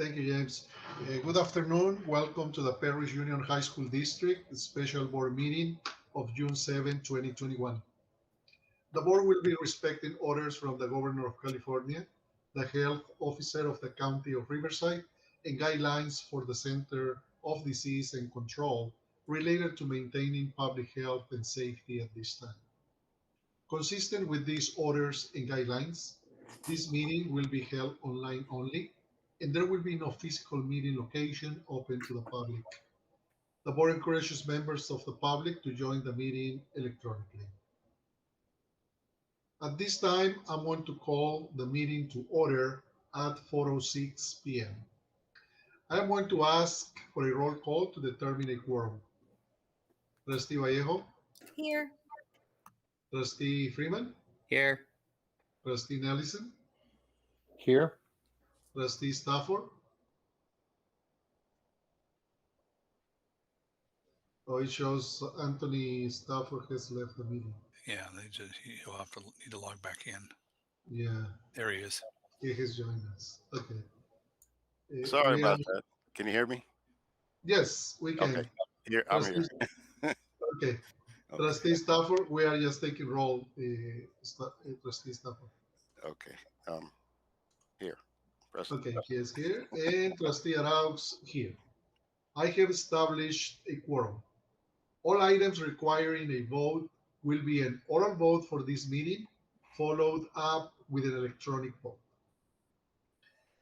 Thank you, James. Good afternoon. Welcome to the Perris Union High School District Special Board Meeting of June 7, 2021. The board will be respecting orders from the Governor of California, the Health Officer of the County of Riverside, and guidelines for the Center of Disease and Control related to maintaining public health and safety at this time. Consistent with these orders and guidelines, this meeting will be held online only, and there will be no physical meeting location open to the public. The board encourages members of the public to join the meeting electronically. At this time, I'm going to call the meeting to order at 4:06 p.m. I'm going to ask for a roll call to determine a quorum. Trustee Vallejo? Here. Trustee Freeman? Here. Trustee Nelson? Here. Trustee Stafford? Oh, it shows Anthony Stafford has left the meeting. Yeah, he'll have to need to log back in. Yeah. There he is. He has joined us. Okay. Sorry about that. Can you hear me? Yes, we can. Okay. Here, I'm here. Okay. Trustee Stafford, we are just taking roll. Trustee Stafford. Okay. Here. Present. Okay, he is here. And Trustee Arauz here. I have established a quorum. All items requiring a vote will be an oral vote for this meeting, followed up with an electronic vote.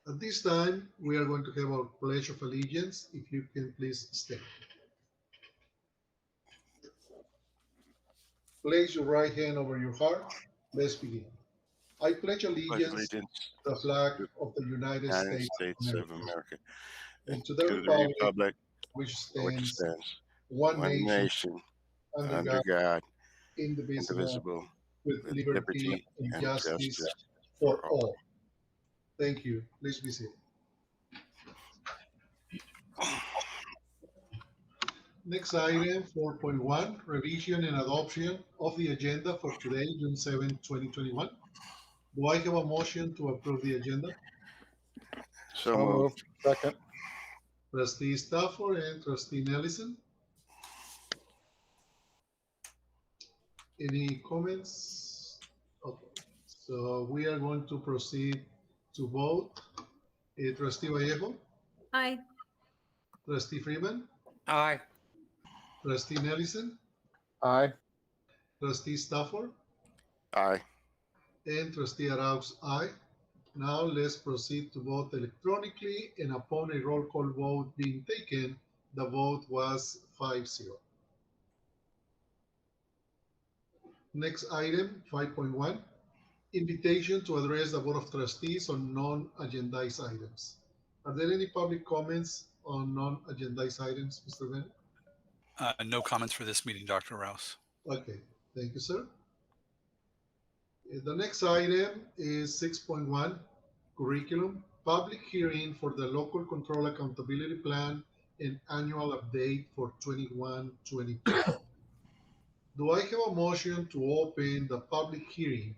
At this time, we are going to have our Pledge of Allegiance. If you can please stand. Place your right hand over your heart. Let's begin. I pledge allegiance to the flag of the United States of America and to the republic which stands one nation under God, indivisible, with liberty and justice for all. Thank you. Please be seated. Next item, 4.1, revision and adoption of the agenda for today, June 7, 2021. Do I have a motion to approve the agenda? So moved. Second. Trustee Stafford and Trustee Nelson. Any comments? Okay, so we are going to proceed to vote. Trustee Vallejo? Aye. Trustee Freeman? Aye. Trustee Nelson? Aye. Trustee Stafford? Aye. And Trustee Arauz, aye. Now let's proceed to vote electronically, and upon a roll call vote being taken, the vote was 5-0. Next item, 5.1, invitation to address the Board of Trustees on non-agendized items. Are there any public comments on non-agendized items, Mr. Bennett? No comments for this meeting, Dr. Rouse. Okay, thank you, sir. The next item is 6.1, curriculum, public hearing for the Local Control Accountability Plan and annual update for 21-22. Do I have a motion to open the public hearing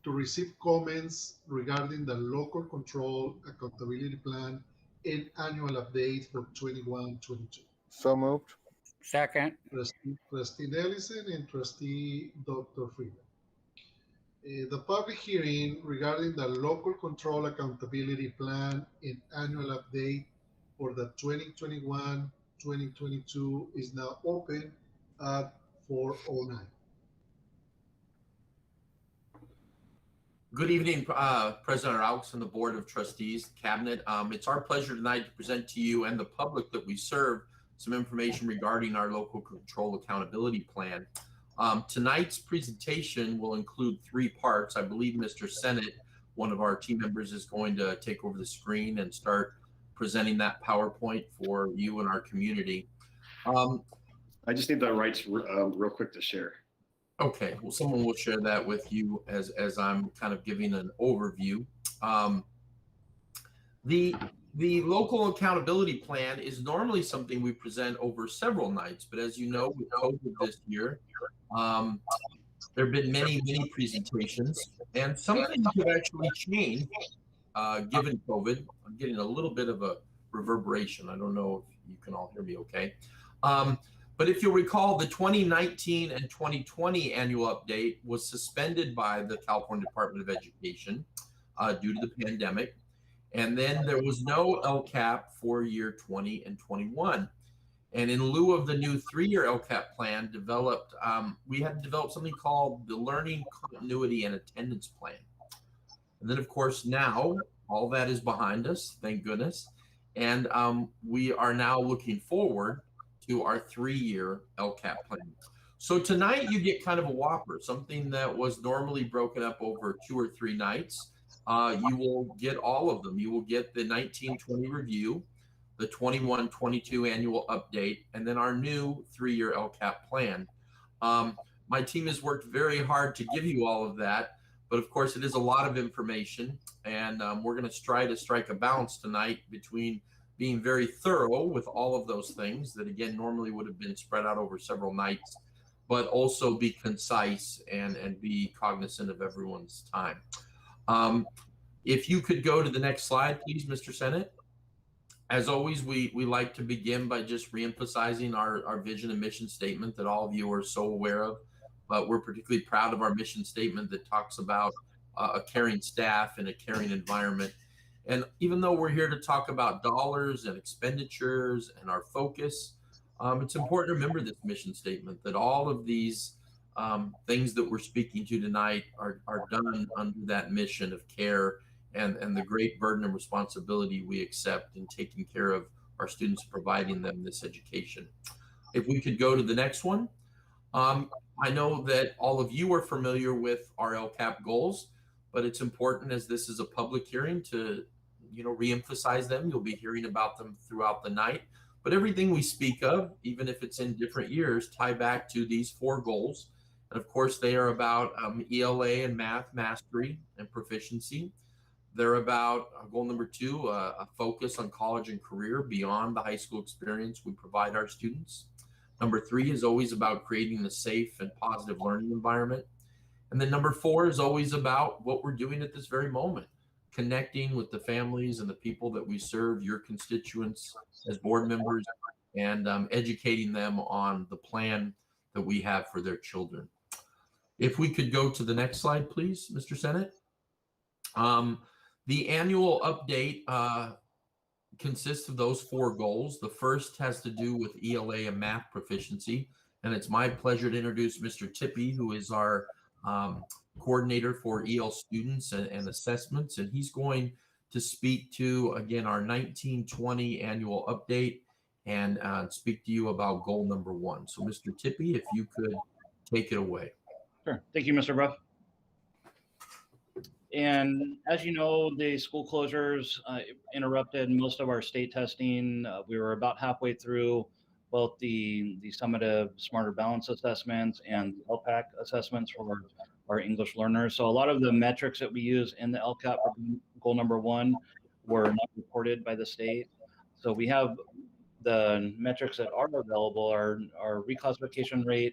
to receive comments regarding the Local Control Accountability Plan and annual update for 21-22? So moved. Second. Trustee Nelson and Trustee Dr. Freeman. The public hearing regarding the Local Control Accountability Plan and annual update for the 2021-2022 is now open at 4:09. Good evening, President Arauz and the Board of Trustees, Cabinet. It's our pleasure tonight to present to you and the public that we serve some information regarding our Local Control Accountability Plan. Tonight's presentation will include 3 parts. I believe Mr. Sennett, one of our team members, is going to take over the screen and start presenting that PowerPoint for you and our community. I just need the rights real quick to share. Okay, well, someone will share that with you as I'm kind of giving an overview. The local accountability plan is normally something we present over several nights, but as you know, with COVID this year, there have been many presentations, and some things have actually changed given COVID. I'm getting a little bit of a reverberation. I don't know if you can all hear me okay. But if you'll recall, the 2019 and 2020 annual update was suspended by the California Department of Education due to the pandemic. And then there was no LCAP for year 20 and 21. And in lieu of the new 3-year LCAP plan developed, we had to develop something called the Learning Continuity and Attendance Plan. And then, of course, now all that is behind us, thank goodness. And we are now looking forward to our 3-year LCAP plan. So tonight you get kind of a whopper, something that was normally broken up over 2 or 3 nights. You will get all of them. You will get the 1920 review, the 21-22 annual update, and then our new 3-year LCAP plan. My team has worked very hard to give you all of that, but of course it is a lot of information, and we're going to try to strike a balance tonight between being very thorough with all of those things that, again, normally would have been spread out over several nights, but also be concise and be cognizant of everyone's time. If you could go to the next slide, please, Mr. Senate. As always, we like to begin by just reemphasizing our vision and mission statement that all of you are so aware of, but we're particularly proud of our mission statement that talks about a caring staff and a caring environment. And even though we're here to talk about dollars and expenditures and our focus, it's important to remember this mission statement, that all of these things that we're speaking to tonight are done under that mission of care and the great burden and responsibility we accept in taking care of our students, providing them this education. If we could go to the next one. I know that all of you are familiar with our LCAP goals, but it's important, as this is a public hearing, to reemphasize them. You'll be hearing about them throughout the night, but everything we speak of, even if it's in different years, tie back to these 4 goals. And of course, they are about ELA and math mastery and proficiency. They're about goal number 2, a focus on college and career beyond the high school experience we provide our students. Number 3 is always about creating a safe and positive learning environment. And then number 4 is always about what we're doing at this very moment, connecting with the families and the people that we serve, your constituents as board members, and educating them on the plan that we have for their children. If we could go to the next slide, please, Mr. Senate. The annual update consists of those 4 goals. The first has to do with ELA and math proficiency, and it's my pleasure to introduce Mr. Tippy, who is our coordinator for EL students and assessments, and he's going to speak to, again, our 1920 annual update and speak to you about goal number 1. So Mr. Tippy, if you could take it away. Sure. Thank you, Mr. Ruff. And as you know, the school closures interrupted most of our state testing. We were about halfway through both the summative Smarter Balance assessments and the LPAC assessments for our English learners. So a lot of the metrics that we use in the LCAP for goal number 1 were not reported by the state. So we have the metrics that are available. Our reclassification rate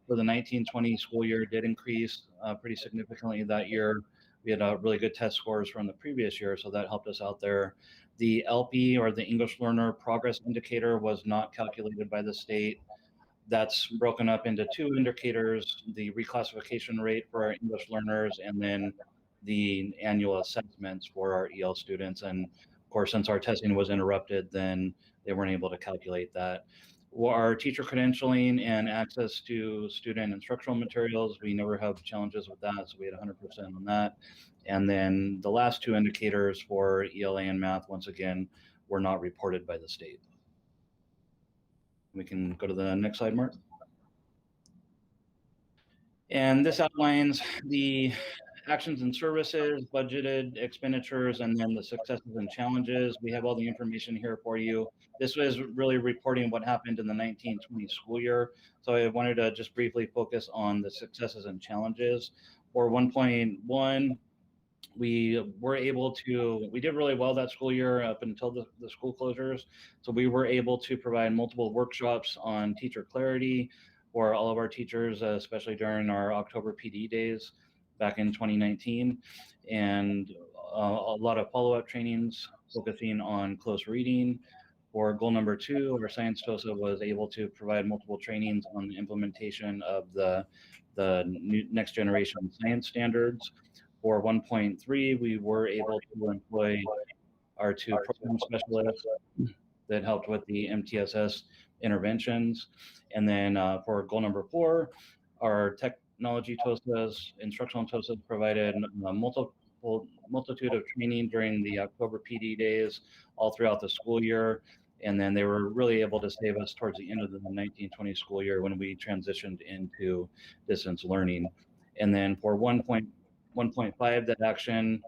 for the 1920 school year did increase pretty significantly that year. We had really good test scores from the previous year, so that helped us out there. The LP, or the English Learner Progress Indicator, was not calculated by the state. That's broken up into 2 indicators: the reclassification rate for our English learners, and then the annual assessments for our EL students. And of course, since our testing was interrupted, then they weren't able to calculate that. Our teacher credentialing and access to student instructional materials, we never have challenges with that, so we had 100% on that. And then the last 2 indicators for ELA and math, once again, were not reported by the state. We can go to the next slide, Mark. And this outlines the actions and services, budgeted expenditures, and then the successes and challenges. We have all the information here for you. This was really reporting what happened in the 1920 school year. So I wanted to just briefly focus on the successes and challenges. For 1.1, we did really well that school year up until the school closures. So we were able to provide multiple workshops on teacher clarity for all of our teachers, especially during our October PD days back in 2019. And a lot of follow-up trainings focusing on close reading. For goal number 2, our science TOSA was able to provide multiple trainings on the implementation of the new next generation science standards. For 1.3, we were able to employ our 2 program specialists that helped with the MTSS interventions. And then for goal number 4, our technology TOSAs, instructional TOSAs provided a multitude of training during the October PD days all throughout the school year. And then they were really able to save us towards the end of the 1920 school year when we transitioned into distance learning. And then for 1.5, that action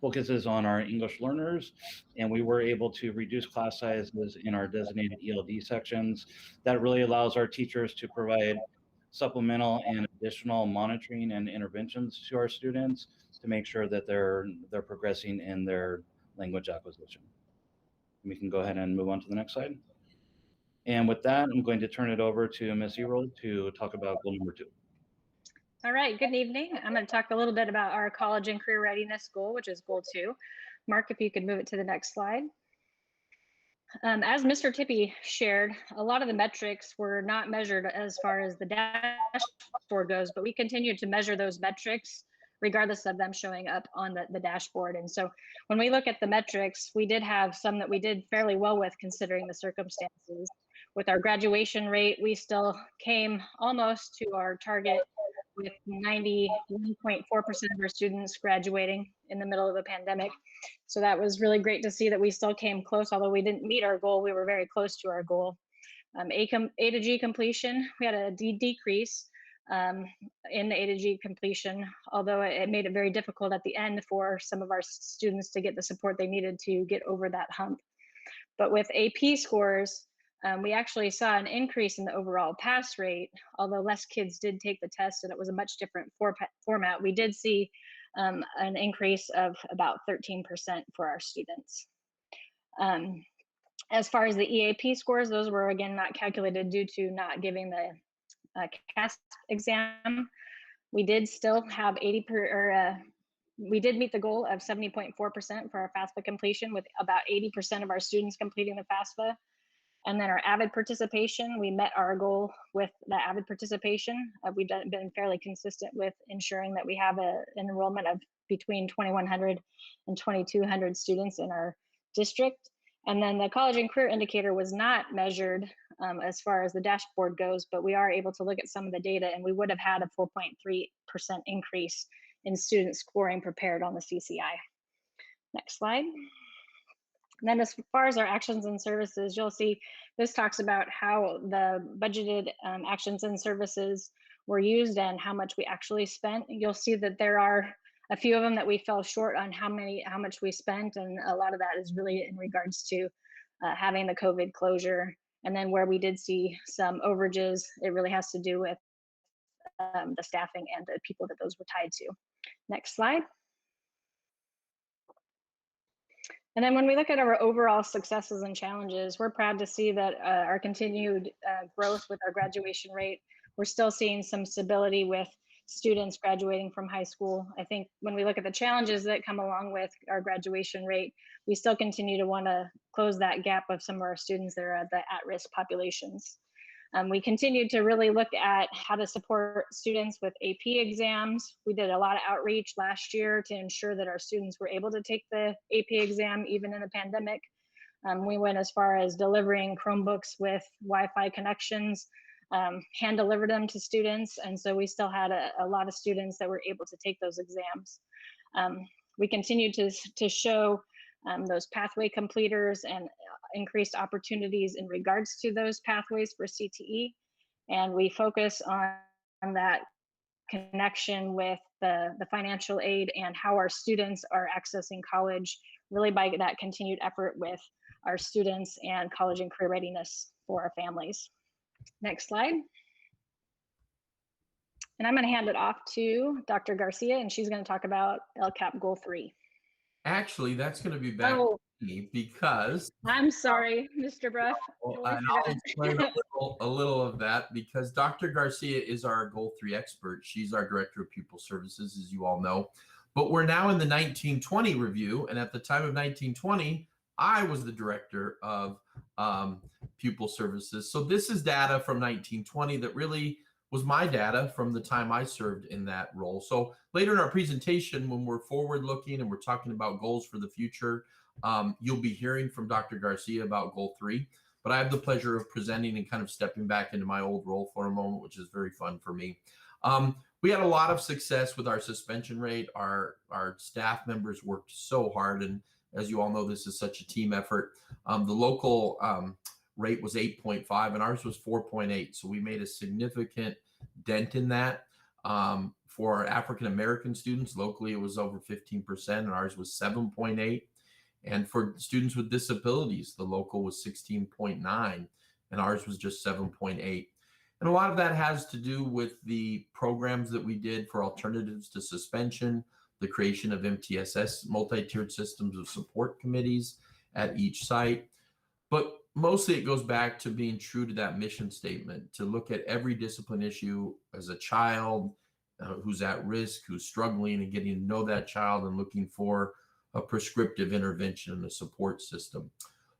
focuses on our English learners, and we were able to reduce class sizes in our designated ELD sections. That really allows our teachers to provide supplemental and additional monitoring and interventions to our students to make sure that they're progressing in their language acquisition. We can go ahead and move on to the next slide. And with that, I'm going to turn it over to Ms. Erold to talk about goal number 2. All right, good evening. I'm going to talk a little bit about our college and career readiness goal, which is goal 2. Mark, if you could move it to the next slide. As Mr. Tippy shared, a lot of the metrics were not measured as far as the dashboard goes, but we continued to measure those metrics regardless of them showing up on the dashboard. And so when we look at the metrics, we did have some that we did fairly well with considering the circumstances. With our graduation rate, we still came almost to our target with 91.4% of our students graduating in the middle of the pandemic. So that was really great to see that we still came close, although we didn't meet our goal, we were very close to our goal. A to G completion, we had a decrease in the A to G completion, although it made it very difficult at the end for some of our students to get the support they needed to get over that hump. But with AP scores, we actually saw an increase in the overall pass rate, although less kids did take the test and it was a much different format. We did see an increase of about 13% for our students. As far as the EAP scores, those were again not calculated due to not giving the CASP exam. We did still have we did meet the goal of 70.4% for our FAFSA completion, with about 80% of our students completing the FAFSA. And then our AVID participation, we met our goal with the AVID participation. We've been fairly consistent with ensuring that we have an enrollment of between 2,100 and 2,200 students in our district. And then the college and career indicator was not measured as far as the dashboard goes, but we are able to look at some of the data, and we would have had a 4.3% increase in students scoring prepared on the CCI. Next slide. And then as far as our actions and services, you'll see this talks about how the budgeted actions and services were used and how much we actually spent. You'll see that there are a few of them that we fell short on how much we spent, and a lot of that is really in regards to having the COVID closure. And then where we did see some overages, it really has to do with the staffing and the people that those were tied to. Next slide. And then when we look at our overall successes and challenges, we're proud to see that our continued growth with our graduation rate. We're still seeing some stability with students graduating from high school. I think when we look at the challenges that come along with our graduation rate, we still continue to want to close that gap of some of our students that are at the at-risk populations. We continue to really look at how to support students with AP exams. We did a lot of outreach last year to ensure that our students were able to take the AP exam even in the pandemic. We went as far as delivering Chromebooks with Wi-Fi connections, hand delivered them to students, and so we still had a lot of students that were able to take those exams. We continue to show those pathway completers and increased opportunities in regards to those pathways for CTE, and we focus on that connection with the financial aid and how our students are accessing college, really by that continued effort with our students and college and career readiness for our families. Next slide. And I'm going to hand it off to Dr. Garcia, and she's going to talk about LCAP Goal 3. Actually, that's going to be back to me because I'm sorry, Mr. Bruff. and I'll explain a little of that because Dr. Garcia is our Goal 3 expert. She's our Director of Pupil Services, as you all know. But we're now in the 1920 review, and at the time of 1920, I was the director of pupil services. So this is data from 1920 that really was my data from the time I served in that role. So later in our presentation, when we're forward looking and we're talking about goals for the future, you'll be hearing from Dr. Garcia about goal 3. But I have the pleasure of presenting and kind of stepping back into my old role for a moment, which is very fun for me. We had a lot of success with our suspension rate. Our staff members worked so hard, and as you all know, this is such a team effort. The local rate was 8.5 and ours was 4.8. So we made a significant dent in that. For our African-American students, locally it was over 15% and ours was 7.8. And for students with disabilities, the local was 16.9 and ours was just 7.8. And a lot of that has to do with the programs that we did for alternatives to suspension, the creation of MTSS, multi-tiered systems of support committees at each site. But mostly it goes back to being true to that mission statement, to look at every discipline issue as a child who's at risk, who's struggling, and getting to know that child and looking for a prescriptive intervention and a support system.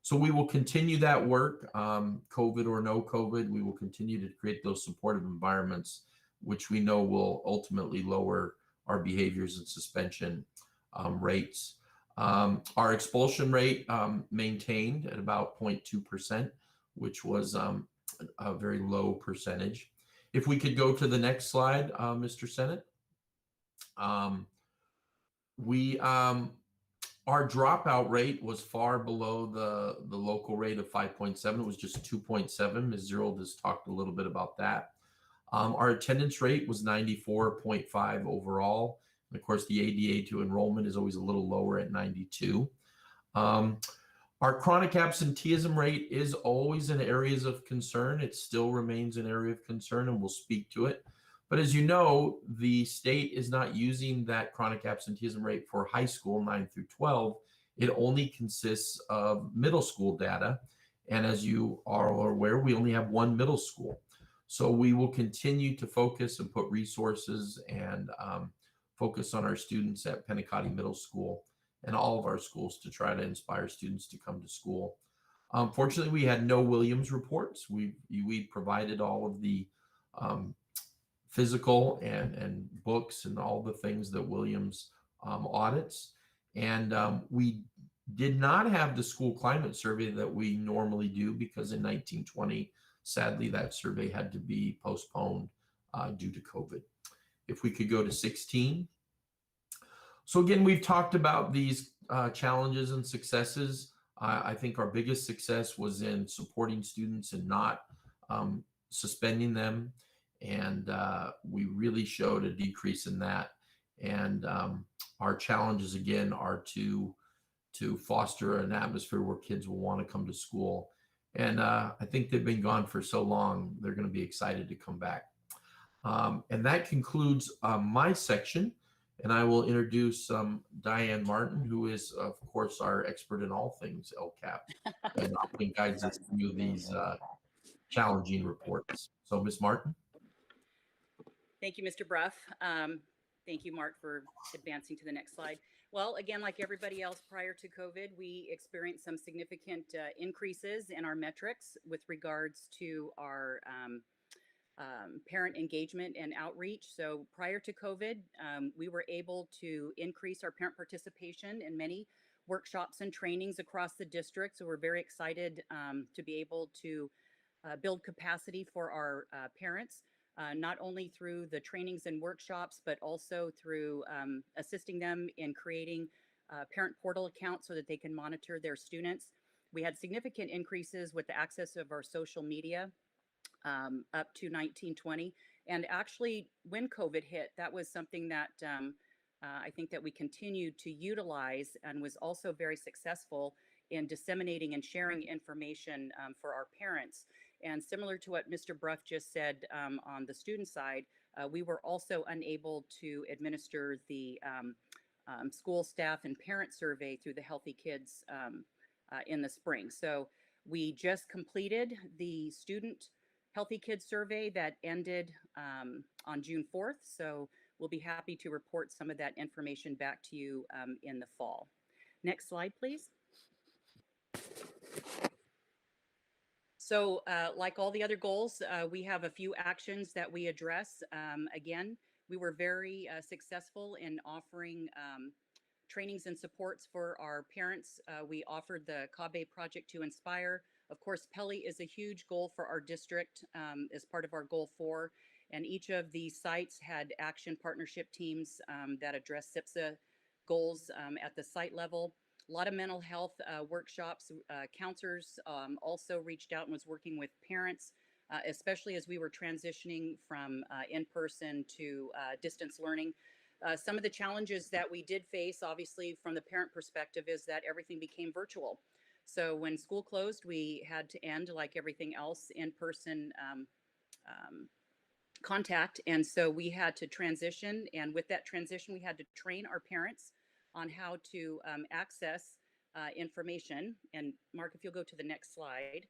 So we will continue that work, COVID or no COVID. We will continue to create those supportive environments, which we know will ultimately lower our behaviors and suspension rates. Our expulsion rate maintained at about 0.2%, which was a very low percentage. If we could go to the next slide, Mr. Senate. Our dropout rate was far below the local rate of 5.7. It was just 2.7. Ms. Zerald has talked a little bit about that. Our attendance rate was 94.5 overall. And of course, the ADA to enrollment is always a little lower at 92. Our chronic absenteeism rate is always in areas of concern. It still remains an area of concern, and we'll speak to it. But as you know, the state is not using that chronic absenteeism rate for high school 9 through 12. It only consists of middle school data. And as you are aware, we only have one middle school. So we will continue to focus and put resources and focus on our students at Pennicotty Middle School and all of our schools to try to inspire students to come to school. Fortunately, we had no Williams reports. We provided all of the physical and books and all the things that Williams audits. And we did not have the school climate survey that we normally do because in 1920, sadly, that survey had to be postponed due to COVID. If we could go to 16. So again, we've talked about these challenges and successes. I think our biggest success was in supporting students and not suspending them. And we really showed a decrease in that. And our challenges, again, are to foster an atmosphere where kids will want to come to school. And I think they've been gone for so long, they're going to be excited to come back. And that concludes my section. And I will introduce Diane Martin, who is, of course, our expert in all things LCAP and often guides us through these challenging reports. So, Ms. Martin. Thank you, Mr. Bruff. Thank you, Mark, for advancing to the next slide. Well, again, like everybody else prior to COVID, we experienced some significant increases in our metrics with regards to our parent engagement and outreach. So prior to COVID, we were able to increase our parent participation in many workshops and trainings across the district. So we're very excited to be able to build capacity for our parents. Not only through the trainings and workshops, but also through assisting them in creating parent portal accounts so that they can monitor their students. We had significant increases with the access of our social media up to 1920. And actually, when COVID hit, that was something that I think that we continued to utilize and was also very successful in disseminating and sharing information for our parents. And similar to what Mr. Bruff just said on the student side, we were also unable to administer the school staff and parent survey through the Healthy Kids in the spring. So we just completed the student Healthy Kids survey that ended on June 4th. So we'll be happy to report some of that information back to you in the fall. Next slide, please. So like all the other goals, we have a few actions that we address. Again, we were very successful in offering trainings and supports for our parents. We offered the CABE Project to Inspire. Of course, Peli is a huge goal for our district as part of our Goal 4. And each of these sites had action partnership teams that address SIPSA goals at the site level. A lot of mental health workshops. Counselors also reached out and was working with parents, especially as we were transitioning from in-person to distance learning. Some of the challenges that we did face, obviously, from the parent perspective, is that everything became virtual. So when school closed, we had to end, like everything else, in-person contact. And so we had to transition. And with that transition, we had to train our parents on how to access information. And Mark, if you'll go to the next slide.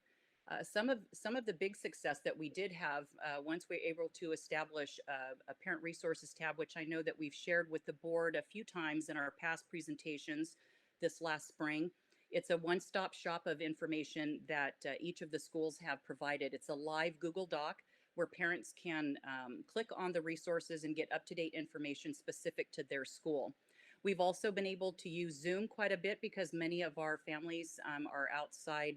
Some of the big success that we did have once we were able to establish a parent resources tab, which I know that we've shared with the board a few times in our past presentations this last spring. It's a one-stop shop of information that each of the schools have provided. It's a live Google Doc where parents can click on the resources and get up-to-date information specific to their school. We've also been able to use Zoom quite a bit because many of our families are outside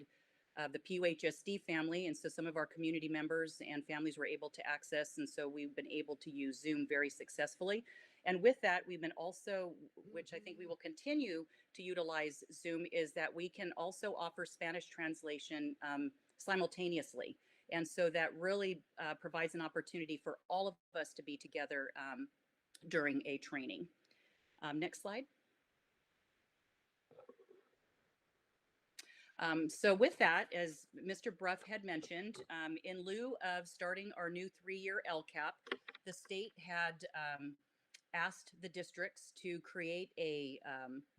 the PUHSD family, and so some of our community members and families were able to access, and so we've been able to use Zoom very successfully. And with that, we've been also, which I think we will continue to utilize Zoom, is that we can also offer Spanish translation simultaneously. And so that really provides an opportunity for all of us to be together during a training. Next slide. So with that, as Mr. Bruff had mentioned, in lieu of starting our new 3-year LCAP, the state had asked the districts to create a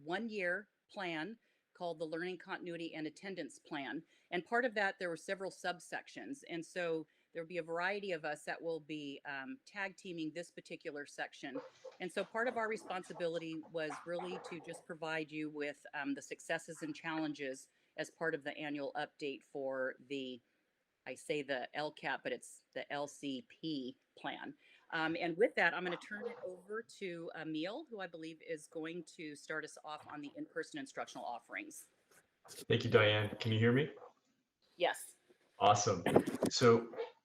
1-year plan called the Learning Continuity and Attendance Plan. And part of that, there were several subsections. And so there'll be a variety of us that will be tag teaming this particular section. And so part of our responsibility was really to just provide you with the successes and challenges as part of the annual update for the, I say the LCAP, but it's the LCP plan. And with that, I'm going to turn it over to Emil, who I believe is going to start us off on the in-person instructional offerings. Thank you, Diane. Can you hear me? Yes. Awesome. So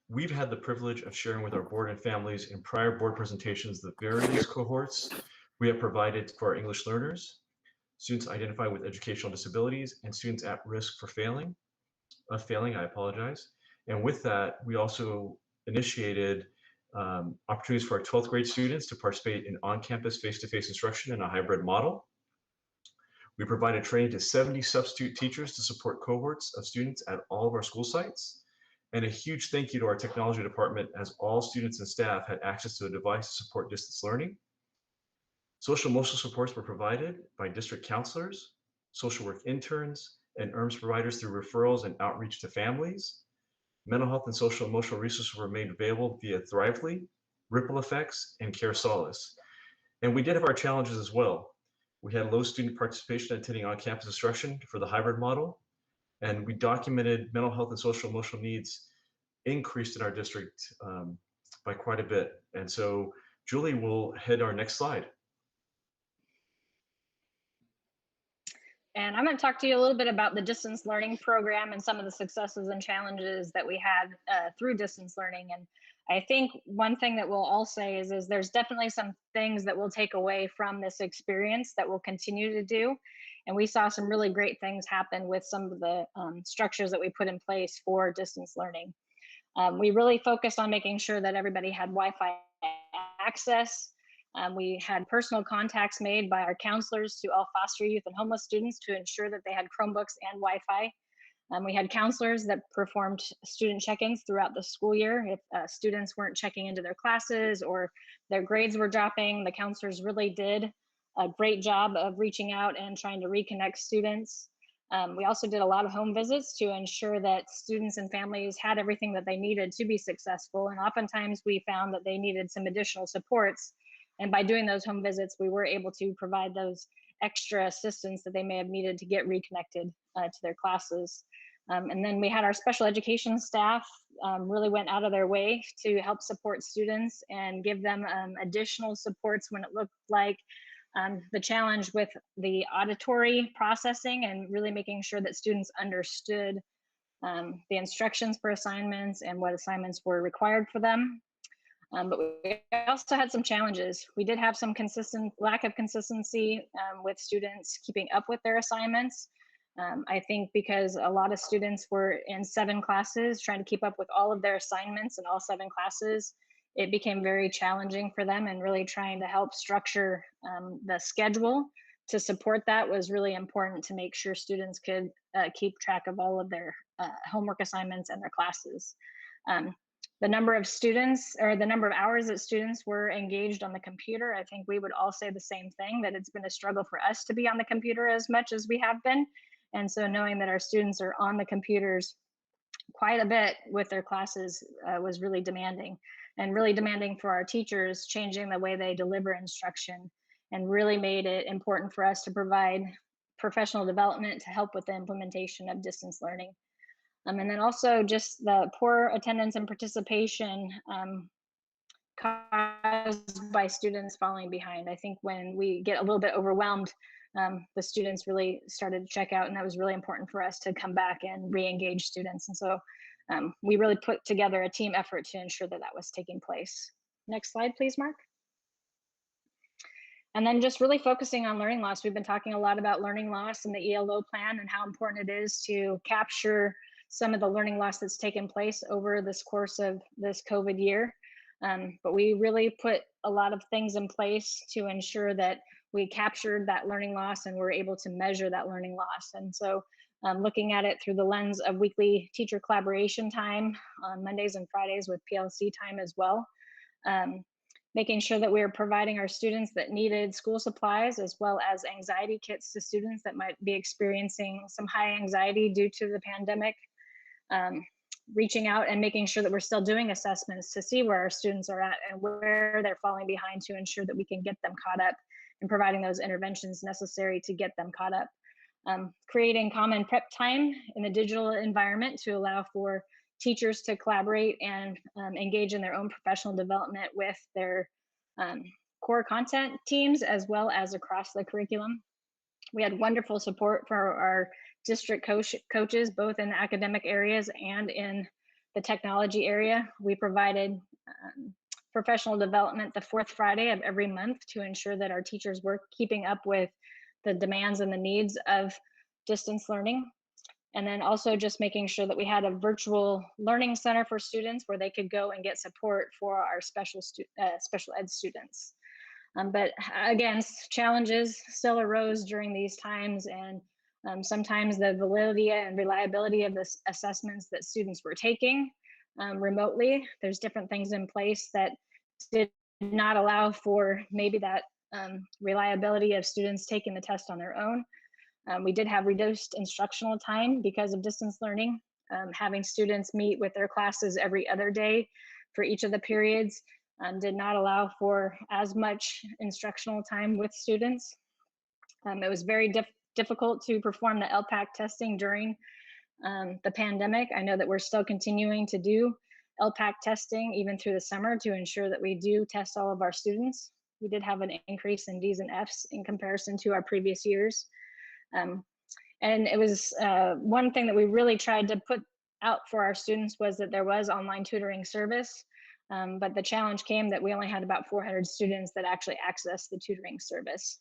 we've had the privilege of sharing with our board and families in prior board presentations the various cohorts we have provided for our English learners, students identified with educational disabilities, and students at risk for failing. And with that, we also initiated opportunities for our 12th grade students to participate in on-campus face-to-face instruction in a hybrid model. We provided training to 70 substitute teachers to support cohorts of students at all of our school sites. And a huge thank you to our technology department, as all students and staff had access to a device to support distance learning. Social emotional supports were provided by district counselors, social work interns, and ERMS providers through referrals and outreach to families. Mental health and social emotional resources were made available via Thrively, Ripple Effects, and Care Solace. And we did have our challenges as well. We had low student participation attending on-campus instruction for the hybrid model, and we documented mental health and social emotional needs increased in our district by quite a bit. And so Julie will head our next slide. And I'm going to talk to you a little bit about the distance learning program and some of the successes and challenges that we had through distance learning. And I think one thing that we'll all say is there's definitely some things that we'll take away from this experience that we'll continue to do. And we saw some really great things happen with some of the structures that we put in place for distance learning. We really focused on making sure that everybody had Wi-Fi access. We had personal contacts made by our counselors to all foster youth and homeless students to ensure that they had Chromebooks and Wi-Fi. We had counselors that performed student check-ins throughout the school year. If students weren't checking into their classes or their grades were dropping, the counselors really did a great job of reaching out and trying to reconnect students. We also did a lot of home visits to ensure that students and families had everything that they needed to be successful. And oftentimes we found that they needed some additional supports And by doing those home visits, we were able to provide those extra assistance that they may have needed to get reconnected to their classes. And then we had our special education staff really went out of their way to help support students and give them additional supports when it looked like the challenge with the auditory processing and really making sure that students understood the instructions for assignments and what assignments were required for them. But we also had some challenges. We did have some lack of consistency with students keeping up with their assignments. I think because a lot of students were in 7 classes, trying to keep up with all of their assignments in all 7 classes, it became very challenging for them, and really trying to help structure the schedule to support that was really important to make sure students could keep track of all of their homework assignments and their classes. The number of students, or the number of hours that students were engaged on the computer, I think we would all say the same thing, that it's been a struggle for us to be on the computer as much as we have been. And so knowing that our students are on the computers quite a bit with their classes was really demanding, and really demanding for our teachers, changing the way they deliver instruction, and really made it important for us to provide professional development to help with the implementation of distance learning. And then also just the poor attendance and participation caused by students falling behind. I think when we get a little bit overwhelmed, the students really started to check out, and that was really important for us to come back and re-engage students. And so we really put together a team effort to ensure that that was taking place. Next slide, please, Mark. And then just really focusing on learning loss. We've been talking a lot about learning loss and the ELO plan and how important it is to capture some of the learning loss that's taken place over this course of this COVID year. But we really put a lot of things in place to ensure that we captured that learning loss and we're able to measure that learning loss. And so looking at it through the lens of weekly teacher collaboration time on Mondays and Fridays with PLC time as well. Making sure that we are providing our students that needed school supplies, as well as anxiety kits to students that might be experiencing some high anxiety due to the pandemic. Reaching out and making sure that we're still doing assessments to see where our students are at and where they're falling behind, to ensure that we can get them caught up, and providing those interventions necessary to get them caught up. Creating common prep time in a digital environment to allow for teachers to collaborate and engage in their own professional development with their core content teams, as well as across the curriculum. We had wonderful support for our district coaches, both in the academic areas and in the technology area. We provided professional development the 4th Friday of every month to ensure that our teachers were keeping up with the demands and the needs of distance learning. And then also just making sure that we had a virtual learning center for students where they could go and get support for our special ed students. But again, challenges still arose during these times, and sometimes the validity and reliability of the assessments that students were taking remotely, there's different things in place that did not allow for maybe that reliability of students taking the test on their own. We did have reduced instructional time because of distance learning, having students meet with their classes every other day for each of the periods did not allow for as much instructional time with students. It was very difficult to perform the LPAC testing during the pandemic. I know that we're still continuing to do LPAC testing even through the summer to ensure that we do test all of our students. We did have an increase in Ds and Fs in comparison to our previous years. And it was one thing that we really tried to put out for our students was that there was online tutoring service. But the challenge came that we only had about 400 students that actually accessed the tutoring service.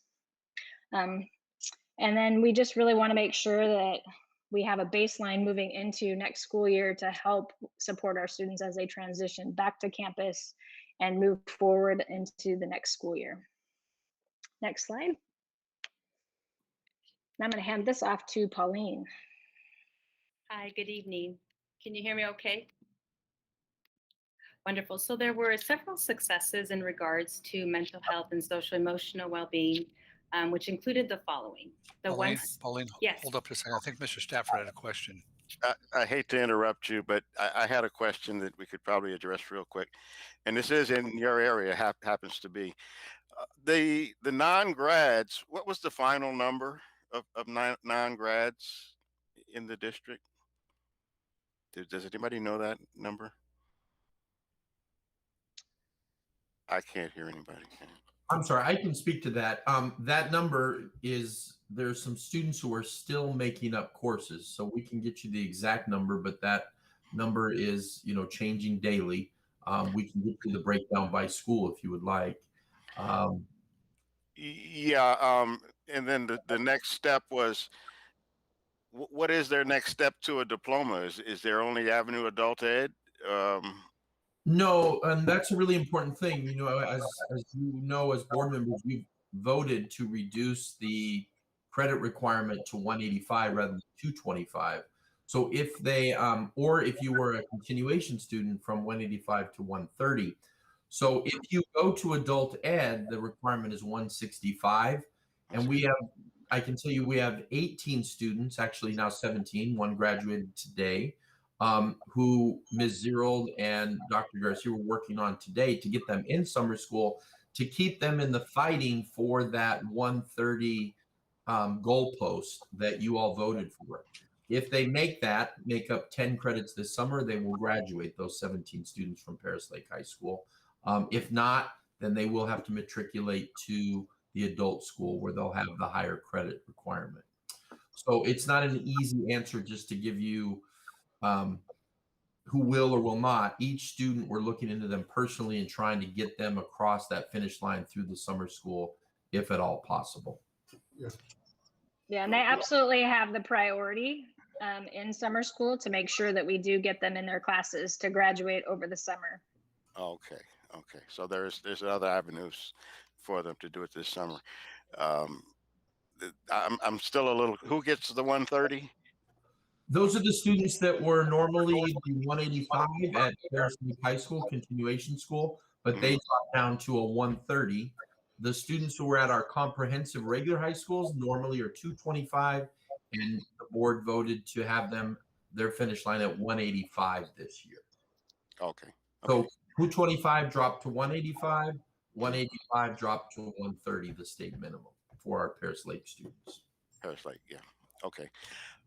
And then we just really want to make sure that we have a baseline moving into next school year to help support our students as they transition back to campus and move forward into the next school year. Next slide. Now I'm going to hand this off to Pauline. Hi, good evening. Can you hear me okay? Wonderful. So there were several successes in regards to mental health and social emotional well-being, which included the following. Pauline, yes. Hold up a second. I think Mr. Stafford had a question. I hate to interrupt you, but I had a question that we could probably address real quick. And this is in your area, happens to be. The non-grads, what was the final number of non-grads in the district? Does anybody know that number? I can't hear anybody. I'm sorry, I can speak to that. That number is, there's some students who are still making up courses, so we can get you the exact number, but that number is, changing daily. We can get you the breakdown by school if you would like. Yeah, and then the next step was, what is their next step to a diploma? Is there only Avenue Adult Ed? No, and that's a really important thing. As you know, as board members, we've voted to reduce the credit requirement to 185 rather than 225. So if they, or if you were a continuation student, from 185 to 130. So if you go to adult ed, the requirement is 165. And I can tell you, we have 18 students, actually now 17, one graduated today, who Ms. Zerold and Dr. Garcia were working on today to get them in summer school, to keep them in the fighting for that 130 goalpost that you all voted for. If they make up 10 credits this summer, they will graduate, those 17 students from Perris Lake High School. If not, then they will have to matriculate to the adult school where they'll have the higher credit requirement. So it's not an easy answer just to give you who will or will not. Each student, we're looking into them personally and trying to get them across that finish line through the summer school, if at all possible. Yeah, and they absolutely have the priority in summer school to make sure that we do get them in their classes to graduate over the summer. Okay. So there's other avenues for them to do it this summer. I'm still a little. Who gets the 130? Those are the students that were normally the 185 at Perris Lake High School, continuation school, but they dropped down to a 130. The students who were at our comprehensive regular high schools normally are 225, and the board voted to have their finish line at 185 this year. Okay. So 225 dropped to 185, 185 dropped to 130, the state minimum for our Perris Lake students. Perris Lake, yeah. Okay.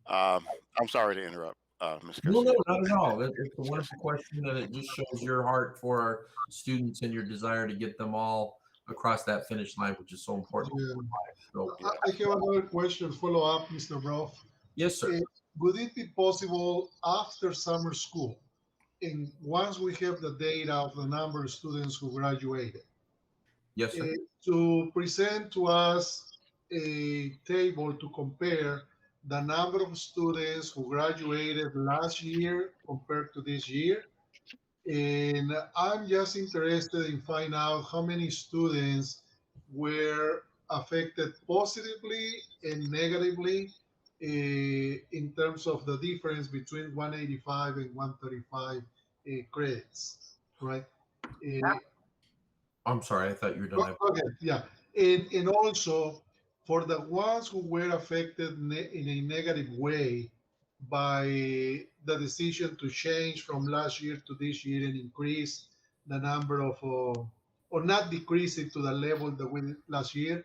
I'm sorry to interrupt, Ms. No, Garcia. not at all. It's a wonderful question, and it just shows your heart for our students and your desire to get them all across that finish line, which is so important. So, I have another question, follow up, Mr. Brough. Yes, sir. Would it be possible after summer school, and once we have the data of the number of students who graduated, yes, sir, to present to us a table to compare the number of students who graduated last year compared to this year? And I'm just interested in finding out how many students were affected positively and negatively in terms of the difference between 185 and 135 credits, right? I'm sorry, I thought you were done. Okay, yeah. And also for the ones who were affected in a negative way by the decision to change from last year to this year and increase the number of, or not decrease it to the level that we did last year,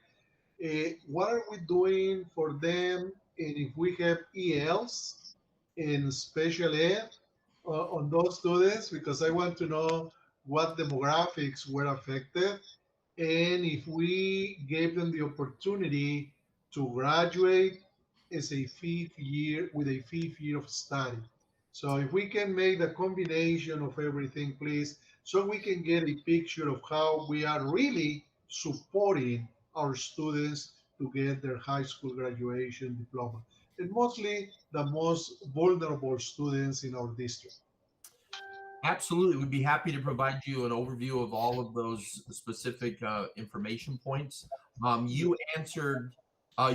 what are we doing for them? And if we have ELs in special ed on those students, because I want to know what demographics were affected, and if we gave them the opportunity to graduate as a fifth year with a fifth year of study. So if we can make the combination of everything, please, so we can get a picture of how we are really supporting our students to get their high school graduation diploma, and mostly the most vulnerable students in our district. Absolutely. We'd be happy to provide you an overview of all of those specific information points. You answered,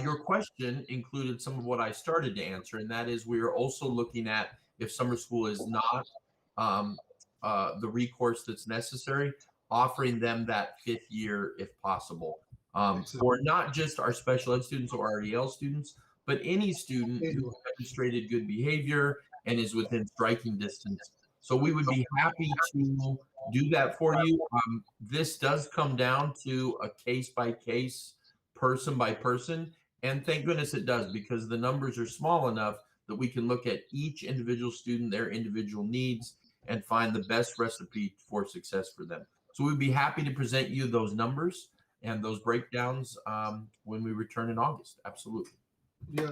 your question included some of what I started to answer, and that is we are also looking at, if summer school is not the recourse that's necessary, offering them that fifth year if possible. For not just our special ed students or our EL students, but any student who demonstrated good behavior and is within striking distance. So we would be happy to do that for you. This does come down to a case by case, person by person. And thank goodness it does, because the numbers are small enough that we can look at each individual student, their individual needs, and find the best recipe for success for them. So we'd be happy to present you those numbers and those breakdowns when we return in August. Absolutely. Yeah,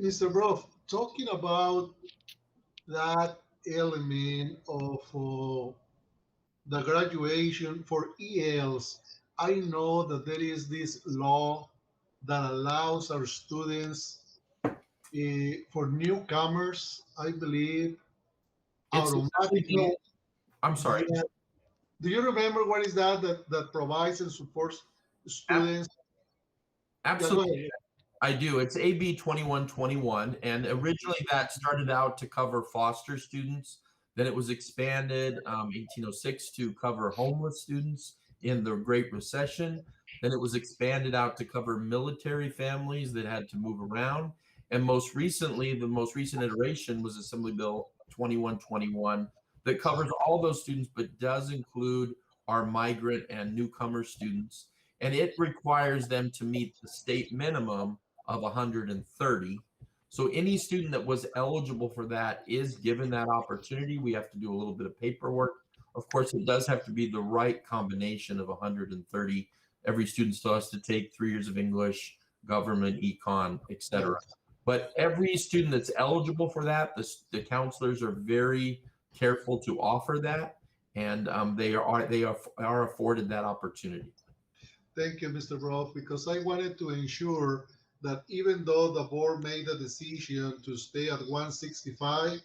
Mr. Brough, talking about that element of the graduation for ELs, I know that there is this law that allows our students for newcomers, I believe, It's automatically. I'm sorry. Yeah. Do you remember what is that provides and supports students? Absolutely. Yeah, go ahead. I do. It's AB 2121. And originally that started out to cover foster students. Then it was expanded 1806 to cover homeless students in the Great Recession. Then it was expanded out to cover military families that had to move around. And most recently, the most recent iteration was Assembly Bill 2121 that covers all those students, but does include our migrant and newcomer students. And it requires them to meet the state minimum of 130. So any student that was eligible for that is given that opportunity. We have to do a little bit of paperwork. Of course, it does have to be the right combination of 130. Every student still has to take 3 years of English, government, econ, etc. But every student that's eligible for that, the counselors are very careful to offer that, and they are afforded that opportunity. Thank you, Mr. Brough, because I wanted to ensure that even though the board made a decision to stay at 165,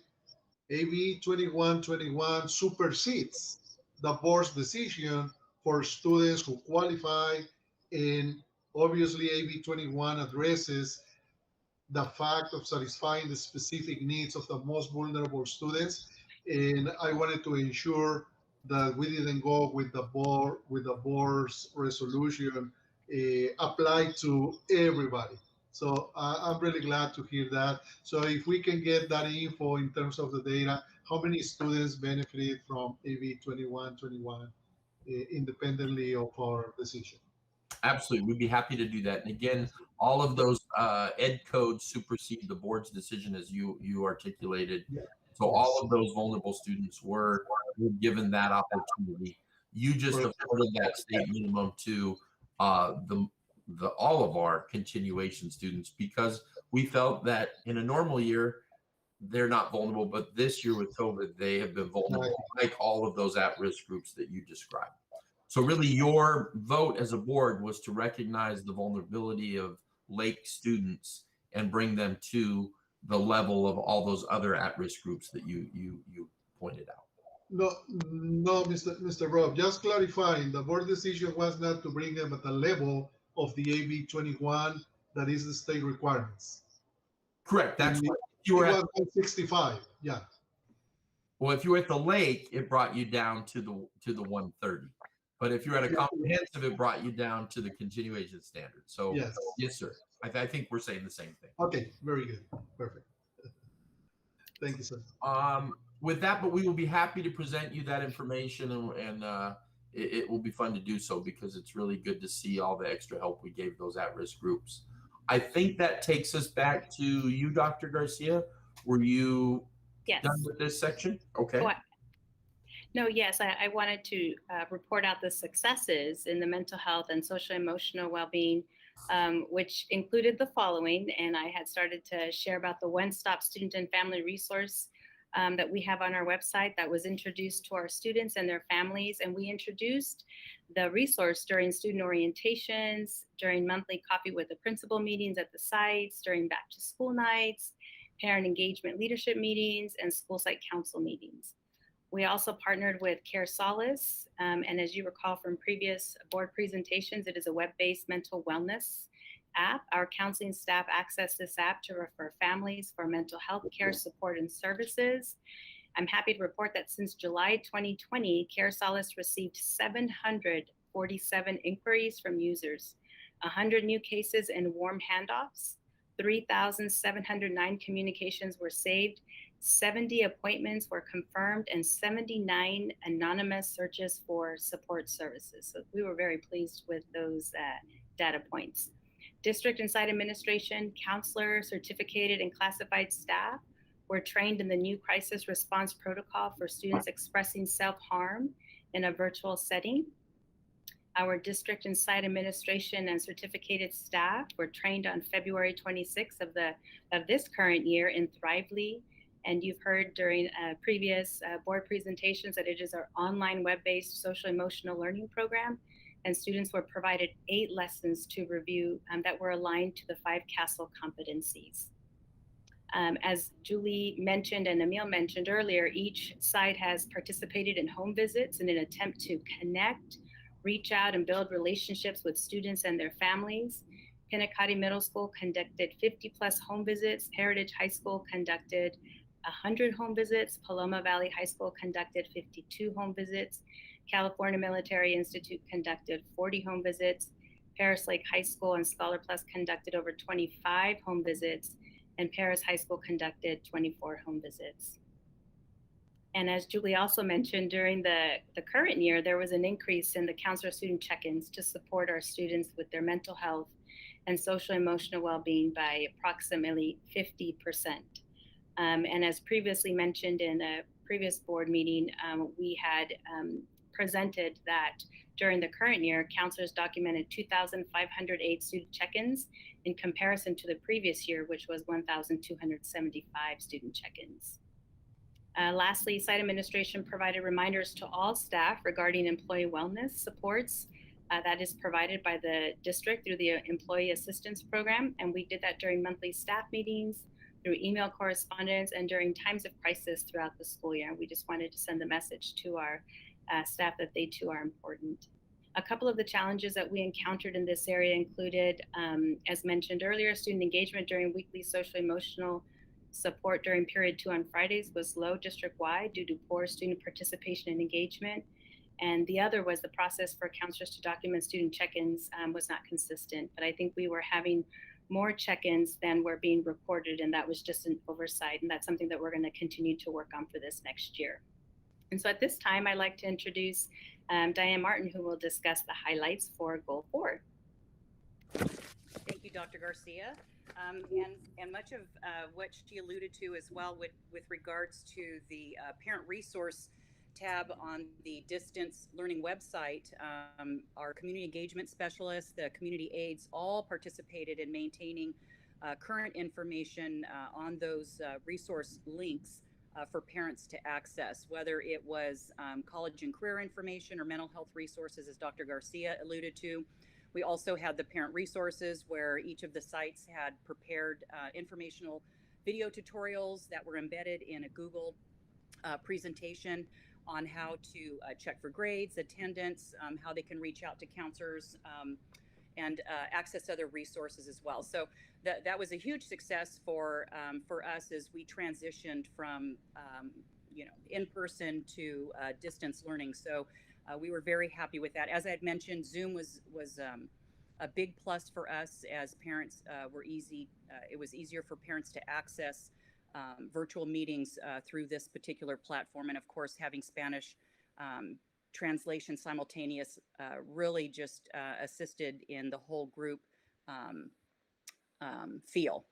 AB 2121 supersedes the board's decision for students who qualify, and obviously AB 21 addresses the fact of satisfying the specific needs of the most vulnerable students. And I wanted to ensure that we didn't go with the board's resolution applied to everybody. So I'm really glad to hear that. So if we can get that info in terms of the data, how many students benefited from AB 2121 independently of our decision? Absolutely. We'd be happy to do that. And again, all of those ed codes supersede the board's decision as you articulated. Yeah. So all of those vulnerable students were given that opportunity. You just afforded that state minimum to all of our continuation students, because we felt that in a normal year, they're not vulnerable, but this year with COVID, they have been vulnerable, like all of those at-risk groups that you described. So really your vote as a board was to recognize the vulnerability of Lake students and bring them to the level of all those other at-risk groups that you pointed out. No, Mr. Rob, just clarifying, the board decision was not to bring them at the level of the AB 21 that is the state requirements. Correct. That's what you were at 165. Yeah. Well, if you were at the lake, it brought you down to the 130. But if you're at a comprehensive, it brought you down to the continuation standard. So yes, sir. I think we're saying the same thing. Okay, very good. Perfect. Thank you, sir. With that, but we will be happy to present you that information, and it will be fun to do so, because it's really good to see all the extra help we gave those at-risk groups. I think that takes us back to you, Dr. Garcia. Were you done with this section? Okay. No, yes, I wanted to report out the successes in the mental health and social emotional well-being, which included the following. And I had started to share about the one-stop student and family resource that we have on our website that was introduced to our students and their families. And we introduced the resource during student orientations, during monthly coffee with the principal meetings at the sites, during back to school nights, parent engagement leadership meetings, and school site council meetings. We also partnered with Care Solace, and as you recall from previous board presentations, it is a web-based mental wellness app. Our counseling staff access this app to refer families for mental health care support and services. I'm happy to report that since July 2020, Care Solace received 747 inquiries from users, 100 new cases and warm handoffs, 3,709 communications were saved, 70 appointments were confirmed, and 79 anonymous searches for support services. So we were very pleased with those data points. District and site administration, counselor, certificated, and classified staff were trained in the new crisis response protocol for students expressing self-harm in a virtual setting. Our district and site administration and certificated staff were trained on February 26th of this current year in Thrively. And you've heard during previous board presentations that it is our online web-based social emotional learning program. And students were provided 8 lessons to review that were aligned to the 5 CASEL competencies. As Julie mentioned and Emil mentioned earlier, each site has participated in home visits in an attempt to connect, reach out, and build relationships with students and their families. Pinacati Middle School conducted 50+ home visits. Heritage High School conducted 100 home visits. Paloma Valley High School conducted 52 home visits. California Military Institute conducted 40 home visits. Perris Lake High School and Scholar Plus conducted over 25 home visits, and Perris High School conducted 24 home visits. And as Julie also mentioned, during the current year, there was an increase in the counselor student check-ins to support our students with their mental health and social emotional well-being by approximately 50%. And as previously mentioned in a previous board meeting, we had presented that during the current year, counselors documented 2,508 student check-ins in comparison to the previous year, which was 1,275 student check-ins. Lastly, site administration provided reminders to all staff regarding employee wellness supports that is provided by the district through the Employee Assistance Program. And we did that during monthly staff meetings, through email correspondence, and during times of crisis throughout the school year. We just wanted to send the message to our staff that they too are important. A couple of the challenges that we encountered in this area included, as mentioned earlier, student engagement during weekly social emotional support during period 2 on Fridays was low district-wide due to poor student participation and engagement. And the other was the process for counselors to document student check-ins was not consistent. But I think we were having more check-ins than were being recorded, and that was just an oversight. And that's something that we're going to continue to work on for this next year. And so at this time, I'd like to introduce Diane Martin, who will discuss the highlights for Goal 4. Thank you, Dr. Garcia. And much of what she alluded to as well with regards to the parent resource tab on the distance learning website, our community engagement specialists, the community aides, all participated in maintaining current information on those resource links for parents to access, whether it was college and career information or mental health resources, as Dr. Garcia alluded to. We also had the parent resources where each of the sites had prepared informational video tutorials that were embedded in a Google presentation on how to check for grades, attendance, how they can reach out to counselors, and access other resources as well. So that was a huge success for us as we transitioned from in-person to distance learning. So we were very happy with that. As I had mentioned, Zoom was a big plus for us as parents. It was easier for parents to access virtual meetings through this particular platform, and of course having Spanish translation simultaneous really just assisted in the whole group feel.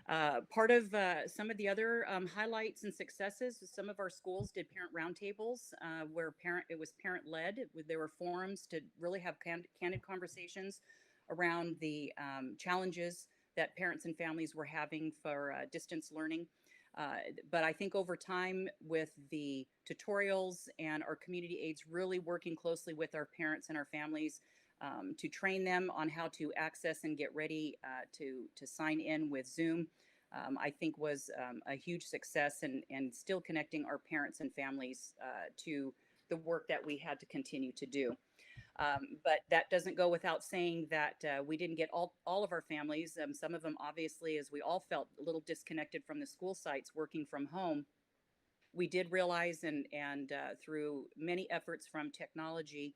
Part of some of the other highlights and successes, some of our schools did parent roundtables where it was parent-led. There were forums to really have candid conversations around the challenges that parents and families were having for distance learning. But I think over time, with the tutorials and our community aides really working closely with our parents and our families to train them on how to access and get ready to sign in with Zoom, I think was a huge success, and still connecting our parents and families to the work that we had to continue to do. But that doesn't go without saying that we didn't get all of our families. Some of them, obviously, as we all felt a little disconnected from the school sites working from home, we did realize, and through many efforts from technology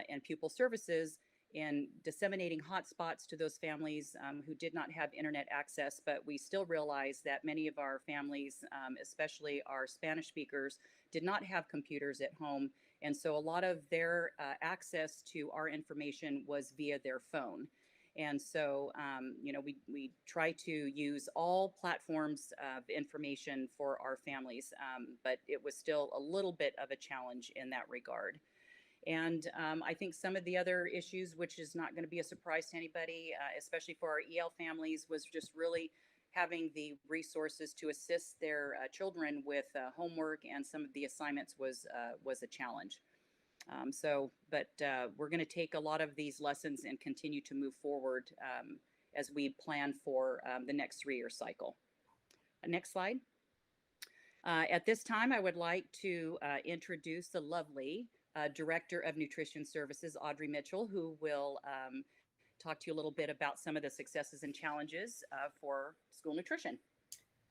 and pupil services, in disseminating hotspots to those families who did not have internet access. But we still realize that many of our families, especially our Spanish speakers, did not have computers at home. And so a lot of their access to our information was via their phone. And so, we try to use all platforms of information for our families, but it was still a little bit of a challenge in that regard. And I think some of the other issues, which is not going to be a surprise to anybody, especially for our EL families, was just really having the resources to assist their children with homework, and some of the assignments was a challenge. But we're going to take a lot of these lessons and continue to move forward as we plan for the next 3-year cycle. Next slide. At this time, I would like to introduce the lovely Director of Nutrition Services, Audrey Mitchell, who will talk to you a little bit about some of the successes and challenges for school nutrition.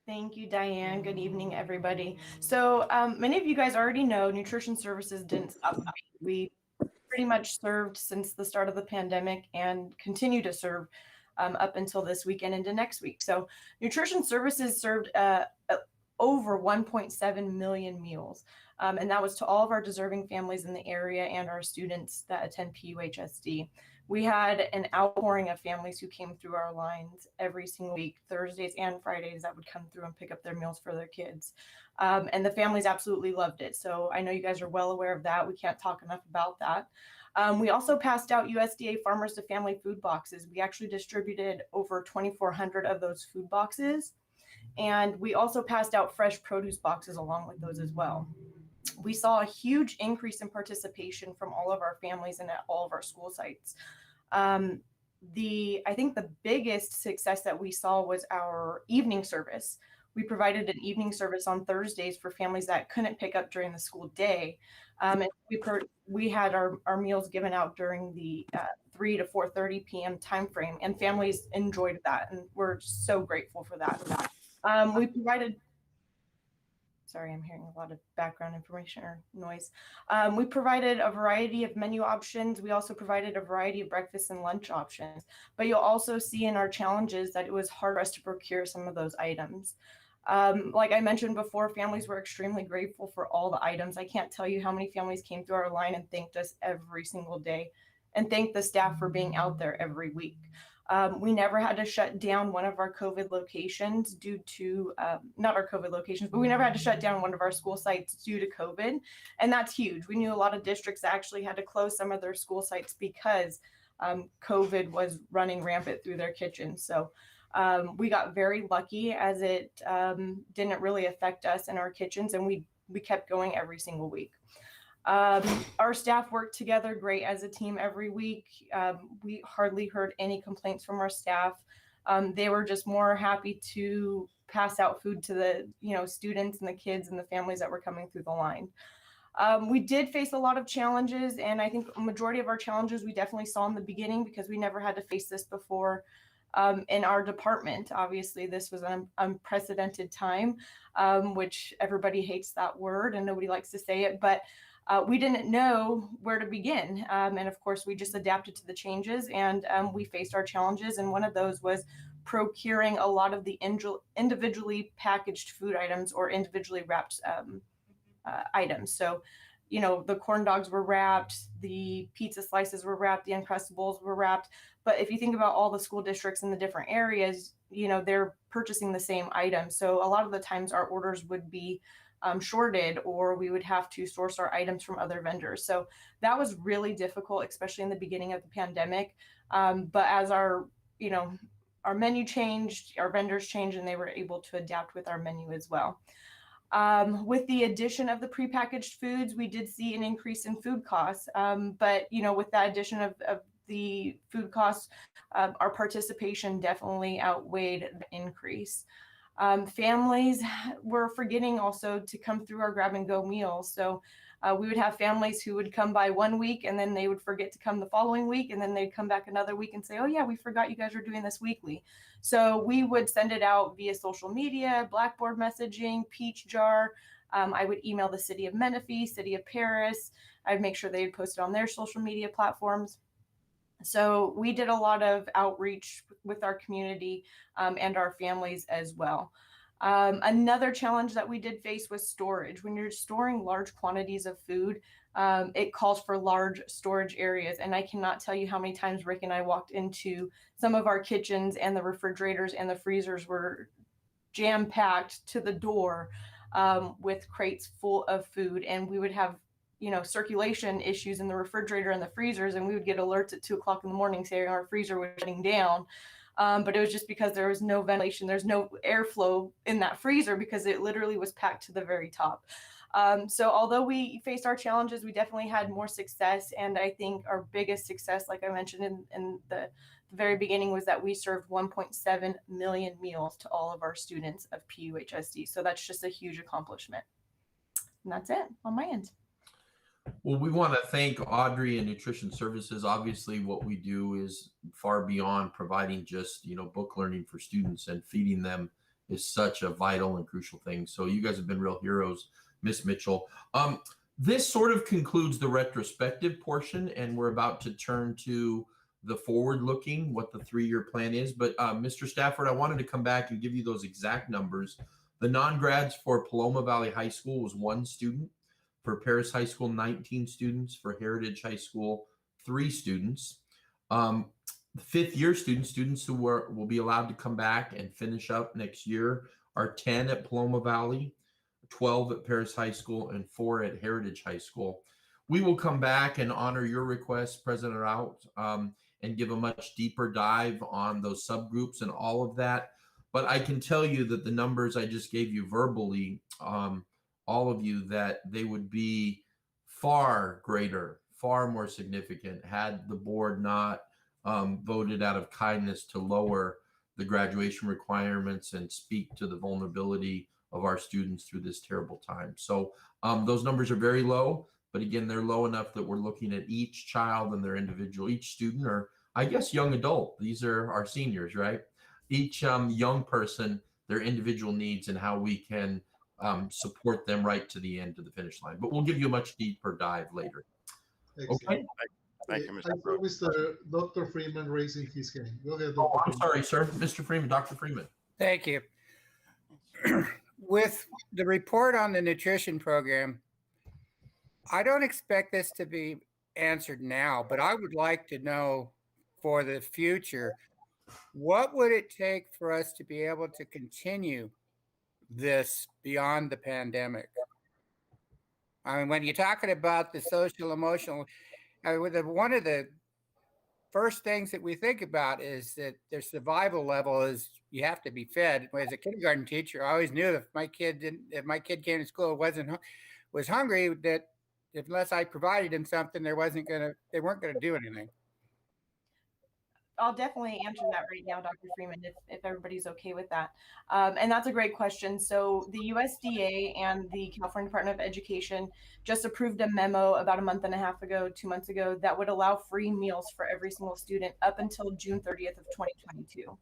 Thank you, Diane. Good evening, everybody. So many of you guys already know Nutrition Services didn't stop. We pretty much served since the start of the pandemic and continue to serve up until this weekend into next week. So Nutrition Services served over 1.7 million meals. And that was to all of our deserving families in the area and our students that attend PUHSD. We had an outpouring of families who came through our lines every single week, Thursdays and Fridays, that would come through and pick up their meals for their kids. And the families absolutely loved it. So I know you guys are well aware of that. We can't talk enough about that. We also passed out USDA Farmers to Family food boxes. We actually distributed over 2,400 of those food boxes. And we also passed out fresh produce boxes along with those as well. We saw a huge increase in participation from all of our families and at all of our school sites. I think the biggest success that we saw was our evening service. We provided an evening service on Thursdays for families that couldn't pick up during the school day. And we had our meals given out during the 3 to 4:30 p.m. time frame, and families enjoyed that, and we're so grateful for that. We provided, sorry, I'm hearing a lot of background information or noise. We provided a variety of menu options. We also provided a variety of breakfast and lunch options, but you'll also see in our challenges that it was hard for us to procure some of those items. Like I mentioned before, families were extremely grateful for all the items. I can't tell you how many families came through our line and thanked us every single day, and thanked the staff for being out there every week. We never had to shut down one of our COVID locations due to, not our COVID locations, but we never had to shut down one of our school sites due to COVID. And that's huge. We knew a lot of districts actually had to close some of their school sites because COVID was running rampant through their kitchens. So we got very lucky, as it didn't really affect us in our kitchens, and we kept going every single week. Our staff worked together great as a team every week. We hardly heard any complaints from our staff. They were just more happy to pass out food to the students and the kids and the families that were coming through the line. We did face a lot of challenges, and I think a majority of our challenges we definitely saw in the beginning because we never had to face this before. In our department, obviously, this was an unprecedented time, which everybody hates that word and nobody likes to say it, but we didn't know where to begin. And of course, we just adapted to the changes, and we faced our challenges. And one of those was procuring a lot of the individually packaged food items or individually wrapped items. So, the corn dogs were wrapped, the pizza slices were wrapped, the Uncrustables were wrapped. But if you think about all the school districts in the different areas, they're purchasing the same items. So a lot of the times our orders would be shorted, or we would have to source our items from other vendors. So that was really difficult, especially in the beginning of the pandemic. But as our menu changed, our vendors changed, and they were able to adapt with our menu as well. With the addition of the prepackaged foods, we did see an increase in food costs. But, with that addition of the food costs, our participation definitely outweighed the increase. Families were forgetting also to come through our grab and go meals. So we would have families who would come by one week and then they would forget to come the following week, and then they'd come back another week and say, oh yeah, we forgot you guys are doing this weekly. So we would send it out via social media, Blackboard messaging, Peach Jar. I would email the city of Menifee, city of Perris. I'd make sure they would post it on their social media platforms. So we did a lot of outreach with our community and our families as well. Another challenge that we did face was storage. When you're storing large quantities of food, it calls for large storage areas. And I cannot tell you how many times Rick and I walked into some of our kitchens and the refrigerators and the freezers were jam-packed to the door with crates full of food. And we would have, circulation issues in the refrigerator and the freezers, and we would get alerts at 2 o'clock in the morning saying our freezer was shutting down. But it was just because there was no ventilation, there's no airflow in that freezer because it literally was packed to the very top. So although we faced our challenges, we definitely had more success. And I think our biggest success, like I mentioned in the very beginning, was that we served 1.7 million meals to all of our students of PUHSD. So that's just a huge accomplishment. And that's it on my end. Well, we want to thank Audrey and Nutrition Services. Obviously, what we do is far beyond providing just, book learning for students, and feeding them is such a vital and crucial thing. So you guys have been real heroes, Miss Mitchell. This sort of concludes the retrospective portion, and we're about to turn to the forward-looking, what the 3-year plan is. But Mr. Stafford, I wanted to come back and give you those exact numbers. The non-grads for Paloma Valley High School was 1 student. For Perris High School, 19 students. For Heritage High School, 3 students. 5th-year students who will be allowed to come back and finish up next year are 10 at Paloma Valley, 12 at Perris High School, and 4 at Heritage High School. We will come back and honor your request, President Rout, and give a much deeper dive on those subgroups and all of that. But I can tell you that the numbers I just gave you verbally, all of you, that they would be far greater, far more significant had the board not voted out of kindness to lower the graduation requirements and speak to the vulnerability of our students through this terrible time. So those numbers are very low, but again, they're low enough that we're looking at each child and their individual, each student, or I guess young adult. These are our seniors, right? Each young person, their individual needs, and how we can support them right to the end, to the finish line. But we'll give you a much deeper dive later. Excellent. Okay. Thank you, Mr. I saw Mr. Dr. Freeman raising his hand. Go ahead, Dr. Oh, I'm Freeman. sorry, sir. Mr. Freeman, Dr. Freeman. Thank you. With the report on the nutrition program, I don't expect this to be answered now, but I would like to know for the future, what would it take for us to be able to continue this beyond the pandemic? I mean, when you're talking about the social emotional, one of the first things that we think about is that their survival level is you have to be fed. As a kindergarten teacher, I always knew if my kid came to school was hungry, that unless I provided him something, they weren't gonna do anything. I'll definitely answer that right now, Dr. Freeman, if everybody's okay with that. And that's a great question. So the USDA and the California Department of Education just approved a memo about a month and a half ago, 2 months ago, that would allow free meals for every single student up until June 30th of 2022.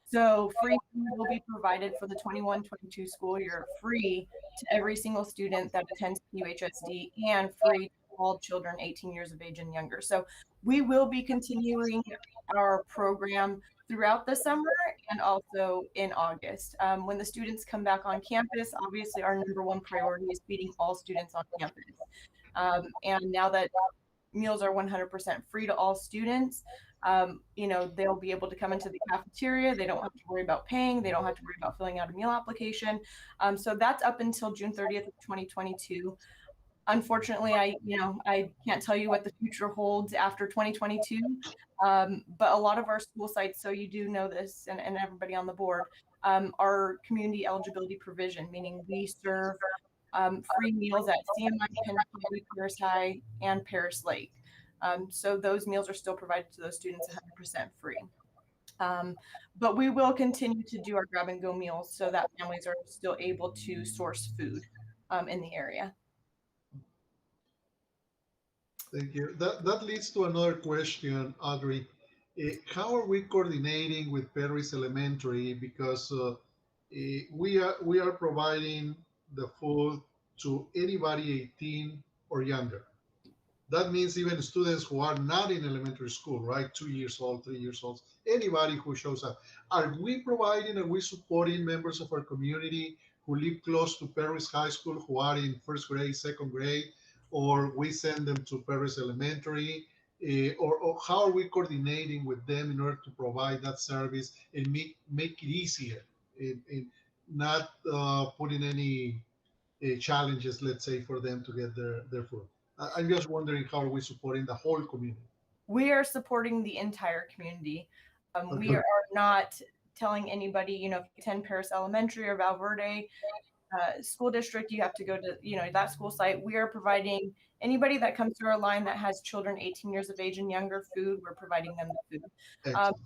So free food will be provided for the 21-22 school year, free to every single student that attends PUHSD, and free to all children 18 years of age and younger. So we will be continuing our program throughout the summer and also in August. When the students come back on campus, obviously our #1 priority is feeding all students on campus. And now that meals are 100% free to all students, they'll be able to come into the cafeteria. They don't have to worry about paying. They don't have to worry about filling out a meal application. So that's up until June 30th of 2022. Unfortunately, I can't tell you what the future holds after 2022, but a lot of our school sites, so you do know this, and everybody on the board, are community eligibility provision, meaning we serve free meals at CMI, Penn, Perris High, and Perris Lake. So those meals are still provided to those students 100% free. But we will continue to do our grab and go meals so that families are still able to source food in the area. Thank you. That leads to another question, Audrey. How are we coordinating with Perris Elementary? Because we are providing the food to anybody 18 or younger. That means even students who are not in elementary school, right? 2 years old, 3 years old, anybody who shows up. Are we supporting members of our community who live close to Perris High School, who are in first grade, second grade, or we send them to Perris Elementary? Or how are we coordinating with them in order to provide that service and make it easier in not putting any challenges, let's say, for them to get their food? I'm just wondering, how are we supporting the whole community? We are supporting the entire community. We Okay. are not telling anybody, if you attend Perris Elementary or Valverde school district, you have to go to, that school site. We are providing anybody that comes through our line that has children 18 years of age and younger food, we're providing them the food. Excellent.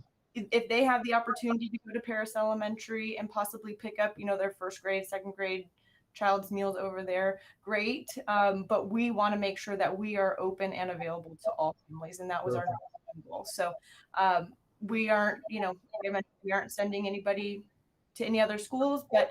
If they have the opportunity to go to Perris Elementary and possibly pick up, their first grade, second grade child's meals over there, great. But we want to make sure that we are open and available to all families, and that was our goal. So we aren't, we aren't sending anybody to any other schools, but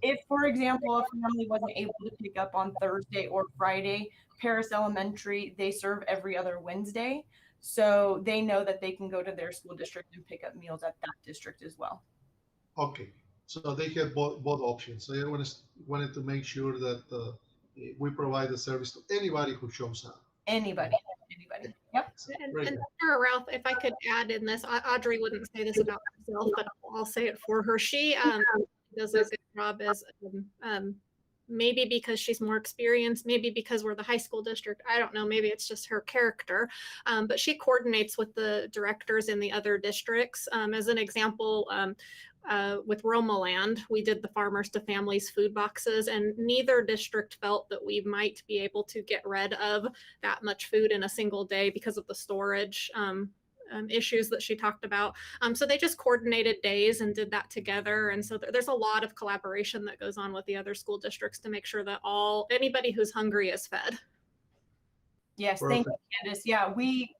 if, for example, if family wasn't able to pick up on Thursday or Friday, Perris Elementary, they serve every other Wednesday. So they know that they can go to their school district and pick up meals at that district as well. Okay, so they have both options. So I wanted to make sure that we provide the service to anybody who shows up. Anybody. Yep. And Dr. Ralph, if I could add in this, Audrey wouldn't say this about herself, but I'll say it for her. She does a good job as maybe because she's more experienced, maybe because we're the high school district. I don't know, maybe it's just her character, but she coordinates with the directors in the other districts. As an example, with Romaland, we did the Farmers to Families food boxes, and neither district felt that we might be able to get rid of that much food in a single day because of the storage issues that she talked about. So they just coordinated days and did that together. And so there's a lot of collaboration that goes on with the other school districts to make sure that anybody who's hungry is fed. Yes, thank you, Candace. Yeah, we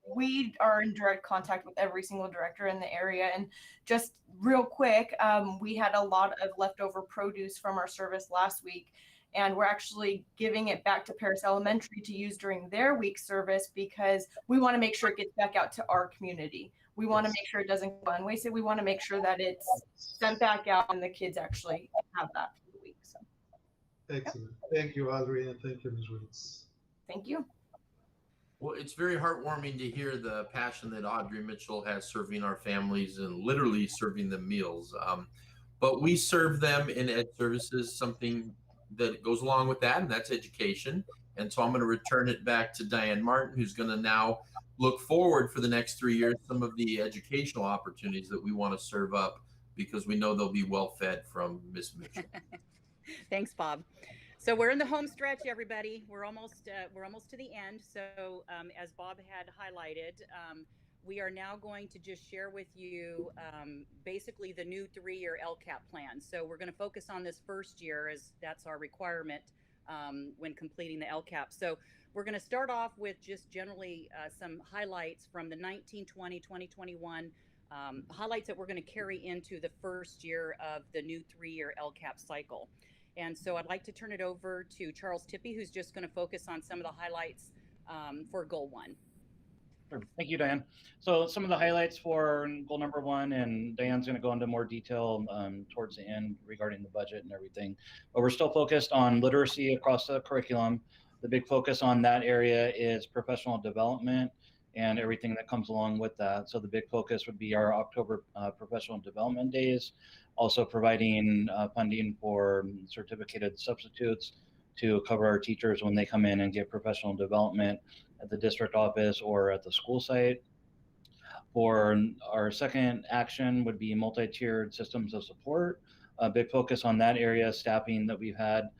are in direct contact with every single director in the area. And just real quick, we had a lot of leftover produce from our service last week, and we're actually giving it back to Perris Elementary to use during their week service because we want to make sure it gets back out to our community. We want to make sure it doesn't go unwasted. We want to make sure that it's sent back out and the kids actually have that for the week. So, excellent. Thank you, Audrey, and thank you, Ms. Reeds. Thank you. Well, it's very heartwarming to hear the passion that Audrey Mitchell has serving our families and literally serving them meals. But we serve them in ed services, something that goes along with that, and that's education. And so I'm going to return it back to Diane Martin, who's going to now look forward for the next 3 years, some of the educational opportunities that we want to serve up, because we know they'll be well fed from Ms. Mitchell. Thanks, Bob. So we're in the home stretch, everybody. We're almost to the end. So as Bob had highlighted, we are now going to just share with you basically the new 3-year LCAP plan. So we're going to focus on this first year, as that's our requirement when completing the LCAP. So we're going to start off with just generally some highlights from the 1920, 2021 highlights that we're going to carry into the first year of the new 3-year LCAP cycle. And so I'd like to turn it over to Charles Tippy, who's just going to focus on some of the highlights for Goal 1. Sure. Thank you, Diane. So some of the highlights for Goal number 1, and Diane's going to go into more detail towards the end regarding the budget and everything. But we're still focused on literacy across the curriculum. The big focus on that area is professional development and everything that comes along with that. So the big focus would be our October professional development days, also providing funding for certificated substitutes to cover our teachers when they come in and get professional development at the district office or at the school site. For our second action would be multi-tiered systems of support. A big focus on that area, staffing that we've had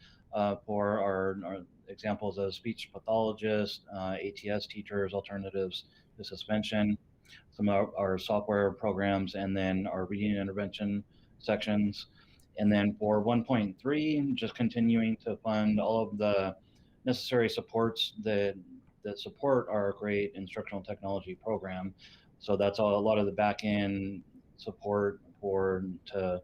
for our examples of speech pathologists, ATS teachers, alternatives to suspension, some of our software programs, and then our reading intervention sections. And then for 1.3, just continuing to fund all of the necessary supports that support our great instructional technology program. So that's a lot of the back end support to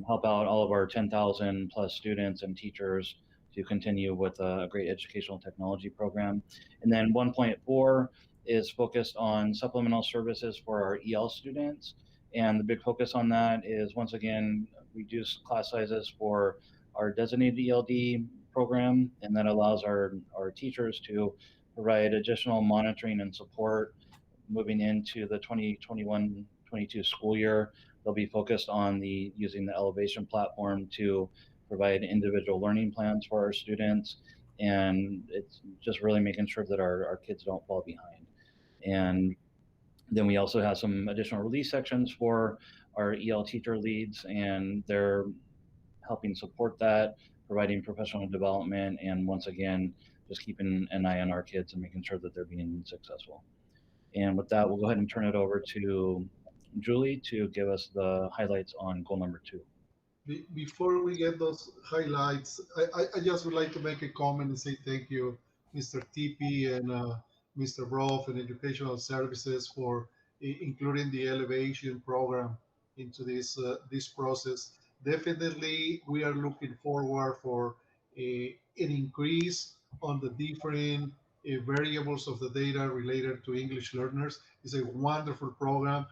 help out all of our 10,000 plus students and teachers to continue with a great educational technology program. And then 1.4 is focused on supplemental services for our EL students. And the big focus on that is, once again, reduce class sizes for our designated ELD program, and that allows our teachers to provide additional monitoring and support moving into the 2021-22 school year. They'll be focused on using the Elevation platform to provide individual learning plans for our students, and it's just really making sure that our kids don't fall behind. And then we also have some additional release sections for our EL teacher leads, and they're helping support that, providing professional development, and once again, just keeping an eye on our kids and making sure that they're being successful. And with that, we'll go ahead and turn it over to Julie to give us the highlights on goal number 2. Before we get those highlights, I just would like to make a comment and say thank you, Mr. Tipi and Mr. Broff and Educational Services for including the Elevation program into this process. Definitely, we are looking forward for an increase on the different variables of the data related to English learners. It's a wonderful program.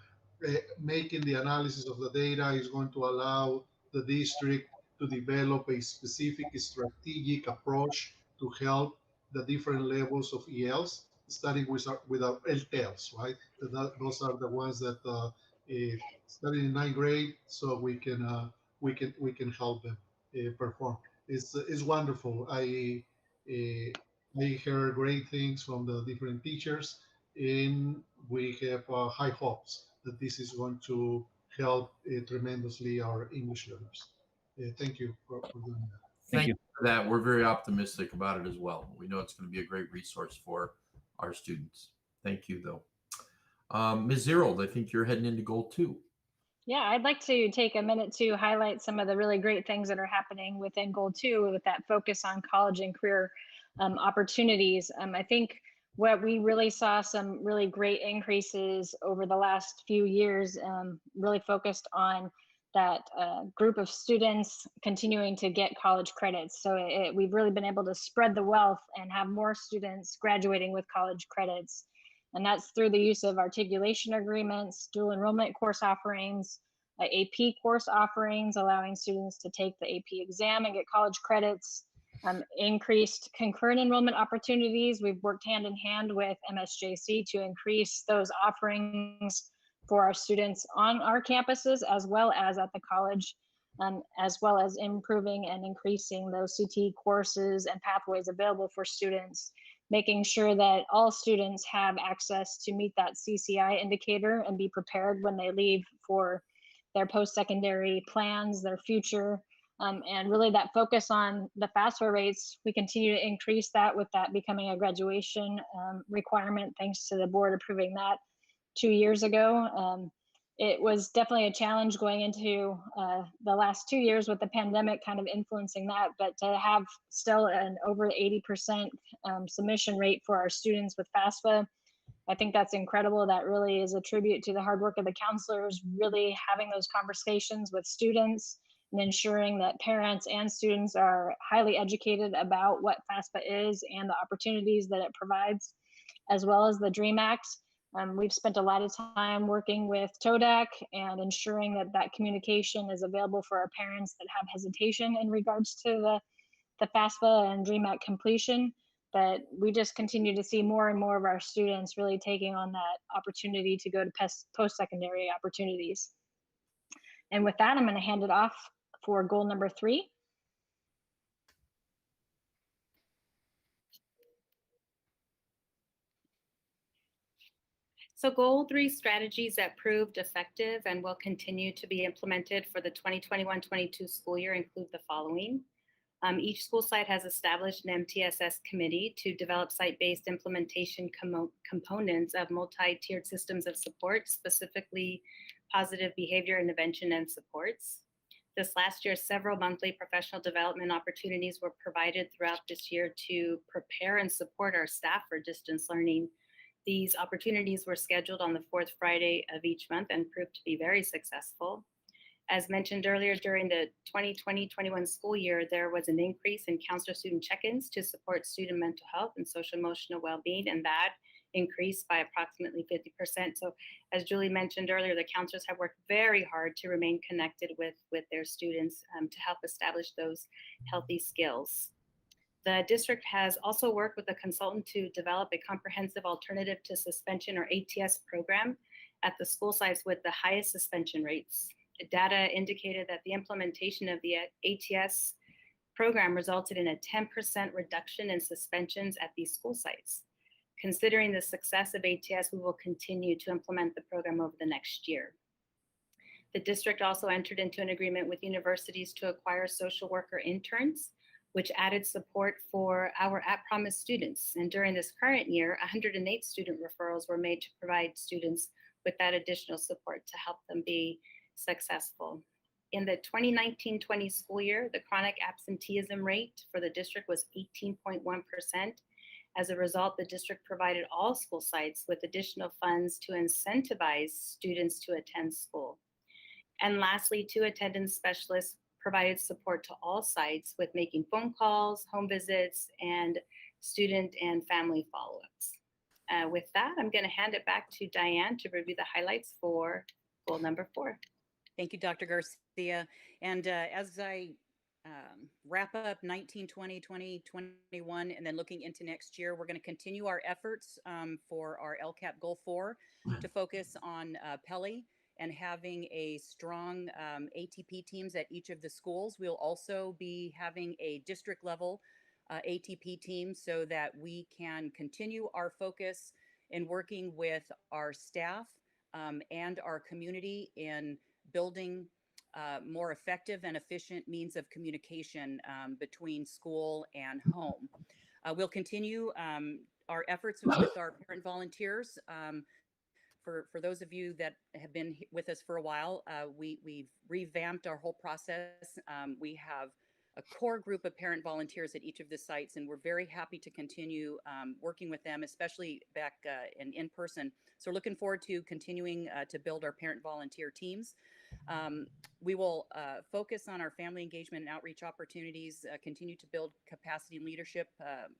Making the analysis of the data is going to allow the district to develop a specific strategic approach to help the different levels of ELs, starting with our LTELs, right? Those are the ones that studying in 9th grade, so we can help them perform. It's wonderful. I heard great things from the different teachers, and we have high hopes that this is going to help tremendously our English learners. Thank you for doing that. Thank you for that. We're very optimistic about it as well. We know it's going to be a great resource for our students. Thank you, though. Ms. Zerold, I think you're heading into goal 2. Yeah, I'd like to take a minute to highlight some of the really great things that are happening within goal 2 with that focus on college and career opportunities. I think what we really saw some really great increases over the last few years, really focused on that group of students continuing to get college credits. So we've really been able to spread the wealth and have more students graduating with college credits. And that's through the use of articulation agreements, dual enrollment course offerings, AP course offerings, allowing students to take the AP exam and get college credits, increased concurrent enrollment opportunities. We've worked hand in hand with MSJC to increase those offerings for our students on our campuses, as well as at the college, as well as improving and increasing those CT courses and pathways available for students, making sure that all students have access to meet that CCI indicator and be prepared when they leave for their post-secondary plans, their future. And really that focus on the FAFSA rates, we continue to increase that with that becoming a graduation requirement, thanks to the board approving that 2 years ago. It was definitely a challenge going into the last 2 years with the pandemic kind of influencing that, but to have still an over 80% submission rate for our students with FAFSA, I think that's incredible. That really is a tribute to the hard work of the counselors, really having those conversations with students and ensuring that parents and students are highly educated about what FAFSA is and the opportunities that it provides, as well as the DREAM Act. We've spent a lot of time working with TODAC and ensuring that that communication is available for our parents that have hesitation in regards to the FAFSA and DREAM Act completion. But we just continue to see more and more of our students really taking on that opportunity to go to post-secondary opportunities. And with that, I'm going to hand it off for goal number 3. So goal 3 strategies that proved effective and will continue to be implemented for the 2021-22 school year include the following. Each school site has established an MTSS committee to develop site-based implementation components of multi-tiered systems of support, specifically positive behavior intervention and supports. This last year, several monthly professional development opportunities were provided throughout this year to prepare and support our staff for distance learning. These opportunities were scheduled on the 4th Friday of each month and proved to be very successful. As mentioned earlier, during the 2020-21 school year, there was an increase in counselor student check-ins to support student mental health and social emotional well-being, and that increased by approximately 50%. So as Julie mentioned earlier, the counselors have worked very hard to remain connected with their students to help establish those healthy skills. The district has also worked with a consultant to develop a comprehensive alternative to suspension or ATS program at the school sites with the highest suspension rates. Data indicated that the implementation of the ATS program resulted in a 10% reduction in suspensions at these school sites. Considering the success of ATS, we will continue to implement the program over the next year. The district also entered into an agreement with universities to acquire social worker interns, which added support for our at-promise students. And during this current year, 108 student referrals were made to provide students with that additional support to help them be successful. In the 2019-20 school year, the chronic absenteeism rate for the district was 18.1%. As a result, the district provided all school sites with additional funds to incentivize students to attend school. And lastly, 2 attendance specialists provided support to all sites with making phone calls, home visits, and student and family follow-ups. With that, I'm going to hand it back to Diane to review the highlights for goal number 4. Thank you, Dr. Garcia. And as I wrap up 19, 20, 20, 21, and then looking into next year, we're going to continue our efforts for our LCAP Goal 4 to focus on Pele and having a strong ATP teams at each of the schools. We'll also be having a district level ATP team so that we can continue our focus in working with our staff and our community in building more effective and efficient means of communication between school and home. We'll continue our efforts with our parent volunteers. For those of you that have been with us for a while, we've revamped our whole process. We have a core group of parent volunteers at each of the sites, and we're very happy to continue working with them, especially back in person. So we're looking forward to continuing to build our parent volunteer teams. We will focus on our family engagement and outreach opportunities, continue to build capacity and leadership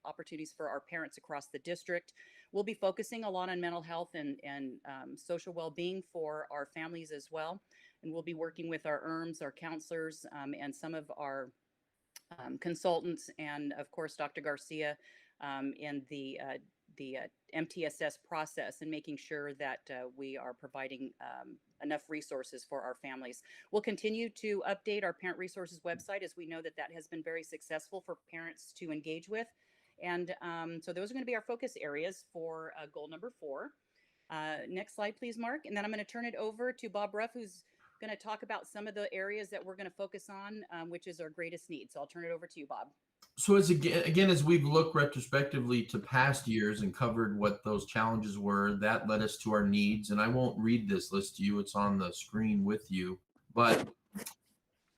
opportunities for our parents across the district. We'll be focusing a lot on mental health and social well-being for our families as well. And we'll be working with our ERMs, our counselors, and some of our consultants, and of course, Dr. Garcia in the MTSS process and making sure that we are providing enough resources for our families. We'll continue to update our parent resources website, as we know that has been very successful for parents to engage with. And so those are going to be our focus areas for goal number 4. Next slide, please, Mark. And then I'm going to turn it over to Bob Ruff, who's going to talk about some of the areas that we're going to focus on, which is our greatest need. So I'll turn it over to you, Bob. So as as we've looked retrospectively to past years and covered what those challenges were, that led us to our needs. And I won't read this list to you. It's on the screen with you. But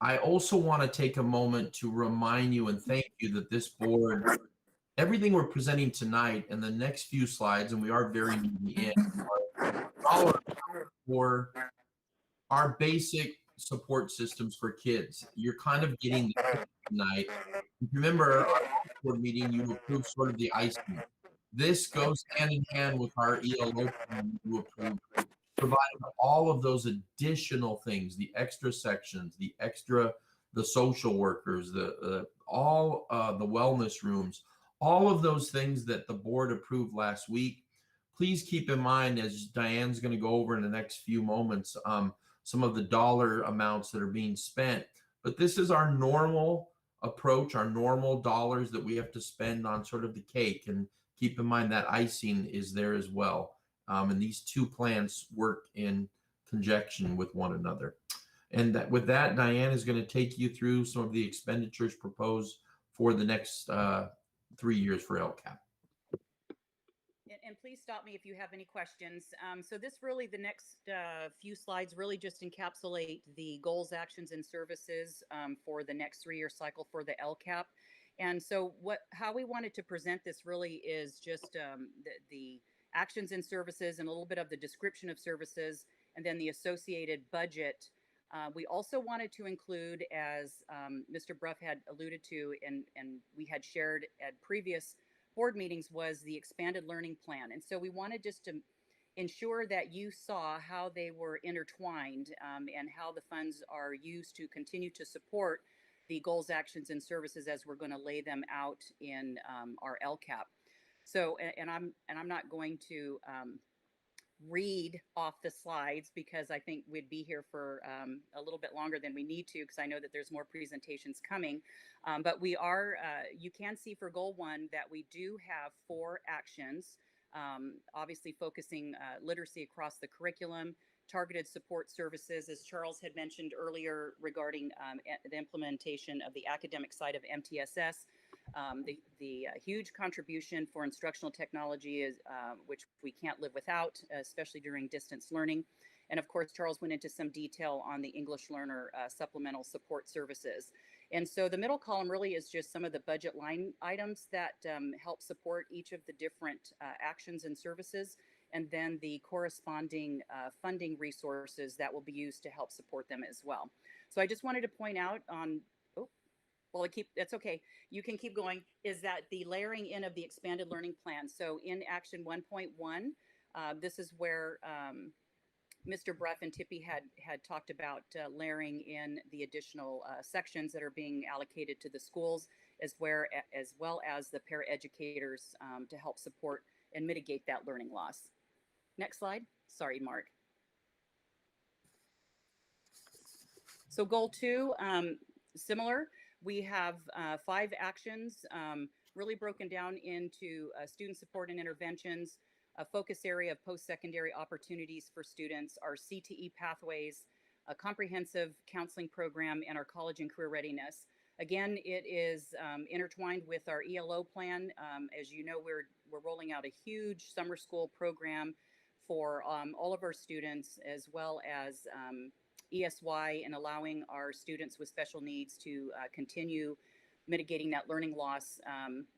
I also want to take a moment to remind you and thank you that this board, everything we're presenting tonight and the next few slides, and we are very near the end, all for our basic support systems for kids. You're kind of getting the tonight. Remember our board meeting, you approved sort of the icing. This goes hand in hand with our ELO plan you approved, providing all of those additional things, the extra sections, the social workers, the wellness rooms, all of those things that the board approved last week. Please keep in mind, as Diane's going to go over in the next few moments, some of the dollar amounts that are being spent. But this is our normal approach, our normal dollars that we have to spend on sort of the cake. And keep in mind that icing is there as well. And these two plans work in conjunction with one another. And with that, Diane is going to take you through some of the expenditures proposed for the next 3 years for LCAP. And please stop me if you have any questions. So this really, the next few slides really just encapsulate the goals, actions, and services for the next 3-year cycle for the LCAP. And so how we wanted to present this really is just the actions and services and a little bit of the description of services, and then the associated budget We also wanted to include, as Mr. Bruff had alluded to, and we had shared at previous board meetings, was the expanded learning plan. And so we wanted just to ensure that you saw how they were intertwined and how the funds are used to continue to support the goals, actions, and services as we're going to lay them out in our LCAP. So, and I'm not going to read off the slides because I think we'd be here for a little bit longer than we need to, because I know that there's more presentations coming. But we are, you can see for goal 1 that we do have 4 actions, obviously focusing literacy across the curriculum, targeted support services, as Charles had mentioned earlier regarding the implementation of the academic side of MTSS. The huge contribution for instructional technology is which we can't live without, especially during distance learning. And of course, Charles went into some detail on the English learner supplemental support services. And so the middle column really is just some of the budget line items that help support each of the different actions and services, and then the corresponding funding resources that will be used to help support them as well. So I just wanted to point out on, well, that's okay. You can keep going, is that the layering in of the expanded learning plan. So in action 1.1, this is where Mr. Bruff and Tippy had talked about layering in the additional sections that are being allocated to the schools, as well as the paraeducators to help support and mitigate that learning loss. Next slide. Sorry, Mark. So goal 2, similar. We have 5 actions really broken down into student support and interventions, a focus area of post-secondary opportunities for students, our CTE pathways, a comprehensive counseling program, and our college and career readiness. Again, it is intertwined with our ELO plan. As you know, we're rolling out a huge summer school program for all of our students, as well as ESY, and allowing our students with special needs to continue mitigating that learning loss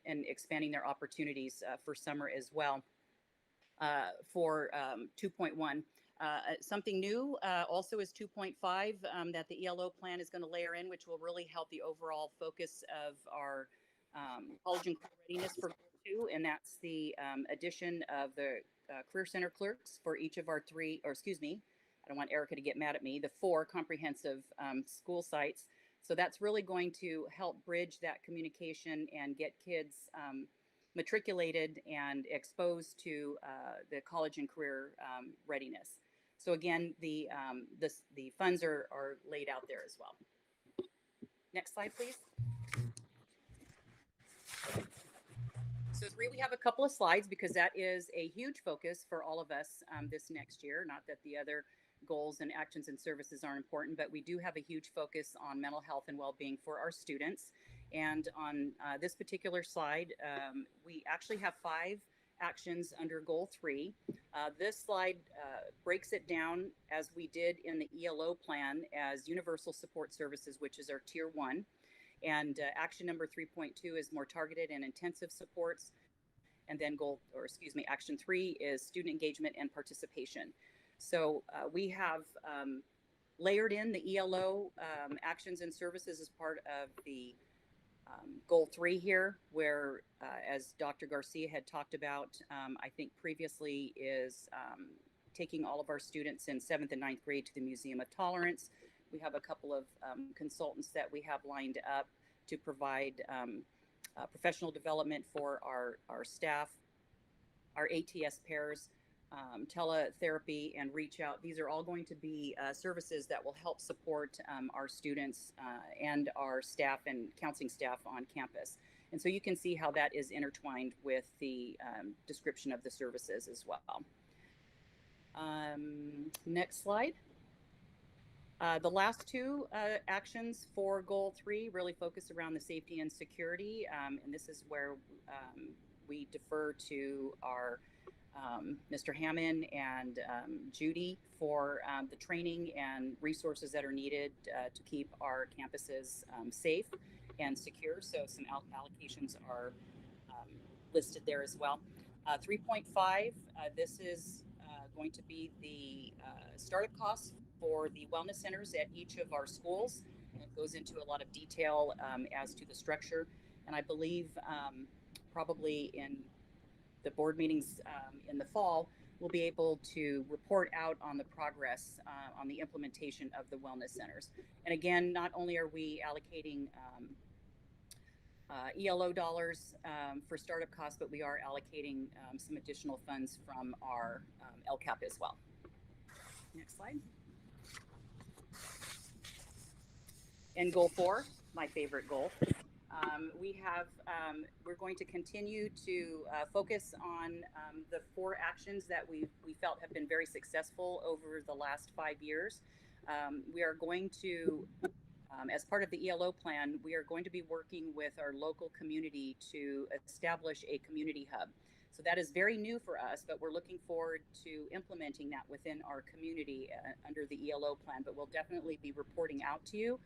and expanding their opportunities for summer as well. For 2.1. Something new also is 2.5 that the ELO plan is going to layer in, which will really help the overall focus of our college and career readiness for goal 2, and that's the addition of the Career Center clerks for each of our 3, or excuse me, I don't want Erica to get mad at me, the 4 comprehensive school sites. So that's really going to help bridge that communication and get kids matriculated and exposed to the college and career readiness. So again, the funds are laid out there as well. Next slide, please. So 3, we have a couple of slides because that is a huge focus for all of us this next year. Not that the other goals and actions and services aren't important, but we do have a huge focus on mental health and well-being for our students. And on this particular slide, we actually have 5 actions under goal 3. This slide breaks it down as we did in the ELO plan as universal support services, which is our tier 1. And action number 3.2 is more targeted and intensive supports. And then action 3 is student engagement and participation. So we have layered in the ELO actions and services as part of the goal 3 here, where as Dr. Garcia had talked about, I think previously, is taking all of our students in 7th and 9th grade to the Museum of Tolerance. We have a couple of consultants that we have lined up to provide professional development for our staff, our ATS pairs, teletherapy, and reach out. These are all going to be services that will help support our students and our staff and counseling staff on campus. And so you can see how that is intertwined with the description of the services as well. Next slide. The last 2 actions for goal 3 really focus around the safety and security. And this is where we defer to our Mr. Hammond and Judy for the training and resources that are needed to keep our campuses safe and secure. So some allocations are listed there as well. 3.5, this is going to be the startup costs for the wellness centers at each of our schools. And it goes into a lot of detail as to the structure. And I believe probably in the board meetings in the fall, we'll be able to report out on the progress on the implementation of the wellness centers. And again, not only are we allocating ELO dollars for startup costs, but we are allocating some additional funds from our LCAP as well. Next slide. And goal 4, my favorite goal. We're going to continue to focus on the 4 actions that we felt have been very successful over the last 5 years. We are going to, as part of the ELO plan, we are going to be working with our local community to establish a community hub. So that is very new for us, but we're looking forward to implementing that within our community under the ELO plan. But we'll definitely be reporting out to you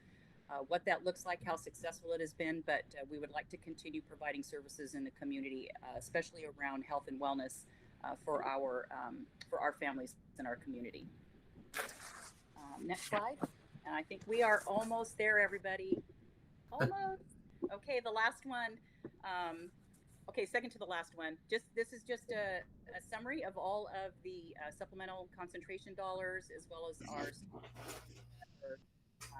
what that looks like, how successful it has been, but we would like to continue providing services in the community, especially around health and wellness for our families in our community. Next slide. And I think we are almost there, everybody. Almost. Okay, the last one. Okay, second to the last one. This is just a summary of all of the supplemental concentration dollars, as well as our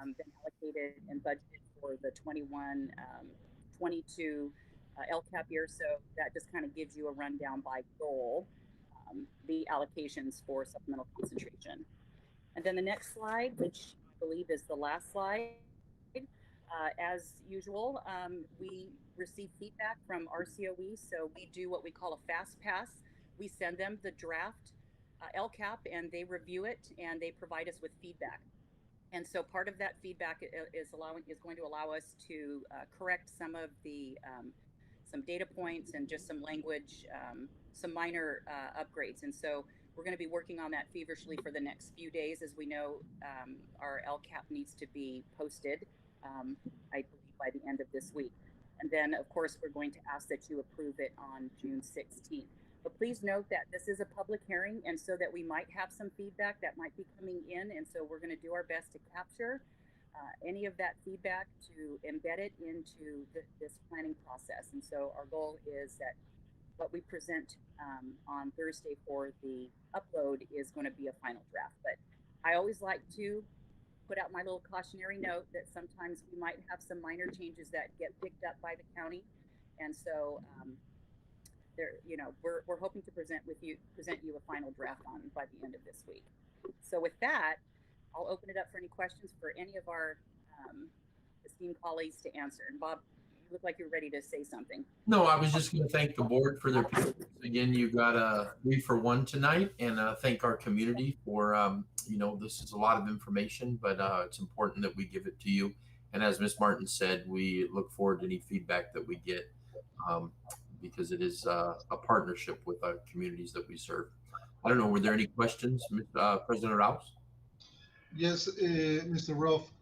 been allocated and budgeted for the 21-22 LCAP year. So that just kind of gives you a rundown by goal, the allocations for supplemental concentration. And then the next slide, which I believe is the last slide. As usual, we receive feedback from RCOE. So we do what we call a fast pass. We send them the draft LCAP and they review it and they provide us with feedback. And so part of that feedback is going to allow us to correct some of the some data points and just some language, some minor upgrades. And so we're going to be working on that feverishly for the next few days. As we know, our LCAP needs to be posted, I believe, by the end of this week. And then, of course, we're going to ask that you approve it on June 16th. But please note that this is a public hearing, and so that we might have some feedback that might be coming in. And so we're going to do our best to capture any of that feedback to embed it into this planning process. And so our goal is that what we present on Thursday for the upload is going to be a final draft. But I always like to put out my little cautionary note that sometimes we might have some minor changes that get picked up by the county. And so we're hoping to present you a final draft by the end of this week. So with that, I'll open it up for any questions for any of our esteemed colleagues to answer. And Bob, you look like you're ready to say something. No, I was just going to thank the board for their patience. Again, you got a 3-for-1 tonight, and thank our community for this is a lot of information, but it's important that we give it to you. And as Ms. Martin said, we look forward to any feedback that we get. Because it is a partnership with our communities that we serve. I don't know, were there any questions, President Rouse? Yes, Mr. Ruff.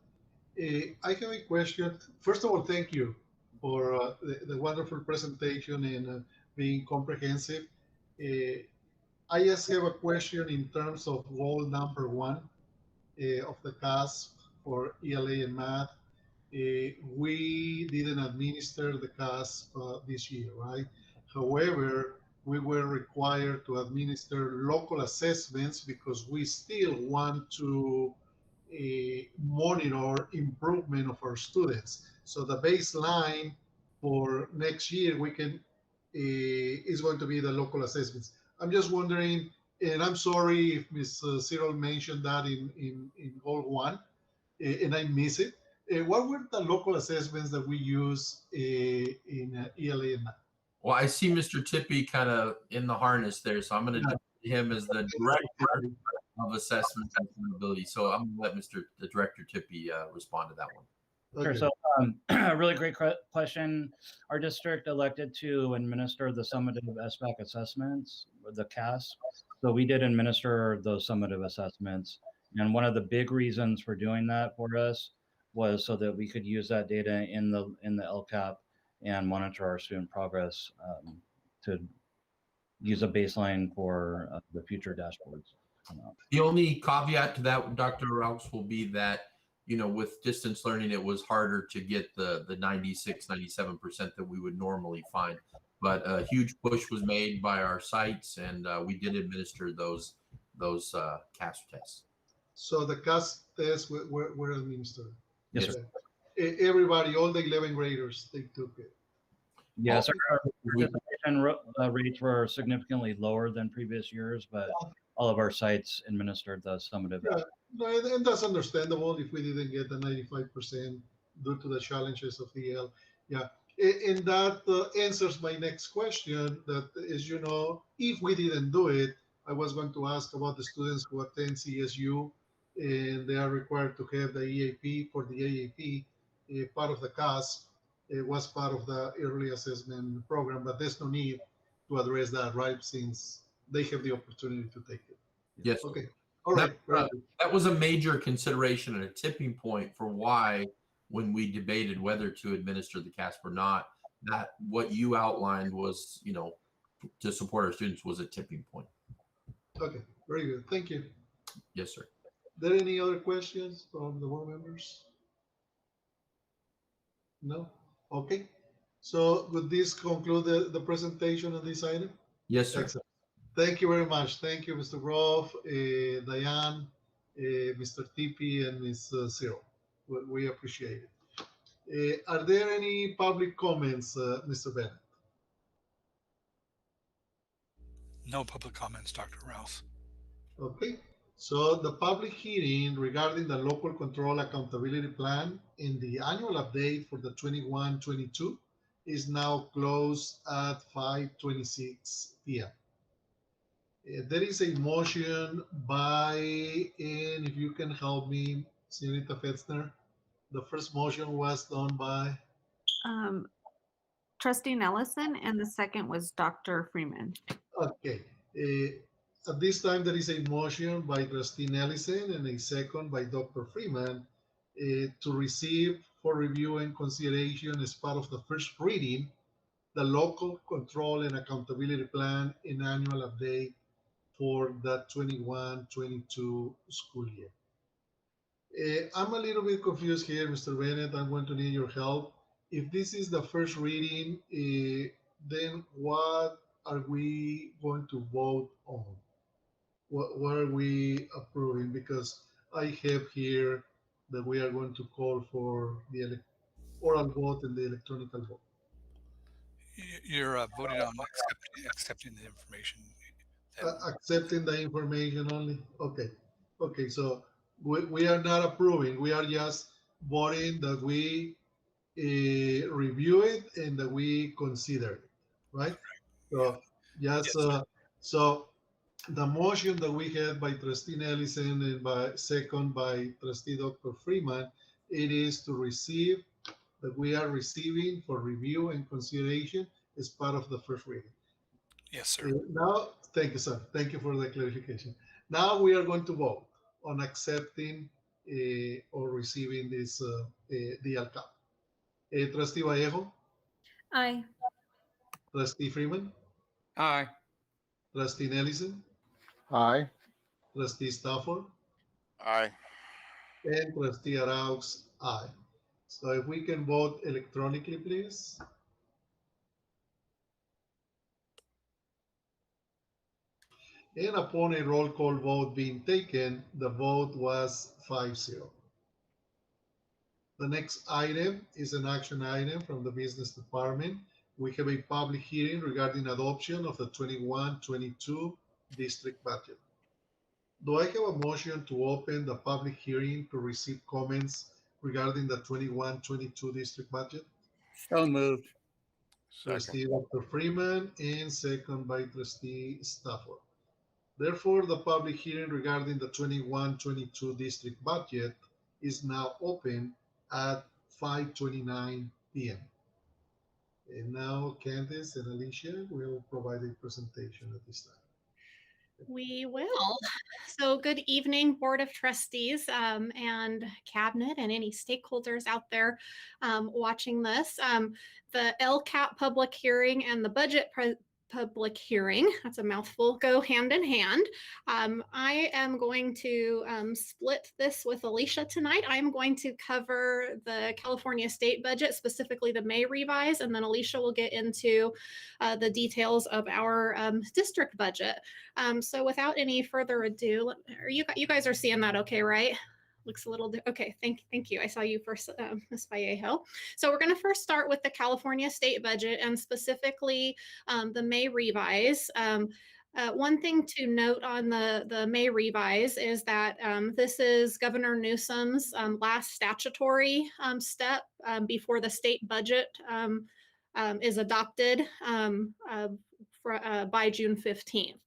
I have a question. First of all, thank you for the wonderful presentation and being comprehensive. I just have a question in terms of goal number 1 of the CAS for ELA and math. We didn't administer the CAS this year, right? However, we were required to administer local assessments because we still want to monitor improvement of our students. So the baseline for next year is going to be the local assessments. I'm just wondering, and I'm sorry if Ms. Cyril mentioned that in goal 1, and I miss it. What were the local assessments that we use in ELA and math? Well, I see Mr. Tippy kind of in the harness there, so I'm going to defer to him as the director of assessment and accountability. So I'm going to let the Director Tippy respond to that one. Sure. So a really great question. Our district elected to administer the summative SBAC assessments, the CAS. So we did administer those summative assessments. And one of the big reasons for doing that for us was so that we could use that data in the LCAP and monitor our student progress to use a baseline for the future dashboards. The only caveat to that, Dr. Raux, will be that, with distance learning, it was harder to get the 96, 97% that we would normally find. But a huge push was made by our sites, and we did administer those CASP tests. So the CASP tests were administered. Yes, sir. Everybody, all the 11 graders, they took it. Yes, our participation rates were significantly lower than previous years, but all of our sites administered the summative. Yeah, and that's understandable if we didn't get the 95% due to the challenges of EL. Yeah, and that answers my next question. That, as you know, if we didn't do it, I was going to ask about the students who attend CSU, and they are required to have the EAP for the AAP. Part of the CASP was part of the early assessment program, but there's no need to address that, right? Since they have the opportunity to take it. Yes. Okay. All right. That was a major consideration and a tipping point for why, when we debated whether to administer the CASP or not, that what you outlined was, to support our students was a tipping point. Okay. Very good. Thank you. Yes, sir. Are there any other questions from the board members? No? Okay. So would this conclude the presentation of this item? Yes, sir. Excellent. Thank you very much. Thank you, Mr. Groff, Diane, Mr. Tipi, and Ms. Cyril. We appreciate it. Are there any public comments, Mr. Bennett? No public comments, Dr. Rouse. Okay. So the public hearing regarding the local control accountability plan and the annual update for the 21-22 is now closed at 5:26 p.m. There is a motion by, and if you can help me, Senator Fetzner, the first motion was done by Trustee Ellison, and the second was Dr. Freeman. Okay. At this time, there is a motion by Trustee Ellison and a second by Dr. Freeman to receive for review and consideration as part of the first reading the local control and accountability plan and annual update for the 21-22 school year. I'm a little bit confused here, Mr. Bennett. I'm going to need your help. If this is the first reading, then what are we going to vote on? What are we approving? Because I have here that we are going to call for the oral vote and the electronic vote. You're voting on accepting the information. Accepting the information only? Okay. Okay, so we are not approving. We are just voting that we review it and that we consider it, right? So just so the motion that we had by Trustee Ellison and second by Trustee Dr. Freeman, it is to receive, that we are receiving for review and consideration as part of the first reading. Yes, sir. Now, thank you, sir. Thank you for the clarification. Now we are going to vote on accepting or receiving this the LCAP. Trustee Vallejo? Aye. Trustee Freeman? Aye. Trustee Ellison? Aye. Trustee Stafford? Aye. And Trustee Arauz, aye. So if we can vote electronically, please. And upon a roll call vote being taken, the vote was 5-0. The next item is an action item from the Business Department. We have a public hearing regarding adoption of the 21-22 district budget. Do I have a motion to open the public hearing to receive comments regarding the 21-22 district budget? So moved. Trustee Dr. Freeman and second by Trustee Stafford. Therefore, the public hearing regarding the 21-22 district budget is now open at 5:29 p.m. And now Candice and Alicia will provide a presentation at this time. We will. So good evening, Board of Trustees and Cabinet and any stakeholders out there watching this. The LCAP public hearing and the budget public hearing. That's a mouthful, go hand in hand. I am going to split this with Alicia tonight. I'm going to cover the California state budget, specifically the May revise, and then Alicia will get into the details of our district budget. So without any further ado, you guys are seeing that okay, right? Looks a little, okay, thank you. I saw you first, Ms. Vallejo. So we're gonna first start with the California state budget and specifically the May revise. One thing to note on the May revise is that this is Governor Newsom's last statutory step before the state budget is adopted by June 15th.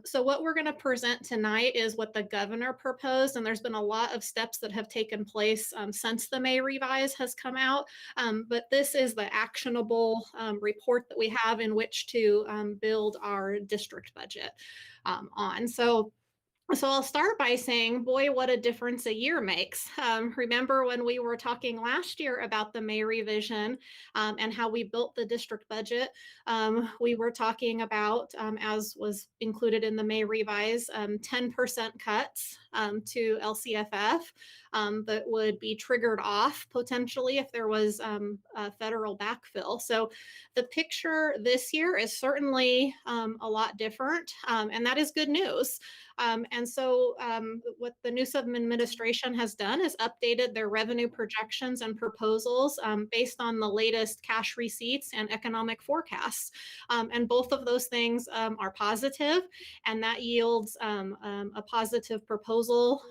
So what we're going to present tonight is what the governor proposed, and there's been a lot of steps that have taken place since the May revise has come out, but this is the actionable report that we have in which to build our district budget on. So I'll start by saying, boy, what a difference a year makes. Remember when we were talking last year about the May revision and how we built the district budget, we were talking about, as was included in the May revise, 10% cuts to LCFF that would be triggered off potentially if there was a federal backfill. So the picture this year is certainly a lot different, and that is good news. And so what the Newsom administration has done is updated their revenue projections and proposals based on the latest cash receipts and economic forecasts. And both of those things are positive, and that yields a positive proposal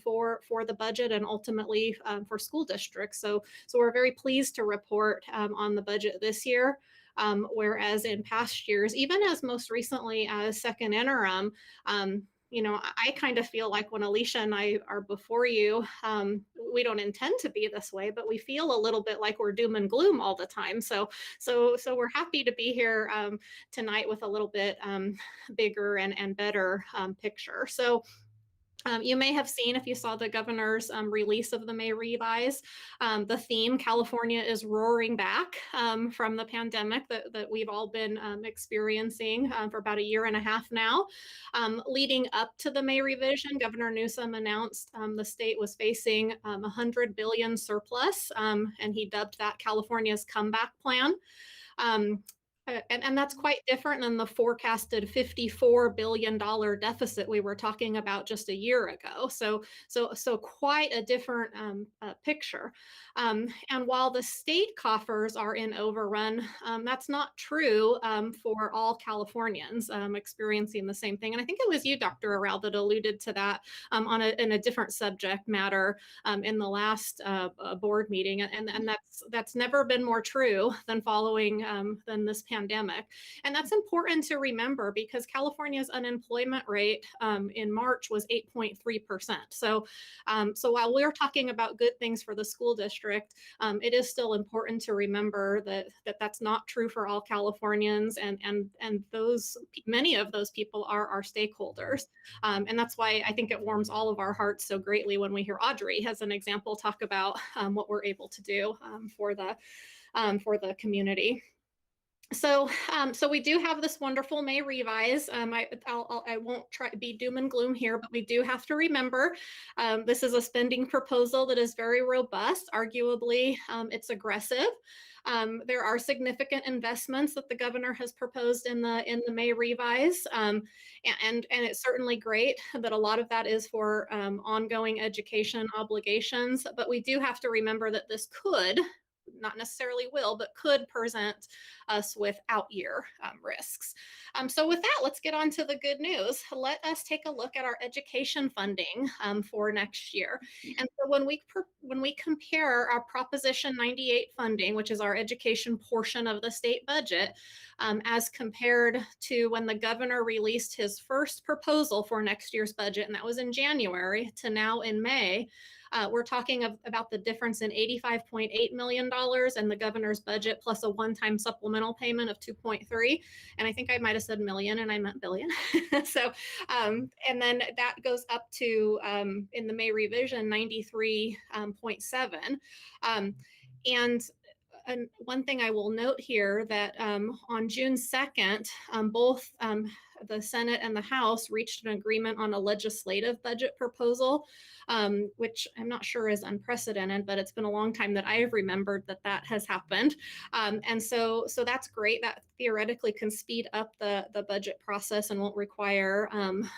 for the budget and ultimately for school districts. So we're very pleased to report on the budget this year. Whereas in past years, even as most recently as second interim, you know, I kind of feel like when Alicia and I are before you, we don't intend to be this way, but we feel a little bit like we're doom and gloom all the time. So we're happy to be here tonight with a little bit bigger and better picture. So you may have seen, if you saw the governor's release of the May revise, the theme, California is roaring back from the pandemic that we've all been experiencing for about a year and a half now. Leading up to the May revision, Governor Newsom announced the state was facing $100 billion surplus, and he dubbed that California's comeback plan. And that's quite different than the forecasted $54 billion deficit we were talking about just a year ago. So quite a different picture. And while the state coffers are in overrun, that's not true for all Californians experiencing the same thing. And I think it was you, Dr. Arrell, that alluded to that in a different subject matter in the last board meeting. And that's never been more true than following than this pandemic. And that's important to remember because California's unemployment rate in March was 8.3%. So while we're talking about good things for the school district, it is still important to remember that that's not true for all Californians, and many of those people are our stakeholders. And that's why I think it warms all of our hearts so greatly when we hear Audrey, as an example, talk about what we're able to do for the community. So we do have this wonderful May revise. I won't try to be doom and gloom here, but we do have to remember this is a spending proposal that is very robust. Arguably, it's aggressive. There are significant investments that the governor has proposed in the May revise, and it's certainly great that a lot of that is for ongoing education obligations. But we do have to remember that this could, not necessarily will, but could present us with out-year risks. So with that, let's get on to the good news. Let us take a look at our education funding for next year. And so when we compare our Proposition 98 funding, which is our education portion of the state budget, as compared to when the governor released his first proposal for next year's budget, and that was in January, to now in May, we're talking about the difference in $85.8 million and the governor's budget plus a one-time supplemental payment of 2.3. And I think I might have said million and I meant billion. So, and then that goes up to, in the May revision, 93.7. And and one thing I will note here that on June 2nd, both the Senate and the House reached an agreement on a legislative budget proposal, which I'm not sure is unprecedented, but it's been a long time that I've remembered that that has happened. And so that's great. That theoretically can speed up the budget process and won't require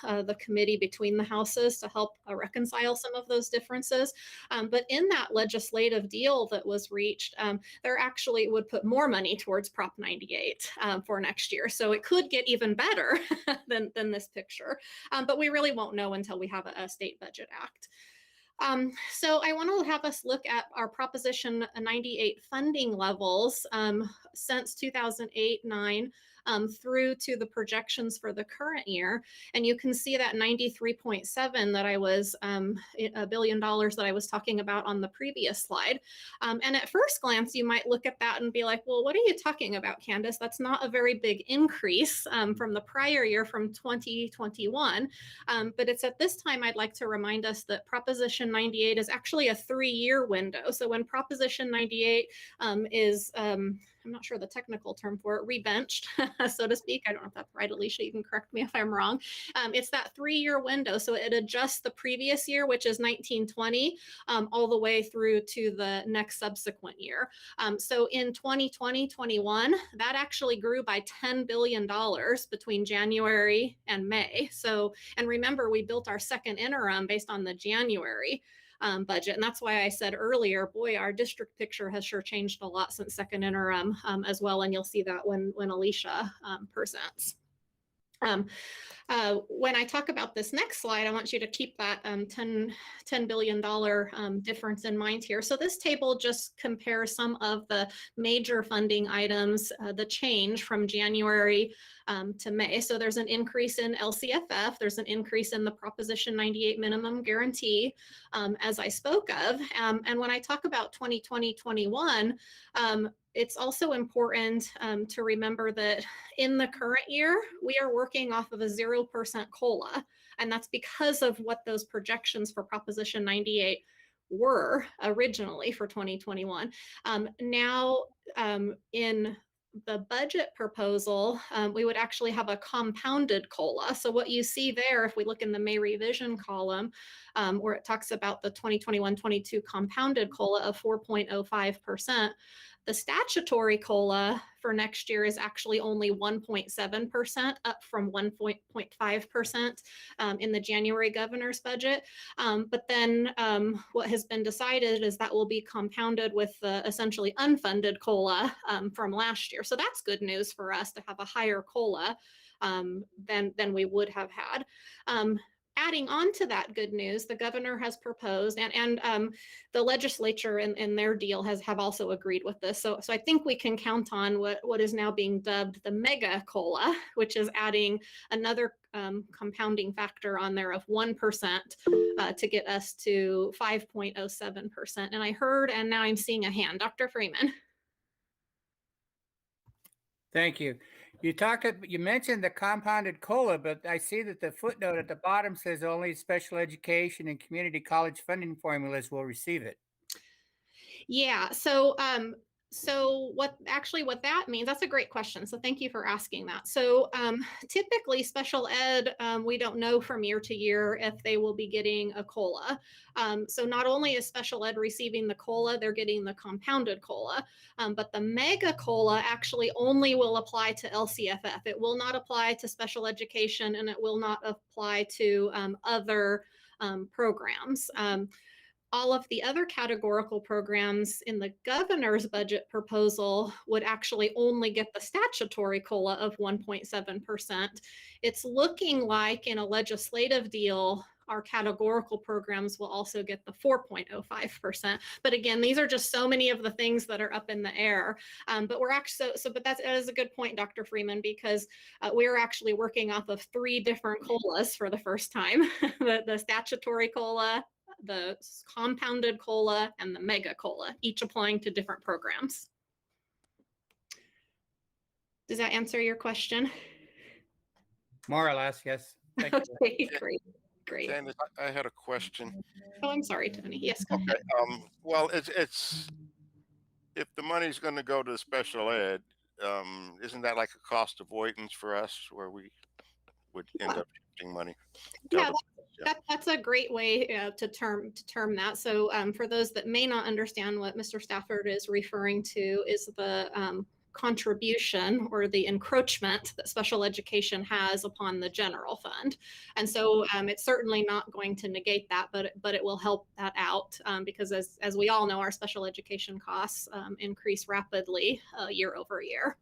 the committee between the houses to help reconcile some of those differences. But in that legislative deal that was reached, there actually would put more money towards Prop 98 for next year. So it could get even better than this picture. But we really won't know until we have a state budget act. So I want to have us look at our Proposition 98 funding levels since 2008-9 through to the projections for the current year. And you can see that 93.7 that I was, $1 billion that I was talking about on the previous slide. And at first glance, you might look at that and be like, well, what are you talking about, Candace? That's not a very big increase from the prior year, from 2021. But it's at this time I'd like to remind us that Proposition 98 is actually a 3-year window. So when Proposition 98 is, I'm not sure the technical term for it, rebenched, so to speak. I don't know if that's right, Alicia, you can correct me if I'm wrong. It's that 3-year window. So it adjusts the previous year, which is 1920, all the way through to the next subsequent year. So in 2020-21, that actually grew by $10 billion between January and May. So, and remember, we built our second interim based on the January budget. And that's why I said earlier, boy, our district picture has sure changed a lot since second interim as well. And you'll see that when Alicia presents. When I talk about this next slide, I want you to keep that $10 billion difference in mind here. So this table just compares some of the major funding items, the change from January to May. So there's an increase in LCFF, there's an increase in the Proposition 98 minimum guarantee, as I spoke of. And when I talk about 2020-21, it's also important to remember that in the current year, we are working off of a 0% COLA. And that's because of what those projections for Proposition 98 were originally for 2021. Now, in the budget proposal, we would actually have a compounded COLA. So what you see there, if we look in the May revision column, where it talks about the 2021-22 compounded COLA of 4.05%, the statutory COLA for next year is actually only 1.7%, up from 1.5% in the January governor's budget. But then what has been decided is that will be compounded with the essentially unfunded COLA from last year. So that's good news for us to have a higher COLA than we would have had. Adding on to that good news, the governor has proposed, and the legislature in their deal have also agreed with this. So I think we can count on what is now being dubbed the mega COLA, which is adding another compounding factor on there of 1% to get us to 5.07%. And I heard, and now I'm seeing a hand, Dr. Freeman. Thank you. You mentioned the compounded COLA, but I see that the footnote at the bottom says only special education and community college funding formulas will receive it. Yeah, so what that means, that's a great question. So thank you for asking that. So typically special ed, we don't know from year to year if they will be getting a COLA. So not only is special ed receiving the COLA, they're getting the compounded COLA, but the mega COLA actually only will apply to LCFF. It will not apply to special education, and it will not apply to other programs. All of the other categorical programs in the governor's budget proposal would actually only get the statutory COLA of 1.7%. It's looking like in a legislative deal, our categorical programs will also get the 4.05%. But again, these are just so many of the things that are up in the air. But we're actually, but that is a good point, Dr. Freeman, because we're actually working off of 3 different COLAs for the first time, the statutory COLA, the compounded COLA, and the mega COLA, each applying to different programs. Does that answer your question? More or less, yes. Thank you. Okay, great. Candace, I had a question. Oh, I'm sorry, Tony. Yes, go Okay. ahead. Well, it's if the money's going to go to special ed, isn't that like a cost avoidance for us, where we would end up shifting money? Yeah, that's a great way to term that. So for those that may not understand what Mr. Stafford is referring to, is the contribution or the encroachment that special education has upon the general fund. And so it's certainly not going to negate that, but it will help that out because as we all know, our special education costs increase rapidly year over year.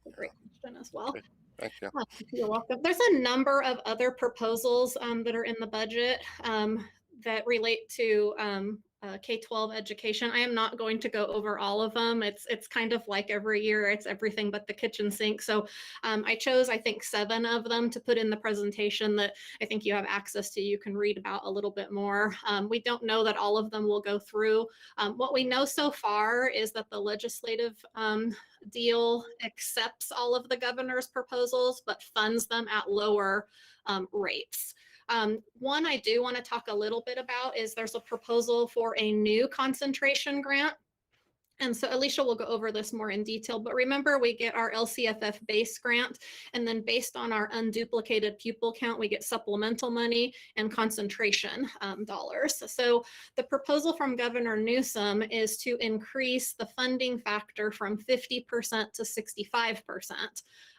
A great question as well. Okay. Thank you. You're welcome. There's a number of other proposals that are in the budget that relate to K-12 education. I am not going to go over all of them. It's kind of like every year, it's everything but the kitchen sink. So I chose, I think, 7 of them to put in the presentation that I think you have access to. You can read about a little bit more. We don't know that all of them will go through. What we know so far is that the legislative deal accepts all of the governor's proposals, but funds them at lower rates. One I do want to talk a little bit about is there's a proposal for a new concentration grant. And so Alicia will go over this more in detail, but remember we get our LCFF base grant, and then based on our unduplicated pupil count, we get supplemental money and concentration dollars. So the proposal from Governor Newsom is to increase the funding factor from 50% to 65%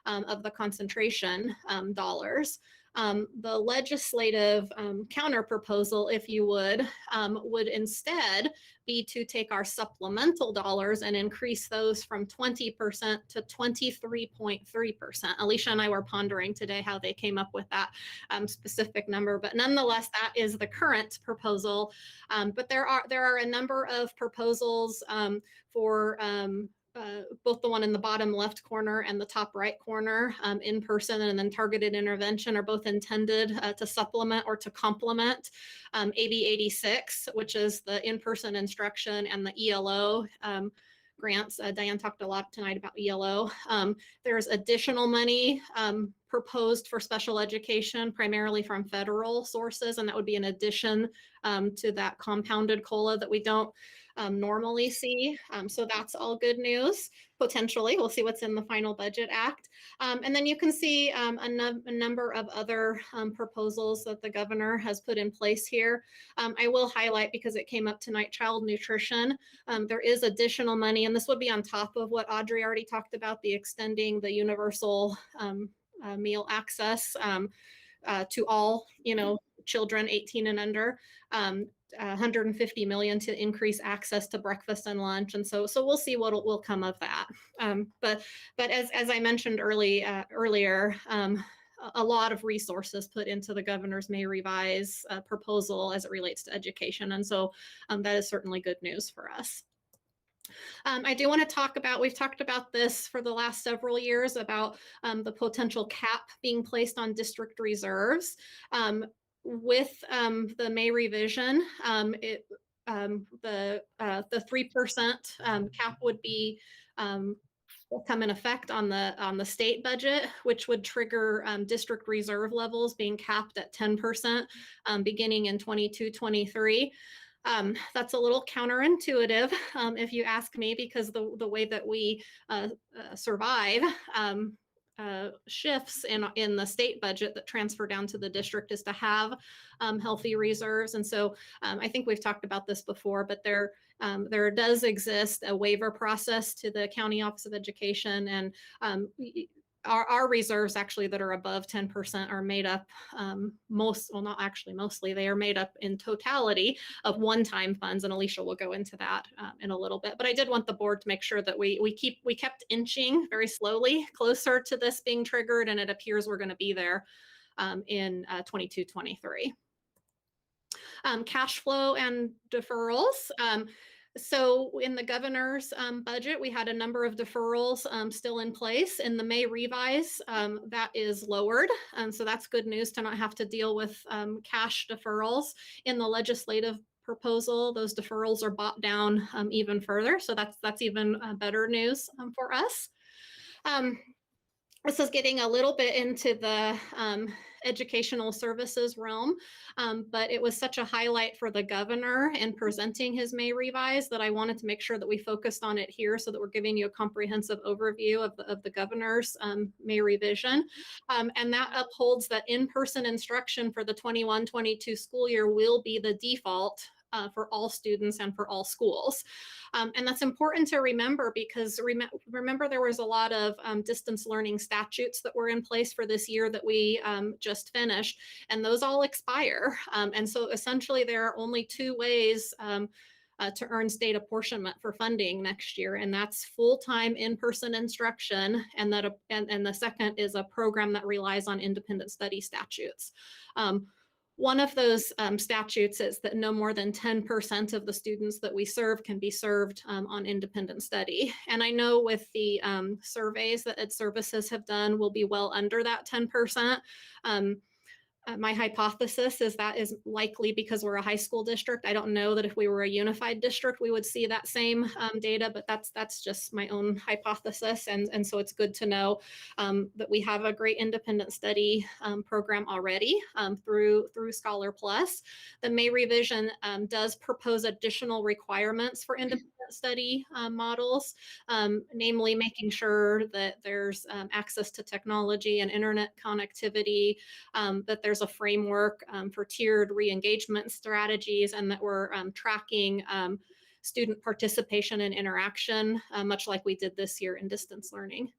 of the concentration dollars. The legislative counter proposal, if you would instead be to take our supplemental dollars and increase those from 20% to 23.3%. Alicia and I were pondering today how they came up with that specific number, but nonetheless, that is the current proposal. But there are a number of proposals for both the one in the bottom left corner and the top right corner, in person and then targeted intervention, are both intended to supplement or to complement AB 86, which is the in-person instruction, and the ELO grants. Diane talked a lot tonight about ELO. There's additional money proposed for special education, primarily from federal sources, and that would be in addition to that compounded COLA that we don't normally see. So that's all good news, potentially. We'll see what's in the final budget act. And then you can see a number of other proposals that the governor has put in place here. I will highlight, because it came up tonight, child nutrition. There is additional money, and this would be on top of what Audrey already talked about, the extending the universal meal access to all, children 18 and under. 150 million to increase access to breakfast and lunch, and so we'll see what will come of that. But as I mentioned earlier, a lot of resources put into the governor's May revise proposal as it relates to education, and so that is certainly good news for us. I do want to talk about, we've talked about this for the last several years, about the potential cap being placed on district reserves. With the May revision, the 3% cap would be come in effect on the state budget, which would trigger district reserve levels being capped at 10% beginning in 22-23. That's a little counterintuitive, if you ask me, because the way that we survive shifts in the state budget that transfer down to the district is to have healthy reserves. And so I think we've talked about this before, but there does exist a waiver process to the County Office of Education, and our reserves actually that are above 10% are made up mostly, they are made up in totality of one-time funds, and Alicia will go into that in a little bit. But I did want the board to make sure that we kept inching very slowly closer to this being triggered, and it appears we're going to be there in 22-23. Cash flow and deferrals. So in the governor's budget, we had a number of deferrals still in place. In the May revise, that is lowered. And so that's good news to not have to deal with cash deferrals. In the legislative proposal, those deferrals are brought down even further. So that's even better news for us. This is getting a little bit into the educational services realm, but it was such a highlight for the governor in presenting his May revise that I wanted to make sure that we focused on it here so that we're giving you a comprehensive overview of the governor's May revision. And that upholds that in-person instruction for the 21-22 school year will be the default for all students and for all schools. And that's important to remember because remember there was a lot of distance learning statutes that were in place for this year that we just finished, and those all expire. And so essentially there are only two ways to earn state apportionment for funding next year, and that's full-time in-person instruction, and the second is a program that relies on independent study statutes. One of those statutes is that no more than 10% of the students that we serve can be served on independent study. And I know with the surveys that Ed Services have done, we'll be well under that 10%. My hypothesis is that is likely because we're a high school district. I don't know that if we were a unified district, we would see that same data, but that's just my own hypothesis. And so it's good to know that we have a great independent study program already through Scholar Plus. The May revision does propose additional requirements for independent study models, namely making sure that there's access to technology and internet connectivity, that there's a framework for tiered re-engagement strategies, and that we're tracking student participation and interaction, much like we did this year in distance learning.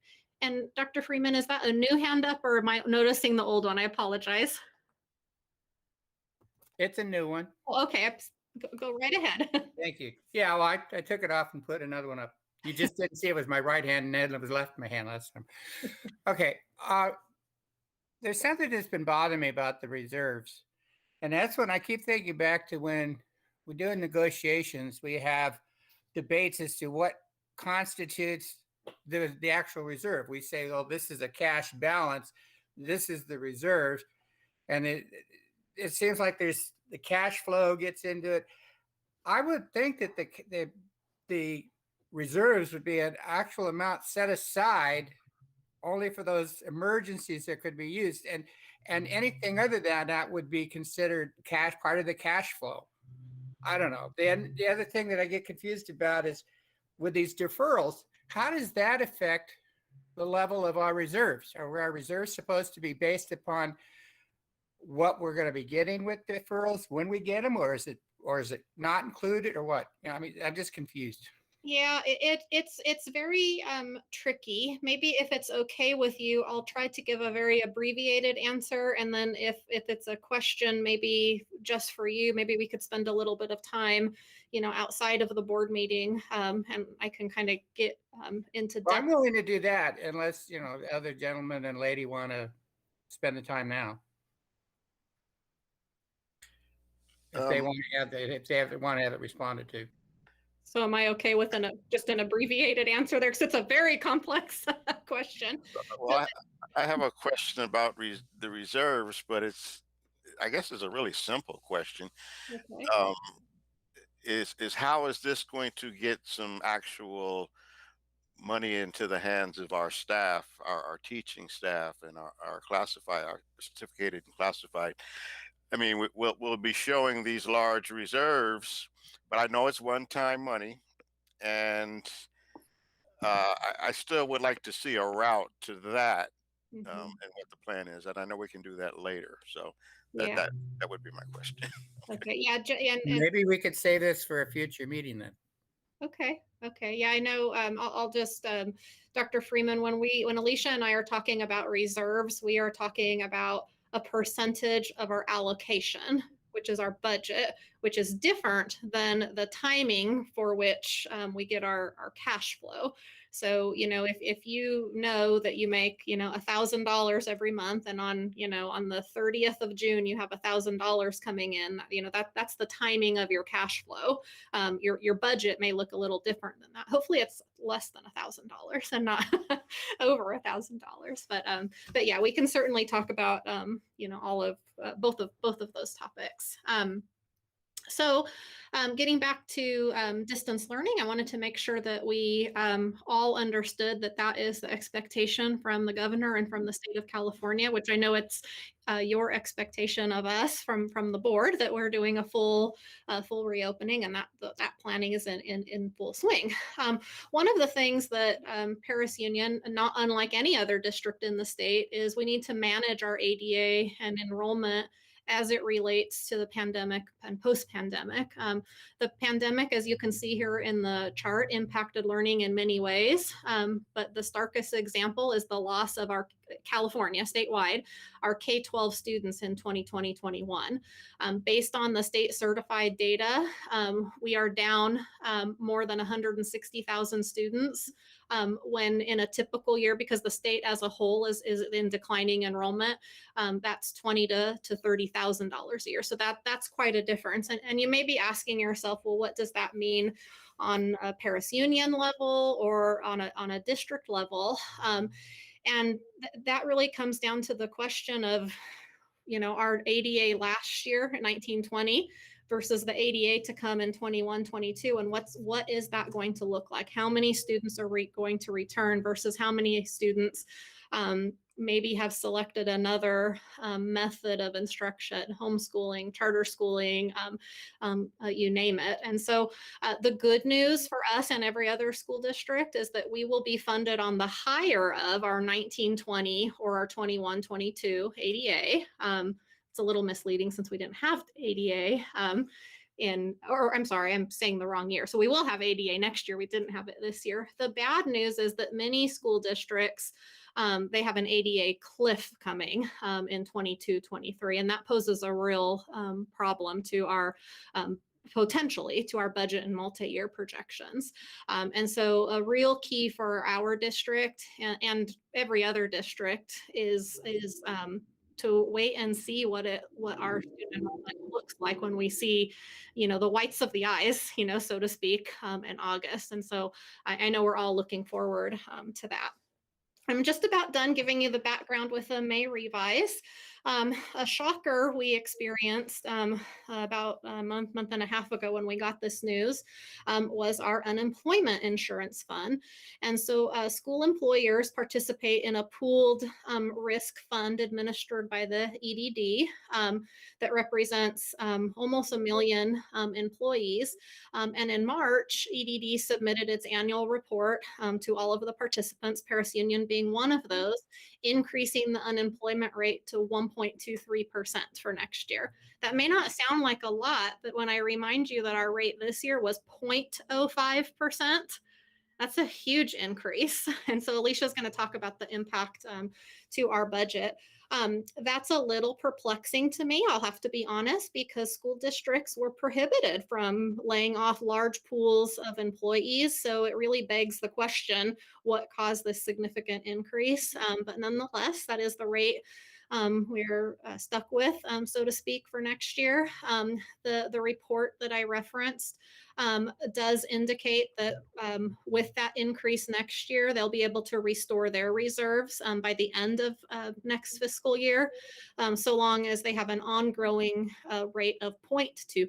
And Dr. Freeman, is that a new hand up or am I noticing the old one? I apologize. It's a new one. Well, okay, go right ahead. Thank you. Yeah, well, I took it off and put another one up. You just didn't see it was my right hand and then it was left my hand last time. Okay. There's something that's been bothering me about the reserves. And that's when I keep thinking back to when we're doing negotiations, we have debates as to what constitutes the actual reserve. We say, oh, this is a cash balance. This is the reserve. And it seems like there's the cash flow gets into it. I would think that the reserves would be an actual amount set aside only for those emergencies that could be used, and anything other than that would be considered cash, part of the cash flow. I don't know. Then the other thing that I get confused about is with these deferrals, how does that affect the level of our reserves? Are our reserves supposed to be based upon what we're going to be getting with deferrals when we get them, or is it not included, or what? You know, I mean, I'm just confused. Yeah, it's very tricky. Maybe if it's okay with you, I'll try to give a very abbreviated answer. And then if it's a question, maybe just for you, maybe we could spend a little bit of time, outside of the board meeting, and I can kind of get into depth. Well, I'm willing to do that unless, the other gentleman and lady want to spend the time now. If they want to have it responded to. So am I okay with just an abbreviated answer there? Because it's a very complex question. Well, I have a question about the reserves, but I guess it's a really simple question. Okay. Is how is this going to get some actual money into the hands of our staff, our teaching staff, and our certificated and classified? I mean, we'll be showing these large reserves, but I know it's one-time money, and I still would like to see a route to that, and what the plan is. And I know we can do that later. So that would be my question. Okay. Yeah. And maybe we could say this for a future meeting then. Okay. Yeah, I know. I'll just, Dr. Freeman, when Alicia and I are talking about reserves, we are talking about a percentage of our allocation, which is our budget, which is different than the timing for which we get our cash flow. So, if you know that you make, $1,000 every month, and on the 30th of June, you have $1,000 coming in, that's the timing of your cash flow. Your budget may look a little different than that. Hopefully it's less than $1,000 and not over $1,000. But yeah, we can certainly talk about, all of both of those topics. So getting back to distance learning, I wanted to make sure that we all understood that that is the expectation from the governor and from the state of California, which I know it's your expectation of us from the board, that we're doing a full reopening, and that planning is in full swing. One of the things that Perris Union, not unlike any other district in the state, is we need to manage our ADA and enrollment as it relates to the pandemic and post-pandemic. The pandemic, as you can see here in the chart, impacted learning in many ways, but the starkest example is the loss of our California statewide, our K-12 students in 2020-21. Based on the state certified data, we are down more than 160,000 students when in a typical year, because the state as a whole is in declining enrollment, that's $20,000 to $30,000 a year. So that's quite a difference. And you may be asking yourself, well, what does that mean on a Perris Union level or on a district level? And that really comes down to the question of, our ADA last year in 1920 versus the ADA to come in 21-22, and what is that going to look like? How many students are going to return versus how many students maybe have selected another method of instruction, homeschooling, charter schooling, you name it. And so the good news for us and every other school district is that we will be funded on the higher of our 1920 or our 21-22 ADA. It's a little misleading since we didn't have ADA I'm sorry, I'm saying the wrong year. So we will have ADA next year. We didn't have it this year. The bad news is that many school districts, they have an ADA cliff coming in 22-23, and that poses a real problem to our potentially to our budget and multi-year projections. And so a real key for our district and every other district is to wait and see what our student enrollment looks like when we see, the whites of the eyes, so to speak, in August. And so I know we're all looking forward to that. I'm just about done giving you the background with a May revise. A shocker we experienced about a month and a half ago when we got this news was our unemployment insurance fund. And so school employers participate in a pooled risk fund administered by the EDD that represents almost 1 million employees. And in March, EDD submitted its annual report to all of the participants, Perris Union being one of those, increasing the unemployment rate to 1.23% for next year. That may not sound like a lot, but when I remind you that our rate this year was 0.05%, that's a huge increase. And so Alicia's going to talk about the impact to our budget. That's a little perplexing to me, I'll have to be honest, because school districts were prohibited from laying off large pools of employees. So it really begs the question, what caused this significant increase? But nonetheless, that is the rate we're stuck with, so to speak, for next year. The report that I referenced does indicate that with that increase next year, they'll be able to restore their reserves by the end of next fiscal year, so long as they have an ongoing rate of 0.2%.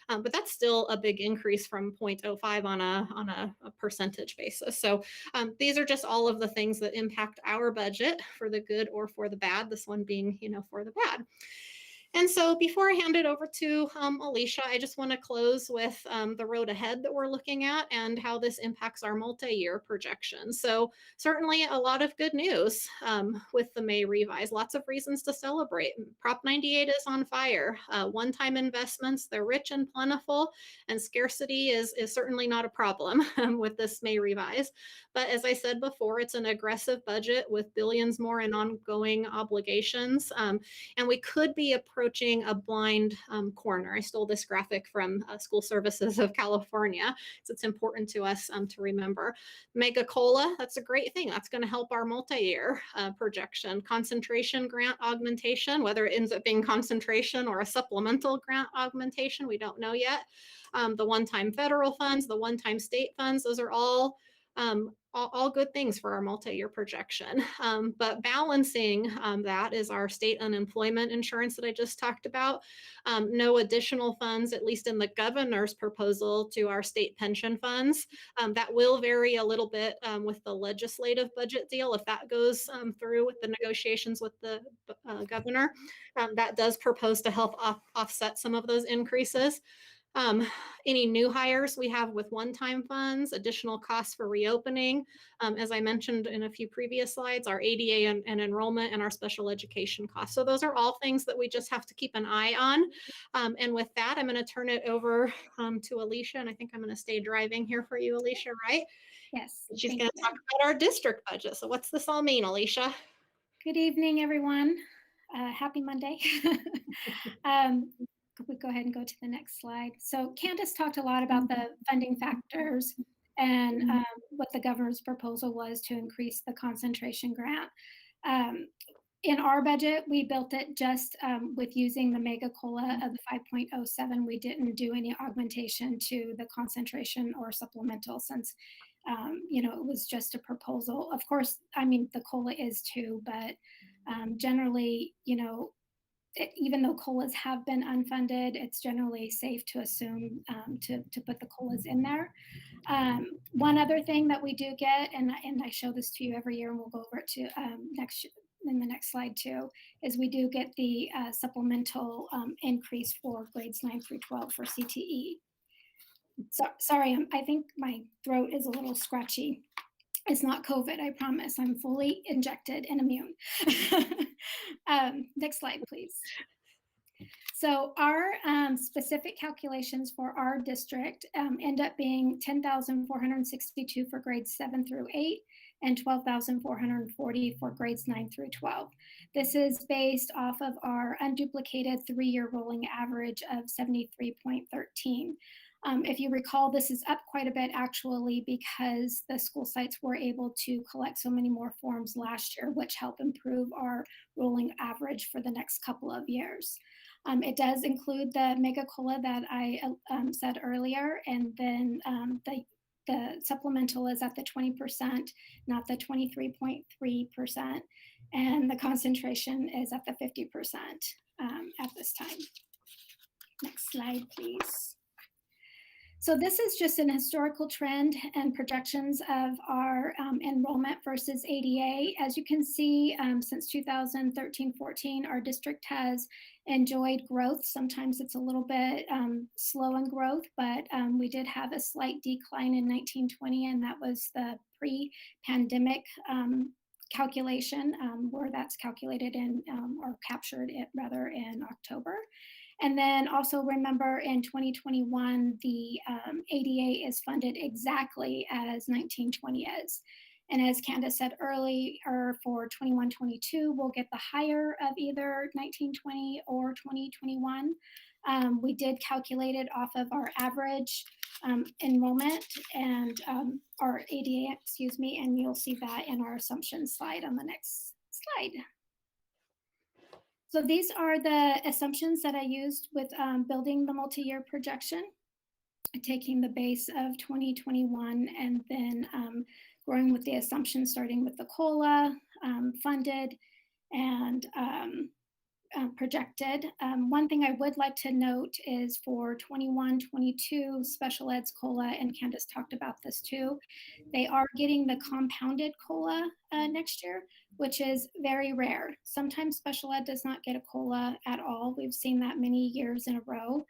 But that's still a big increase from 0.05 on a percentage basis. So these are just all of the things that impact our budget for the good or for the bad, this one being, for the bad. And so before I hand it over to Alicia, I just want to close with the road ahead that we're looking at and how this impacts our multi-year projections. So certainly a lot of good news with the May revise, lots of reasons to celebrate. Prop 98 is on fire. One-time investments, they're rich and plentiful, and scarcity is certainly not a problem with this May revise. But as I said before, it's an aggressive budget with billions more in ongoing obligations. And we could be approaching a blind corner. I stole this graphic from School Services of California, so it's important to us to remember. Mega COLA, that's a great thing. That's going to help our multi-year projection. Concentration grant augmentation, whether it ends up being concentration or a supplemental grant augmentation, we don't know yet. The one-time federal funds, the one-time state funds, those are all All good things for our multi-year projection. But balancing that is our state unemployment insurance that I just talked about. No additional funds, at least in the governor's proposal, to our state pension funds. That will vary a little bit with the legislative budget deal if that goes through with the negotiations with the governor. That does propose to help offset some of those increases. Any new hires we have with one-time funds, additional costs for reopening. As I mentioned in a few previous slides, our ADA and enrollment and our special education costs. So those are all things that we just have to keep an eye on. And with that, I'm going to turn it over to Alicia. And I think I'm going to stay driving here for you, Alicia, right? Yes. She's going to talk about our district budget. So what's this all mean, Alicia? Good evening, everyone. Happy Monday. We go ahead and go to the next slide. So Candace talked a lot about the funding factors and what the governor's proposal was to increase the concentration grant. In our budget, we built it just with using the mega COLA of the 5.07. We didn't do any augmentation to the concentration or supplemental since, you know, it was just a proposal. Of course, I mean, the COLA is too, but generally, you know, even though COLAs have been unfunded, it's generally safe to assume to put the COLAs in there. One other thing that we do get, and I show this to you every year, and we'll go over it to in the next slide too, is we do get the supplemental increase for grades 9 through 12 for CTE. So, sorry, I think my throat is a little scratchy. It's not COVID, I promise. I'm fully injected and immune. Next slide, please. So our specific calculations for our district end up being 10,462 for grades 7 through 8 and 12,440 for grades 9 through 12. This is based off of our unduplicated 3-year rolling average of 73.13. If you recall, this is up quite a bit actually because the school sites were able to collect so many more forms last year, which helped improve our rolling average for the next couple of years. It does include the mega COLA that I said earlier, and then the supplemental is at the 20%, not the 23.3%, and the concentration is at the 50% at this time. Next slide, please. So this is just an historical trend and projections of our enrollment versus ADA. As you can see, since 2013-14, our district has enjoyed growth. Sometimes it's a little bit slow in growth, but we did have a slight decline in 1920, and that was the pre-pandemic calculation where that's calculated in or captured it rather in October. And then also remember in 2021, the ADA is funded exactly as 1920 is. And as Candace said earlier, for 21-22, we'll get the higher of either 1920 or 2021. We did calculate it off of our average enrollment and our ADA, excuse me, and you'll see that in our assumption slide on the next slide. So these are the assumptions that I used with building the multi-year projection, taking the base of 2021 and then growing with the assumptions starting with the COLA, funded, and projected. One thing I would like to note is for 21-22 special ed's COLA, and Candace talked about this too, they are getting the compounded COLA next year, which is very rare. Sometimes special ed does not get a COLA at all. We've seen that many years in a row.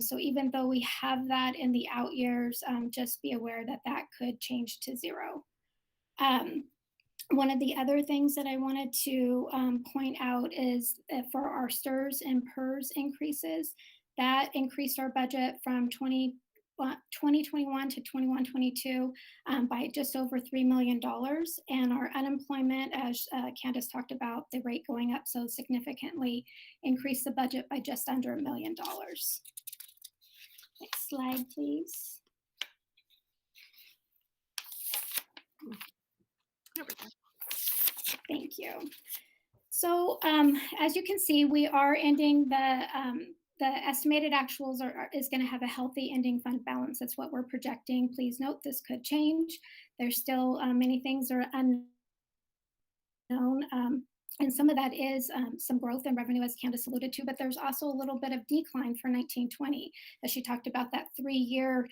So even though we have that in the out years, just be aware that that could change to 0. One of the other things that I wanted to point out is for our STRS and PERS increases, that increased our budget from 2021 to 21-22 by just over $3 million. And our unemployment, as Candace talked about, the rate going up so significantly, increased the budget by just under $1 million. Next slide, please. Thank you. So as you can see, we are ending the estimated actuals is going to have a healthy ending fund balance. That's what we're projecting. Please note this could change. There's still many things are unknown. And some of that is some growth in revenue, as Candace alluded to, but there's also a little bit of decline for 1920, as she talked about that 3-year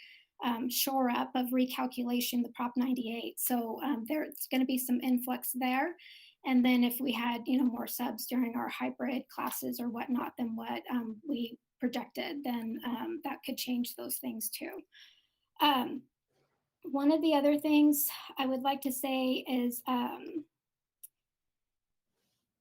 shore up of recalculation, the Prop 98. So there's going to be some influx there. And then if we had, more subs during our hybrid classes or whatnot than what we projected, then that could change those things too. One of the other things I would like to say is,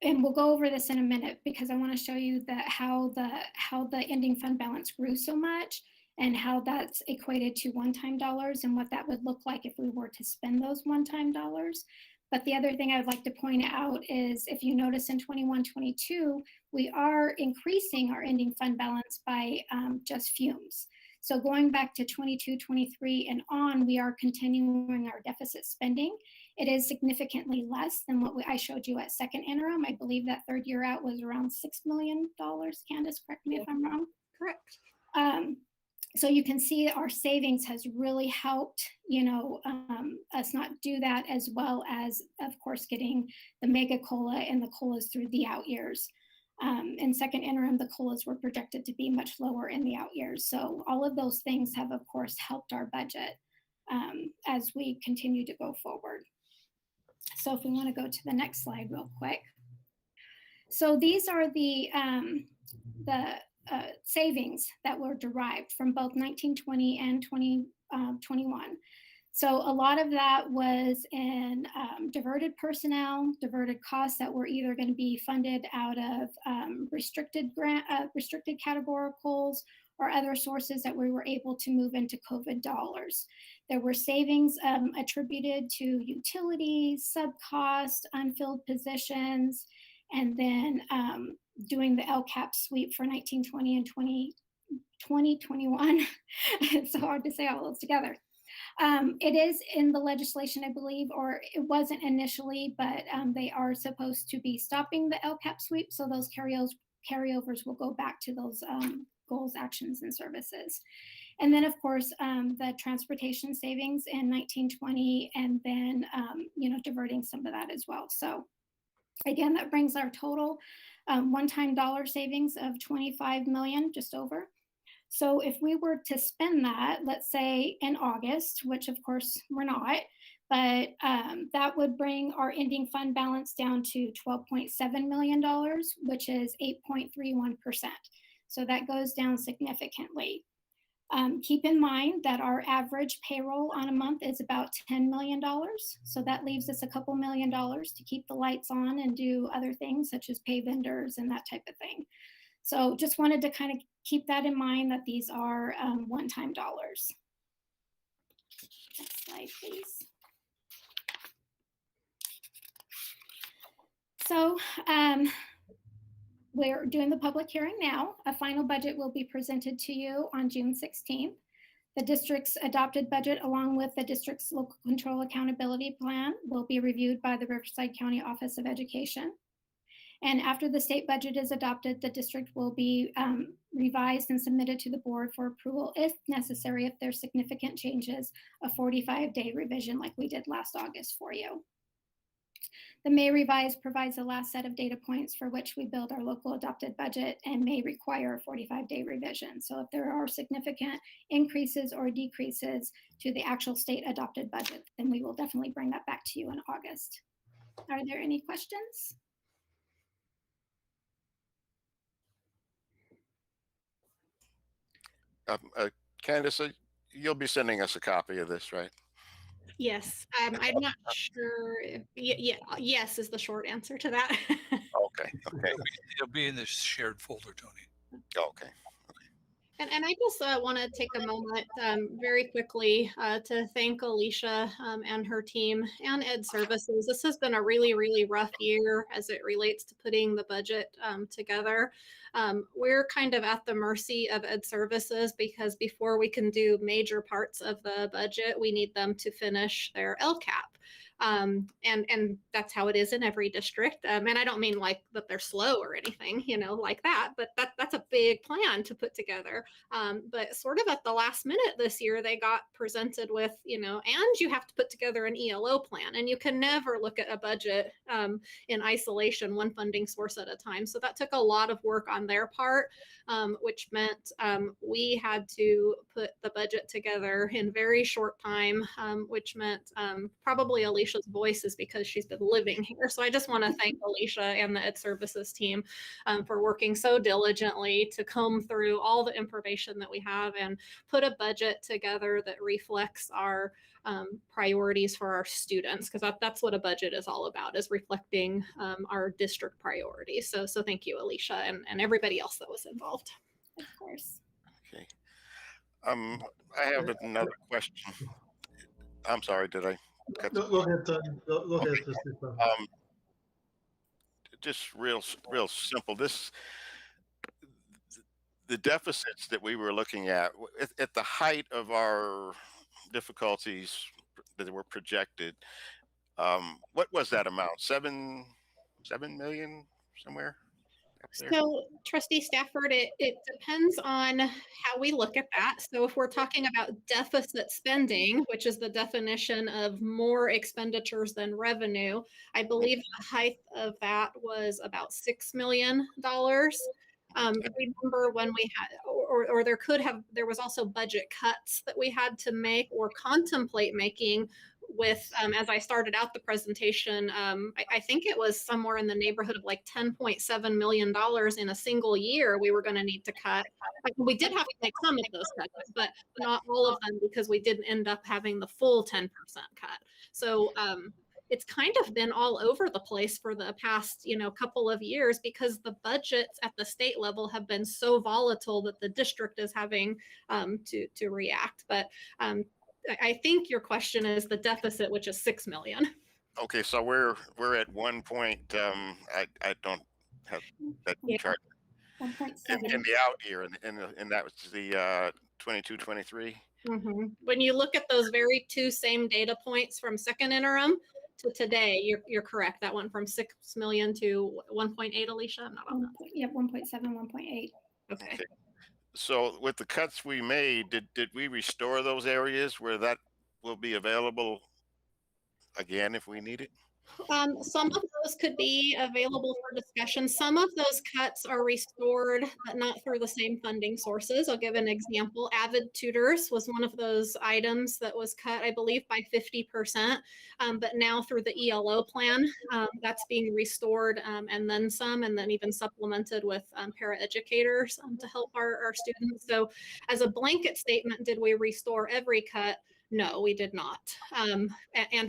and we'll go over this in a minute because I want to show you how the ending fund balance grew so much and how that's equated to one-time dollars and what that would look like if we were to spend those one-time dollars. But the other thing I would like to point out is if you notice in 21-22, we are increasing our ending fund balance by just fumes. So going back to 22-23 and on, we are continuing our deficit spending. It is significantly less than what I showed you at second interim. I believe that third year out was around $6 million. Candace, correct me if I'm wrong. Correct. So you can see our savings has really helped, us not do that, as well as, of course, getting the mega COLA and the COLAs through the out years. In second interim, the COLAs were projected to be much lower in the out years. So all of those things have, of course, helped our budget as we continue to go forward. So if we want to go to the next slide real quick. So these are the savings that were derived from both 1920 and 2021. So a lot of that was in diverted personnel, diverted costs that were either going to be funded out of restricted categoricals or other sources that we were able to move into COVID dollars. There were savings attributed to utilities, sub-cost, unfilled positions, and then doing the LCAP sweep for 1920 and 2021. It's so hard to say all those together. It is in the legislation, I believe, or it wasn't initially, but they are supposed to be stopping the LCAP sweep. So those carryovers will go back to those goals, actions, and services. And then, of course, the transportation savings in 1920, and then, diverting some of that as well. So again, that brings our total one-time dollar savings of 25 million, just over. So if we were to spend that, let's say in August, which of course we're not, but that would bring our ending fund balance down to $12.7 million, which is 8.31%. So that goes down significantly. Keep in mind that our average payroll on a month is about $10 million. So that leaves us a couple $1 million to keep the lights on and do other things such as pay vendors and that type of thing. So just wanted to kind of keep that in mind, that these are one-time dollars. Next slide, please. So we're doing the public hearing now. A final budget will be presented to you on June 16th. The district's adopted budget, along with the district's local control accountability plan, will be reviewed by the Riverside County Office of Education. And after the state budget is adopted, the district will be revised and submitted to the board for approval, if necessary, if there's significant changes, a 45-day revision like we did last August for you. The May revise provides the last set of data points for which we build our local adopted budget and may require a 45-day revision. So if there are significant increases or decreases to the actual state adopted budget, then we will definitely bring that back to you in August. Are there any questions? Candace, you'll be sending us a copy of this, right? Yes, I'm not sure if, yes is the short answer to that. Okay. It'll be in the shared folder, Tony. Okay. And I just want to take a moment very quickly to thank Alicia and her team and Ed Services. This has been a really, really rough year as it relates to putting the budget together. We're kind of at the mercy of Ed Services because before we can do major parts of the budget, we need them to finish their LCAP. And that's how it is in every district. And I don't mean like that they're slow or anything, like that, but that's a big plan to put together. But sort of at the last minute this year, they got presented with, and you have to put together an ELO plan, and you can never look at a budget in isolation, one funding source at a time. So that took a lot of work on their part, which meant we had to put the budget together in very short time, which meant probably Alicia's voice is because she's been living here. So I just want to thank Alicia and the Ed Services team for working so diligently to comb through all the information that we have and put a budget together that reflects our priorities for our students, because that's what a budget is all about, is reflecting our district priorities. So thank you, Alicia, and everybody else that was involved. Of course. Okay. I have another question. I'm sorry, did I cut? Go ahead, Tony. Go ahead, Steve. Just real simple. The deficits that we were looking at the height of our difficulties that were projected. What was that amount? 7 million somewhere? So, Trustee Stafford, it depends on how we look at that. So if we're talking about deficit spending, which is the definition of more expenditures than revenue, I believe the height of that was about $6 million. Remember when we had, or there was also budget cuts that we had to make or contemplate making with, as I started out the presentation, I think it was somewhere in the neighborhood of like $10.7 million in a single year we were going to need to cut. We did have to make some of those cuts, but not all of them, because we didn't end up having the full 10% cut. So it's kind of been all over the place for the past, couple of years, because the budgets at the state level have been so volatile that the district is having to react. But I think your question is the deficit, which is 6 million. Okay, so we're at 1 point. I don't have that chart 1.7 in the out year, and that was the 22-23. Mm-hmm. When you look at those very two same data points from second interim to today, you're correct. That went from 6 million to 1.8. Alicia, I'm not on that. Yeah, 1.7, 1.8. Okay. So with the cuts we made, did we restore those areas where that will be available again if we need it? Some of those could be available for discussion. Some of those cuts are restored, but not through the same funding sources. I'll give an example. Avid tutors was one of those items that was cut, I believe, by 50%. But now through the ELO plan, that's being restored and then some, and then even supplemented with paraeducators to help our students. So as a blanket statement, did we restore every cut? No, we did not, and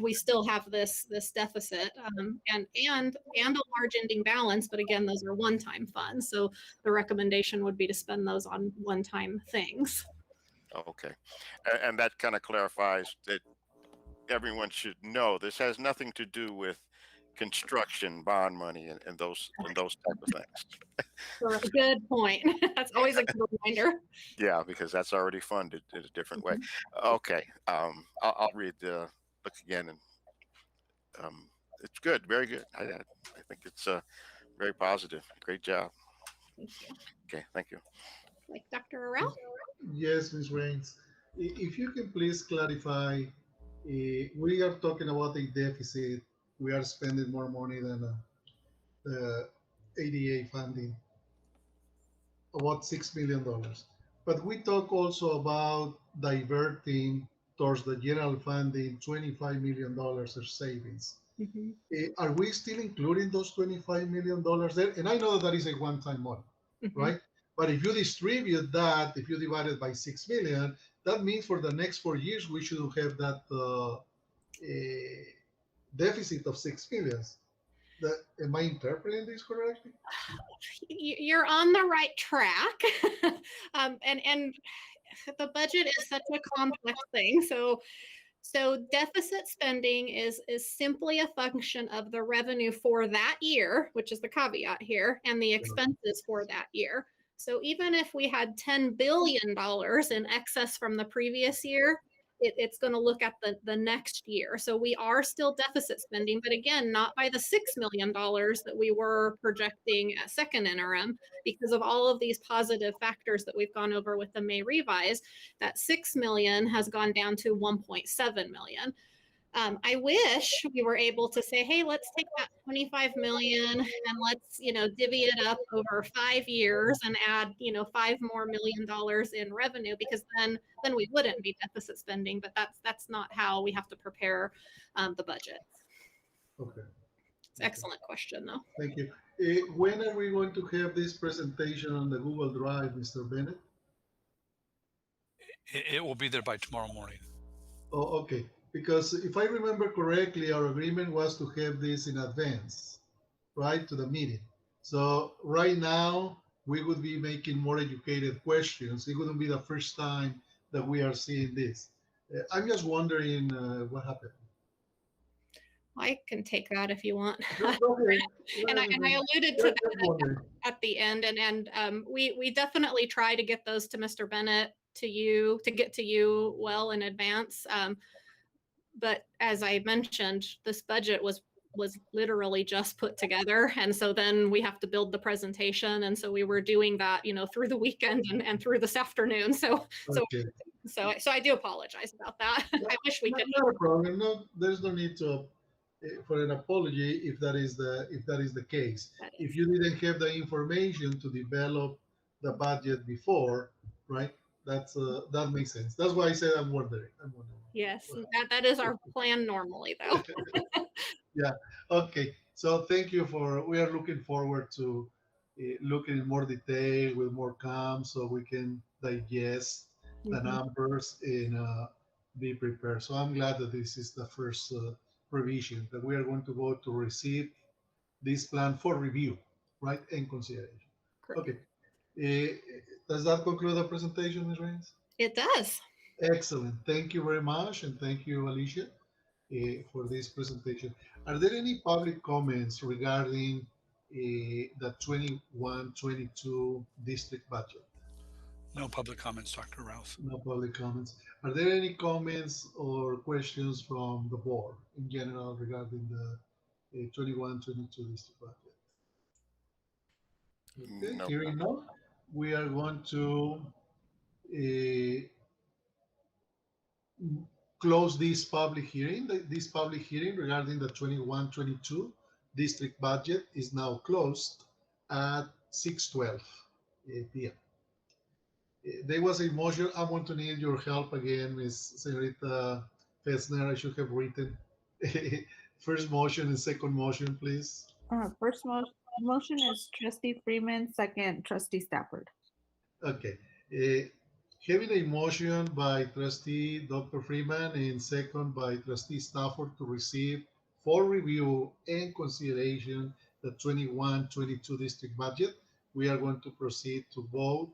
we still have this deficit and a large ending balance. But again, those are one-time funds, so the recommendation would be to spend those on one-time things. Okay, and that kind of clarifies that everyone should know this has nothing to do with construction bond money and those type of things. Good point. That's always a good reminder. Yeah, because that's already funded in a different way. Okay, I'll read the book again, and it's good, very good. I think it's very positive. Great job. Thank you. Okay, thank you. Like Dr. Arrell? Yes, Ms. Rains. If you can please clarify, we are talking about a deficit. We are spending more money than the ADA funding, about $6 million. But we talk also about diverting towards the general funding $25 million of savings. Mm-hmm. Are we still including those $25 million there? And I know that is a one-time money, Mm-hmm. right? But if you distribute that, if you divide it by 6 million, that means for the next 4 years, we should have that deficit of 6 million. Am I interpreting this correctly? You're on the right track. And the budget is such a complex thing. So deficit spending is simply a function of the revenue for that year, which is the caveat here, and the expenses for that year. So even if we had $10 billion in excess from the previous year, it's going to look at the next year. So we are still deficit spending, but again, not by the $6 million that we were projecting at second interim, because of all of these positive factors that we've gone over with the May revise. That $6 million has gone down to $1.7 million. I wish we were able to say, hey, let's take that 25 million and let's, divvy it up over 5 years and add, $5 more million in revenue, because then we wouldn't be deficit spending. But that's not how we have to prepare the budget. Okay. It's an excellent question, though. Thank you. When are we going to have this presentation on the Google Drive, Mr. Bennett? It will be there by tomorrow morning. Oh, okay. Because if I remember correctly, our agreement was to have this in advance, right, to the meeting. So right now, we would be making more educated questions. It wouldn't be the first time that we are seeing this. I'm just wondering what happened. I can take that if you want. Okay. and I alluded to that at the end, and we definitely try to get those to Mr. Bennett, to get to you well in advance. But as I mentioned, this budget was literally just put together, and so then we have to build the presentation, and so we were doing that, through the weekend and through this afternoon. So I do apologize about that. I wish we could. Not a problem. No, there's no need to for an apology if that is the case. If you didn't have the information to develop the budget before, right? That makes sense. That's why I said I'm wondering. Yes, that is our plan normally, though. Yeah. Okay. So thank you we are looking forward to looking in more detail with more calm, so we can digest the numbers and be prepared. So I'm glad that this is the first revision that we are going to go to receive this plan for review, right, and consideration. Correct. Okay. Does that conclude the presentation, Ms. Reigns? It does. Excellent. Thank you very much, and thank you, Alicia, for this presentation. Are there any public comments regarding the 21-22 district budget? No public comments, Dr. Ralph. No public comments. Are there any comments or questions from the board in general regarding the 21-22 district budget? Okay, No. hearing none, we are going to close this public hearing. This public hearing regarding the 21-22 district budget is now closed at 6:12 p.m. There was a motion. I'm going to need your help again, Ms. Senorita Fessner. I should have written first motion and second motion, please. First motion is Trustee Freeman, second Trustee Stafford. Okay. Having a motion by Trustee Dr. Freeman and second by Trustee Stafford to receive for review and consideration the 21-22 district budget, we are going to proceed to vote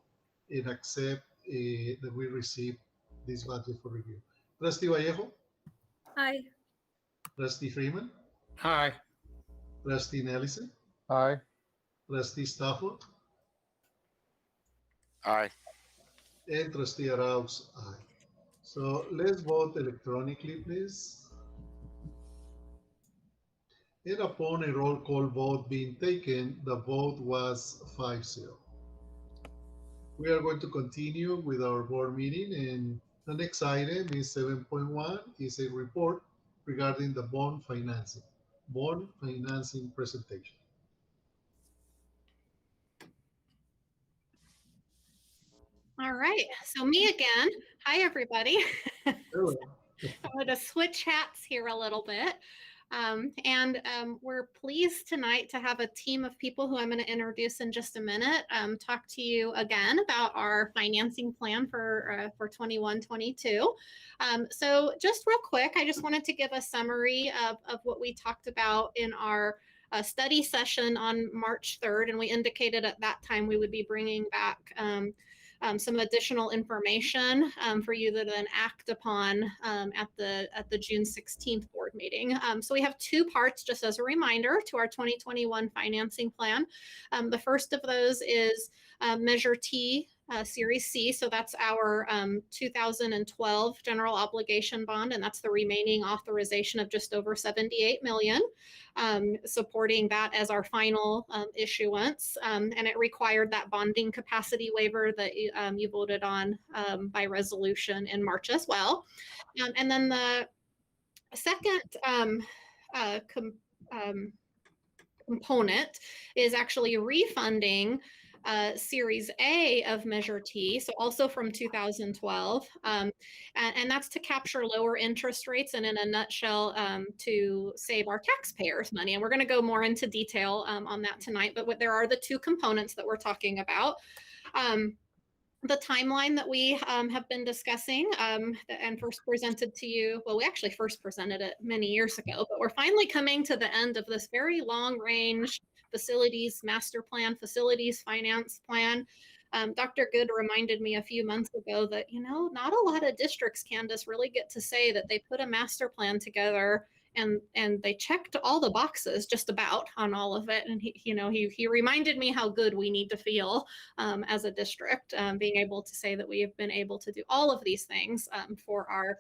and accept that we receive this budget for review. Trustee Vallejo? Aye. Trustee Freeman? Aye. Trustee Nelson? Aye. Trustee Stafford? Aye. And Trustee Arauz, aye. So let's vote electronically, please. And upon a roll call vote being taken, the vote was 5-0. We are going to continue with our board meeting, and the next item is 7.1, is a report regarding the bond financing presentation. All right. So me again. Hi, everybody. Hello. I'm going to switch hats here a little bit. We're pleased tonight to have a team of people who I'm going to introduce in just a minute, talk to you again about our financing plan for 21-22. So just real quick, I just wanted to give a summary of what we talked about in our study session on March 3rd, and we indicated at that time we would be bringing back some additional information for you to then act upon at the June 16th board meeting. So we have two parts, just as a reminder, to our 2021 financing plan. The first of those is Measure T Series C. So that's our 2012 general obligation bond, and that's the remaining authorization of just over 78 million, supporting that as our final issuance. And it required that bonding capacity waiver that you voted on by resolution in March as well. And then the second component is actually refunding Series A of Measure T, so also from 2012, and that's to capture lower interest rates and in a nutshell to save our taxpayers money. And we're going to go more into detail on that tonight, but there are the two components that we're talking about. The timeline that we have been discussing and first presented to you, well, we actually first presented it many years ago, but we're finally coming to the end of this very long range facilities master plan, facilities finance plan. Dr. Good reminded me a few months ago that, you know, not a lot of districts, Candace, really get to say that they put a master plan together and they checked all the boxes just about on all of it. And he reminded me how good we need to feel as a district, being able to say that we have been able to do all of these things for our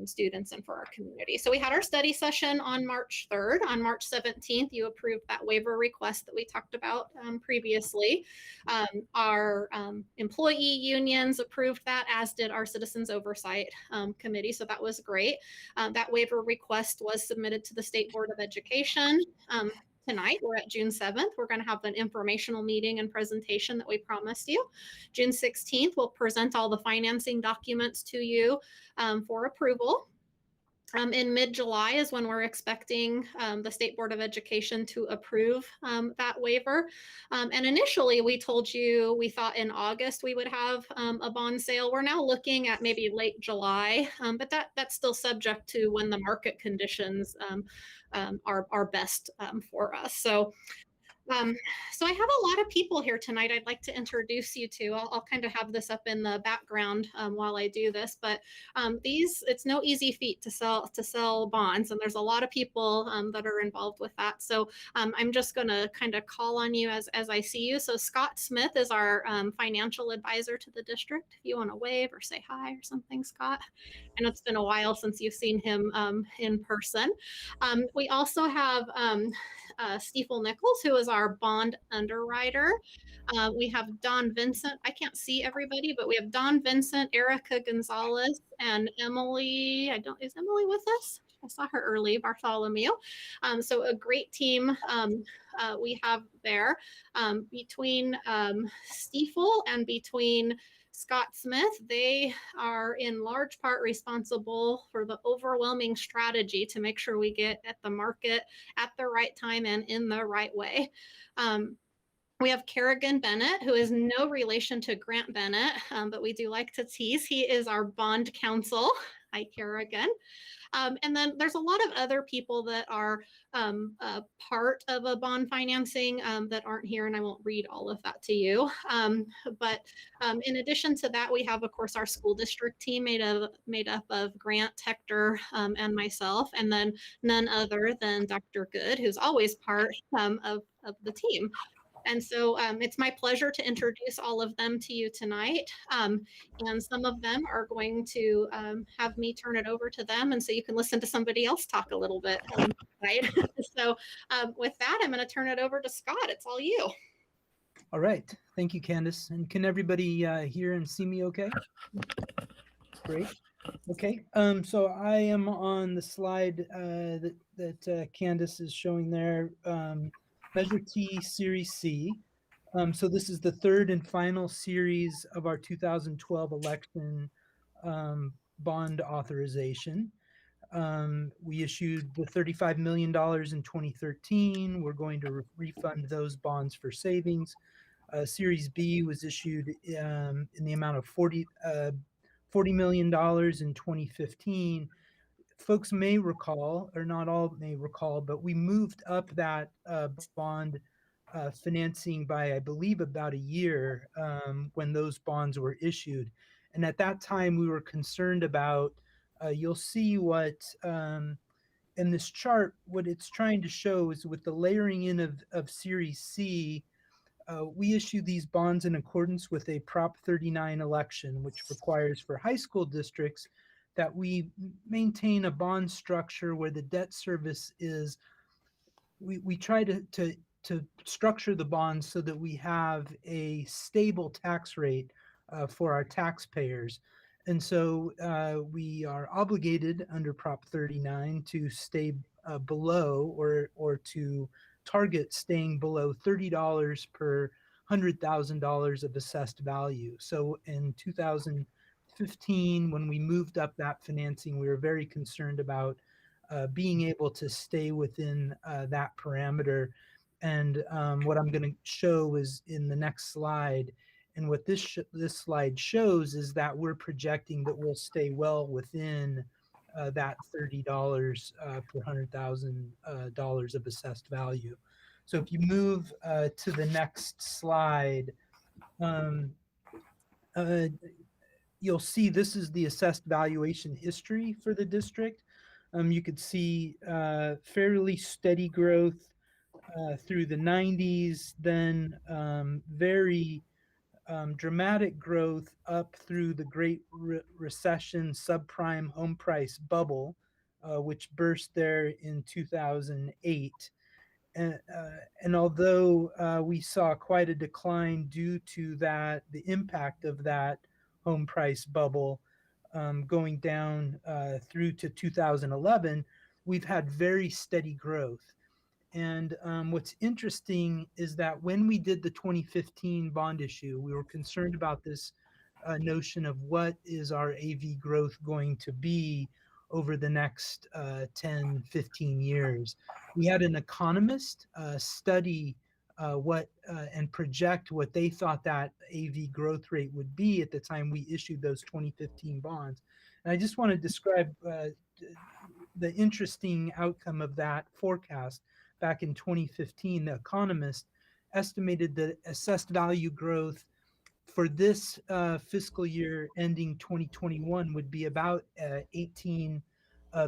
students and for our community. So we had our study session on March 3rd. On March 17th, you approved that waiver request that we talked about previously. Our employee unions approved that, as did our Citizens Oversight Committee. So that was great. That waiver request was submitted to the State Board of Education. Tonight, we're at June 7th. We're going to have an informational meeting and presentation that we promised you. June 16th, we'll present all the financing documents to you for approval. In mid-July is when we're expecting the State Board of Education to approve that waiver. And initially, we told you we thought in August we would have a bond sale. We're now looking at maybe late July, but that's still subject to when the market conditions are best for us. So I have a lot of people here tonight I'd like to introduce you to. I'll kind of have this up in the background while I do this, but it's no easy feat to sell bonds, and there's a lot of people that are involved with that. So I'm just going to kind of call on you as I see you. So Scott Smith is our financial advisor to the district. If you want to wave or say hi or something, Scott. I know it's been a while since you've seen him in person. We also have Stiefel Nichols, who is our bond underwriter. We have Don Vincent. I can't see everybody, but we have Don Vincent, Erica Gonzalez, and Emily. Is Emily with us? I saw her early, Bartholomew. So a great team we have there. Between Stiefel and between Scott Smith, they are in large part responsible for the overwhelming strategy to make sure we get at the market at the right time and in the right way. We have Kerrigan Bennett, who is no relation to Grant Bennett, but we do like to tease. He is our bond counsel. Hi, Kerrigan. And then there's a lot of other people that are part of a bond financing that aren't here, and I won't read all of that to you. But in addition to that, we have, of course, our school district team made up of Grant, Hector, and myself, and then none other than Dr. Good, who's always part of the team. And so it's my pleasure to introduce all of them to you tonight. And some of them are going to have me turn it over to them. And so you can listen to somebody else talk a little bit. Right? So with that, I'm going to turn it over to Scott. It's all you. All right. Thank you, Candace. And can everybody hear and see me okay? Great. Okay. So I am on the slide that Candace is showing there. Measure T Series C. So this is the third and final series of our 2012 election bond authorization. We issued the $35 million in 2013. We're going to refund those bonds for savings. Series B was issued in the amount of $40 million in 2015. Folks may recall, or not all may recall, but we moved up that bond financing by, I believe, about a year when those bonds were issued. And at that time, we were concerned about, you'll see what, in this chart, what it's trying to show is with the layering in of Series C, we issue these bonds in accordance with a Prop 39 election, which requires for high school districts that we maintain a bond structure where the debt service is, we try to structure the bonds so that we have a stable tax rate for our taxpayers. And so we are obligated under Prop 39 to stay below or to target staying below $30 per $100,000 of assessed value. So in 2015, when we moved up that financing, we were very concerned about being able to stay within that parameter. And what I'm going to show is in the next slide. And what this slide shows is that we're projecting that we'll stay well within that $30 per $100,000 of assessed value. So if you move to the next slide, you'll see this is the assessed valuation history for the district. You could see fairly steady growth through the 90s, then very dramatic growth up through the Great Recession subprime home price bubble, which burst there in 2008. And although we saw quite a decline due to that, the impact of that home price bubble going down through to 2011, we've had very steady growth. And what's interesting is that when we did the 2015 bond issue, we were concerned about this notion of what is our AV growth going to be over the next 10, 15 years. We had an economist study what and project what they thought that AV growth rate would be at the time we issued those 2015 bonds. And I just want to describe the interesting outcome of that forecast. Back in 2015, the economist estimated the assessed value growth for this fiscal year ending 2021 would be about $18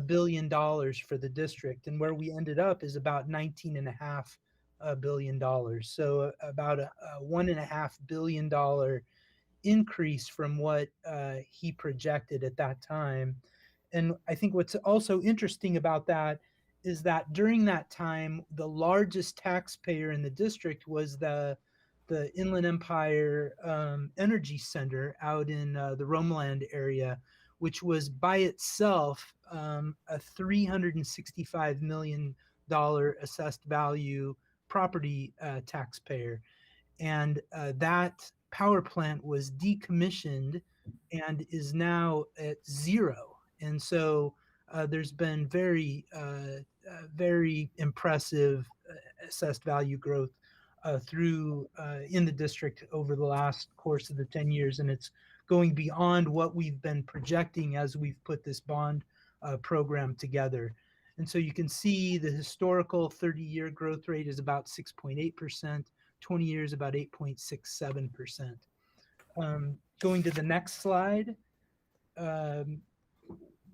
billion for the district. And where we ended up is about $19.5 billion. So about a $1.5 billion increase from what he projected at that time. And I think what's also interesting about that is that during that time, the largest taxpayer in the district was the Inland Empire Energy Center out in the Romeland area, which was by itself a $365 million assessed value property taxpayer. And that power plant was decommissioned and is now at zero. And so there's been very impressive assessed value growth through in the district over the last course of the 10 years. And it's going beyond what we've been projecting as we've put this bond program together. And so you can see the historical 30-year growth rate is about 6.8%, 20 years about 8.67%. Going to the next slide.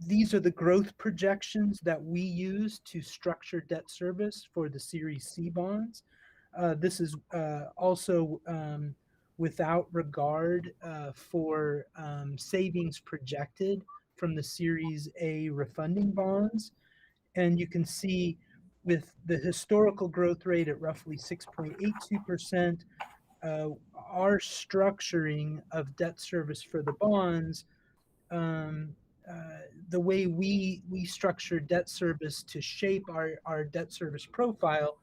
These are the growth projections that we use to structure debt service for the Series C bonds. This is also without regard for savings projected from the Series A refunding bonds. And you can see with the historical growth rate at roughly 6.82%, our structuring of debt service for the bonds, the way we structure debt service to shape our debt service profile,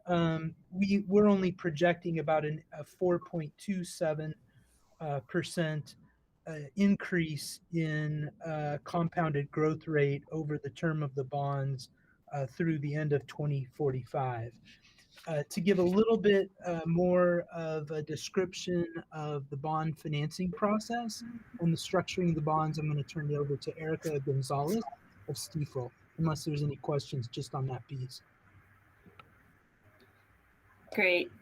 we're only projecting about a 4.27% increase in compounded growth rate over the term of the bonds through the end of 2045. To give a little bit more of a description of the bond financing process and the structuring of the bonds, I'm going to turn it over to Erica Gonzalez of Stifel, unless there's any questions just on that piece. Great.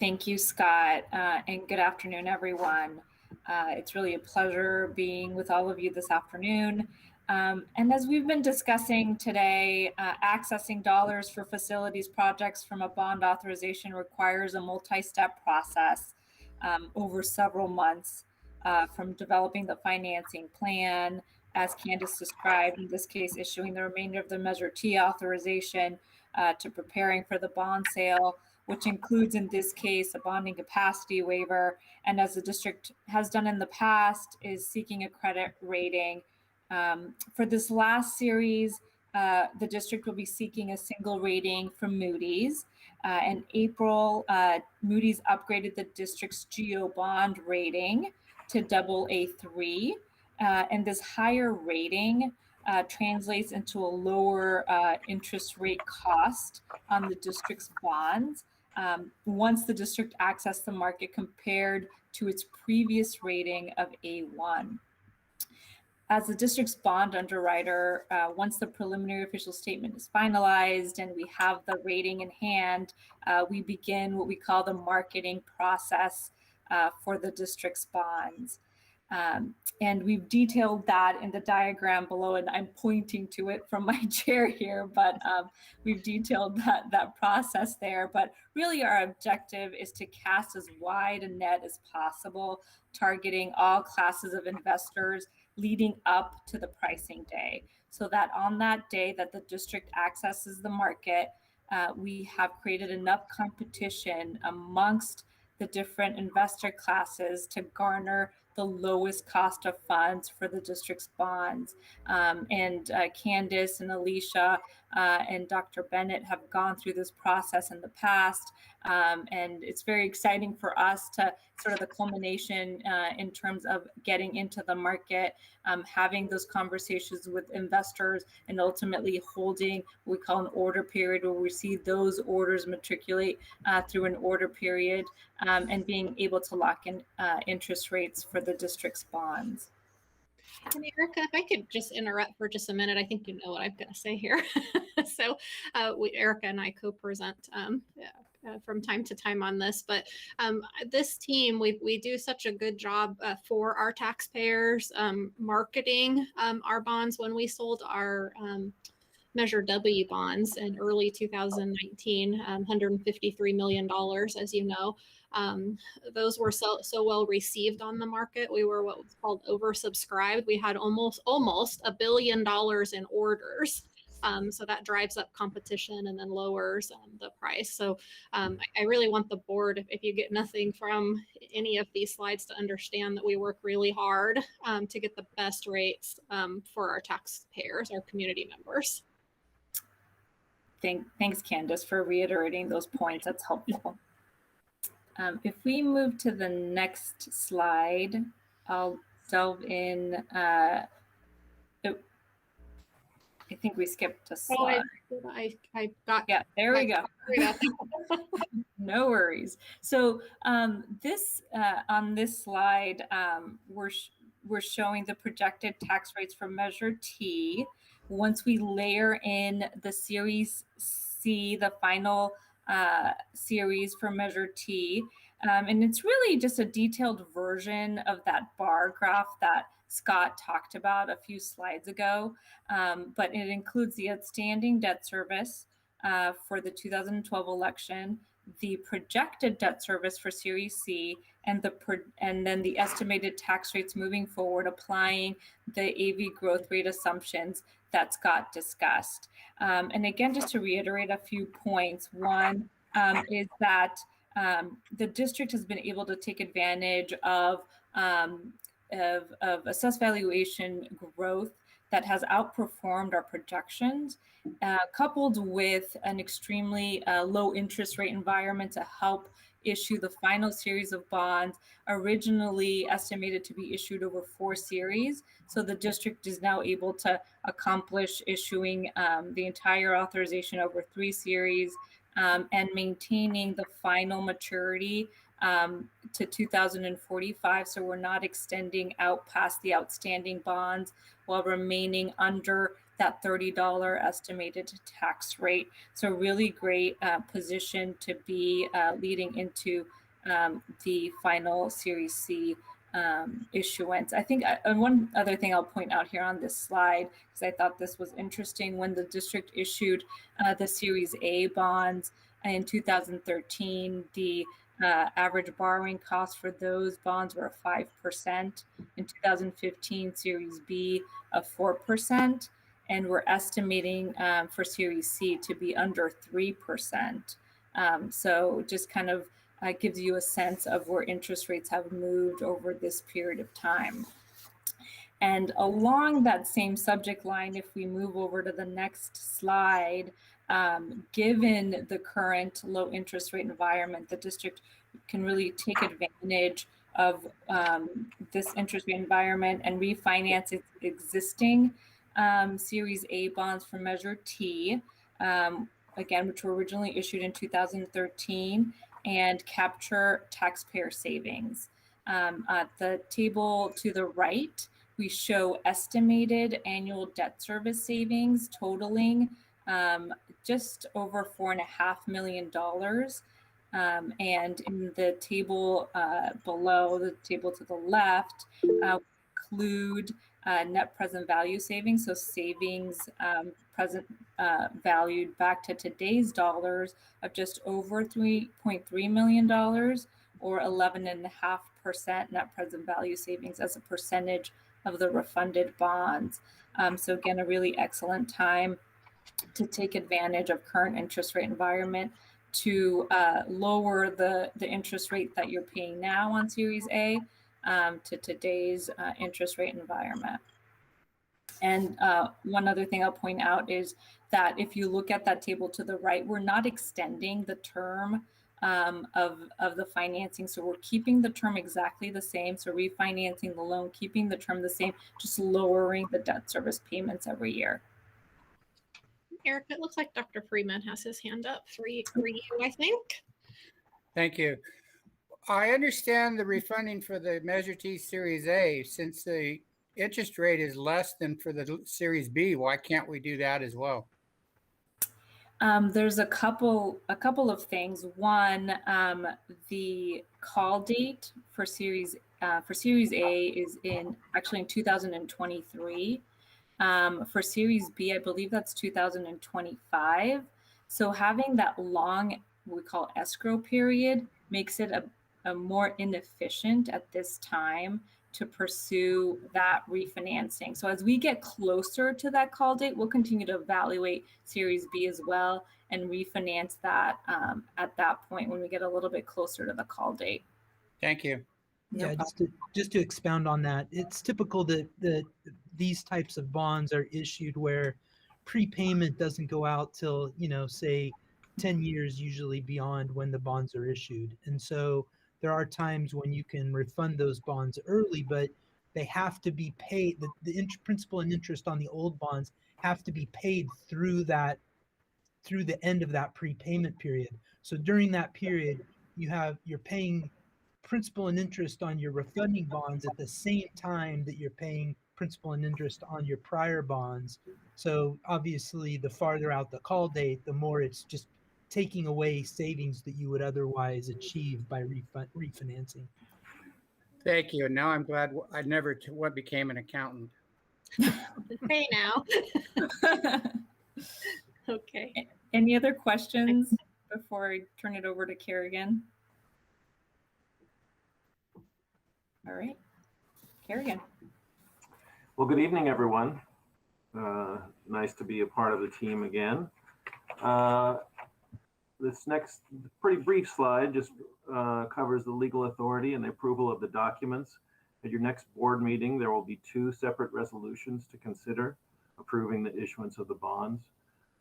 Thank you, Scott, and good afternoon, everyone. It's really a pleasure being with all of you this afternoon. And as we've been discussing today, accessing dollars for facilities projects from a bond authorization requires a multi-step process over several months, from developing the financing plan, as Candace described, in this case, issuing the remainder of the Measure T authorization, to preparing for the bond sale, which includes, in this case, a bonding capacity waiver, and as the district has done in the past, is seeking a credit rating. For this last series, the district will be seeking a single rating from Moody's. In April, Moody's upgraded the district's GEO bond rating to AA3. And this higher rating translates into a lower interest rate cost on the district's bonds once the district accessed the market compared to its previous rating of A1. As the district's bond underwriter, once the preliminary official statement is finalized and we have the rating in hand, we begin what we call the marketing process for the district's bonds. And we've detailed that in the diagram below, and I'm pointing to it from my chair here, but we've detailed that process there. But really our objective is to cast as wide a net as possible, targeting all classes of investors leading up to the pricing day, so that on that day that the district accesses the market, we have created enough competition amongst the different investor classes to garner the lowest cost of funds for the district's bonds. And Candace and Alicia and Dr. Bennett have gone through this process in the past. And it's very exciting for us to sort of the culmination in terms of getting into the market, having those conversations with investors, and ultimately holding what we call an order period, where we see those orders matriculate through an order period, and being able to lock in interest rates for the district's bonds. And Erica, if I could just interrupt for just a minute, I think you know what I'm going to say here. So Erica and I co-present from time to time on this, but this team, we do such a good job for our taxpayers marketing our bonds. When we sold our Measure W bonds in early 2019, $153 million, as you know. Those were so well received on the market. We were what was called oversubscribed. We had almost $1 billion in orders. So that drives up competition and then lowers the price. So I really want the board, if you get nothing from any of these slides, to understand that we work really hard to get the best rates for our taxpayers, our community members. Thanks, Candace, for reiterating those points. That's helpful. If we move to the next slide, I'll delve in. I think we skipped a slide. Oh, I got. Yeah, there we go. No worries. So this on this slide, we're showing the projected tax rates for Measure T once we layer in the Series C, the final series for Measure T. And it's really just a detailed version of that bar graph that Scott talked about a few slides ago, but it includes the outstanding debt service for the 2012 election, the projected debt service for Series C, and then the estimated tax rates moving forward, applying the AV growth rate assumptions that Scott discussed. And again, just to reiterate a few points, one is that the district has been able to take advantage of assessed valuation growth that has outperformed our projections, coupled with an extremely low interest rate environment to help issue the final series of bonds, originally estimated to be issued over 4 series. So the district is now able to accomplish issuing the entire authorization over 3 series and maintaining the final maturity to 2045. So we're not extending out past the outstanding bonds while remaining under that $30 estimated tax rate. So really great position to be leading into the final Series C issuance. I think one other thing I'll point out here on this slide, because I thought this was interesting, when the district issued the Series A bonds in 2013, the average borrowing cost for those bonds were 5%. In 2015, Series B of 4%, and we're estimating for Series C to be under 3%. So just kind of gives you a sense of where interest rates have moved over this period of time. And along that same subject line, if we move over to the next slide, given the current low interest rate environment, the district can really take advantage of this interest rate environment and refinance its existing Series A bonds from Measure T, again, which were originally issued in 2013, and capture taxpayer savings. At the table to the right, we show estimated annual debt service savings totaling just over $4.5 million. And in the table below, the table to the left, include net present value savings, so savings present valued back to today's dollars of just over $3.3 million, or 11.5% net present value savings as a percentage of the refunded bonds. So again, a really excellent time to take advantage of current interest rate environment to lower the interest rate that you're paying now on Series A to today's interest rate environment. And one other thing I'll point out is that if you look at that table to the right, we're not extending the term of the financing. So we're keeping the term exactly the same. So refinancing the loan, keeping the term the same, just lowering the debt service payments every year. Eric, it looks like Dr. Freeman has his hand up for you, I think. Thank you. I understand the refunding for the Measure T Series A, since the interest rate is less than for the Series B. Why can't we do that as well? There's a couple of things. One, the call date for Series A is actually in 2023. For Series B, I believe that's 2025. So having that long, we call escrow period, makes it a more inefficient at this time to pursue that refinancing. So as we get closer to that call date, we'll continue to evaluate Series B as well and refinance that at that point when we get a little bit closer to the call date. Thank you. Yeah, just to expound on that, it's typical that these types of bonds are issued where prepayment doesn't go out till, say 10 years, usually beyond when the bonds are issued. And so there are times when you can refund those bonds early, but they have to be paid. The principal and interest on the old bonds have to be paid through the end of that prepayment period. So during that period, you're paying principal and interest on your refunding bonds at the same time that you're paying principal and interest on your prior bonds. So obviously, the farther out the call date, the more it's just taking away savings that you would otherwise achieve by refinancing. Thank you. Now I'm glad I never became an accountant. Hey now. Okay. Any other questions before I turn it over to Kerrigan? All right, Kerrigan. Well, good evening, everyone. Nice to be a part of the team again. This next pretty brief slide just covers the legal authority and the approval of the documents. At your next board meeting, there will be 2 separate resolutions to consider approving the issuance of the bonds.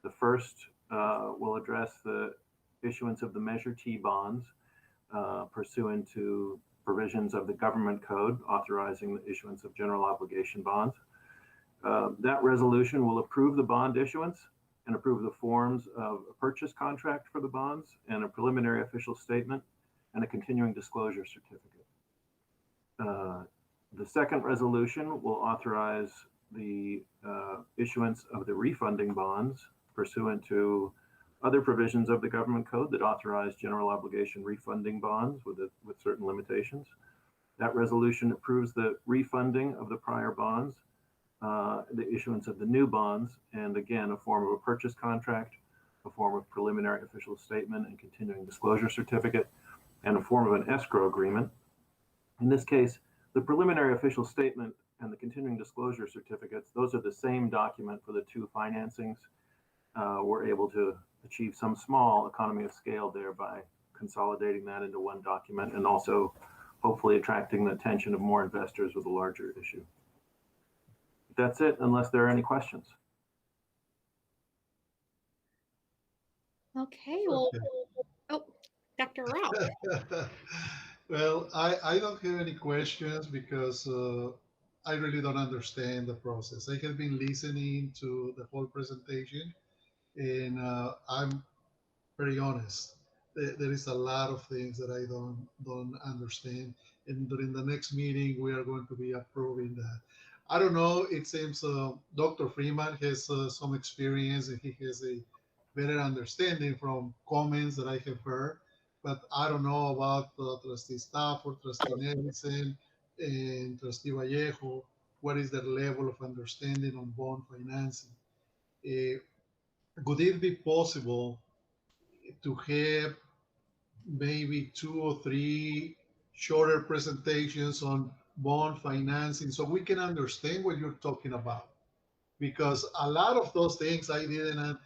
The first will address the issuance of the Measure T bonds pursuant to provisions of the government code authorizing the issuance of general obligation bonds. That resolution will approve the bond issuance and approve the forms of a purchase contract for the bonds and a preliminary official statement and a continuing disclosure certificate. The second resolution will authorize the issuance of the refunding bonds pursuant to other provisions of the government code that authorize general obligation refunding bonds with certain limitations. That resolution approves the refunding of the prior bonds, the issuance of the new bonds, and again, a form of a purchase contract, a form of preliminary official statement and continuing disclosure certificate, and a form of an escrow agreement. In this case, the preliminary official statement and the continuing disclosure certificates, those are the same document for the two financings. We're able to achieve some small economy of scale there by consolidating that into one document and also hopefully attracting the attention of more investors with a larger issue. That's it, unless there are any questions. Okay, well, oh, Dr. Rao. Well, I don't have any questions because I really don't understand the process. I have been listening to the whole presentation, and I'm very honest. There is a lot of things that I don't understand, and during the next meeting we are going to be approving that. I don't know. It seems Dr. Freeman has some experience and he has a better understanding from comments that I have heard. But I don't know about Trustee Stafford, Trustee Nelson, and Trustee Vallejo. What is their level of understanding on bond financing? Would it be possible to have maybe 2 or 3 shorter presentations on bond financing so we can understand what you're talking about? Because a lot of those things I didn't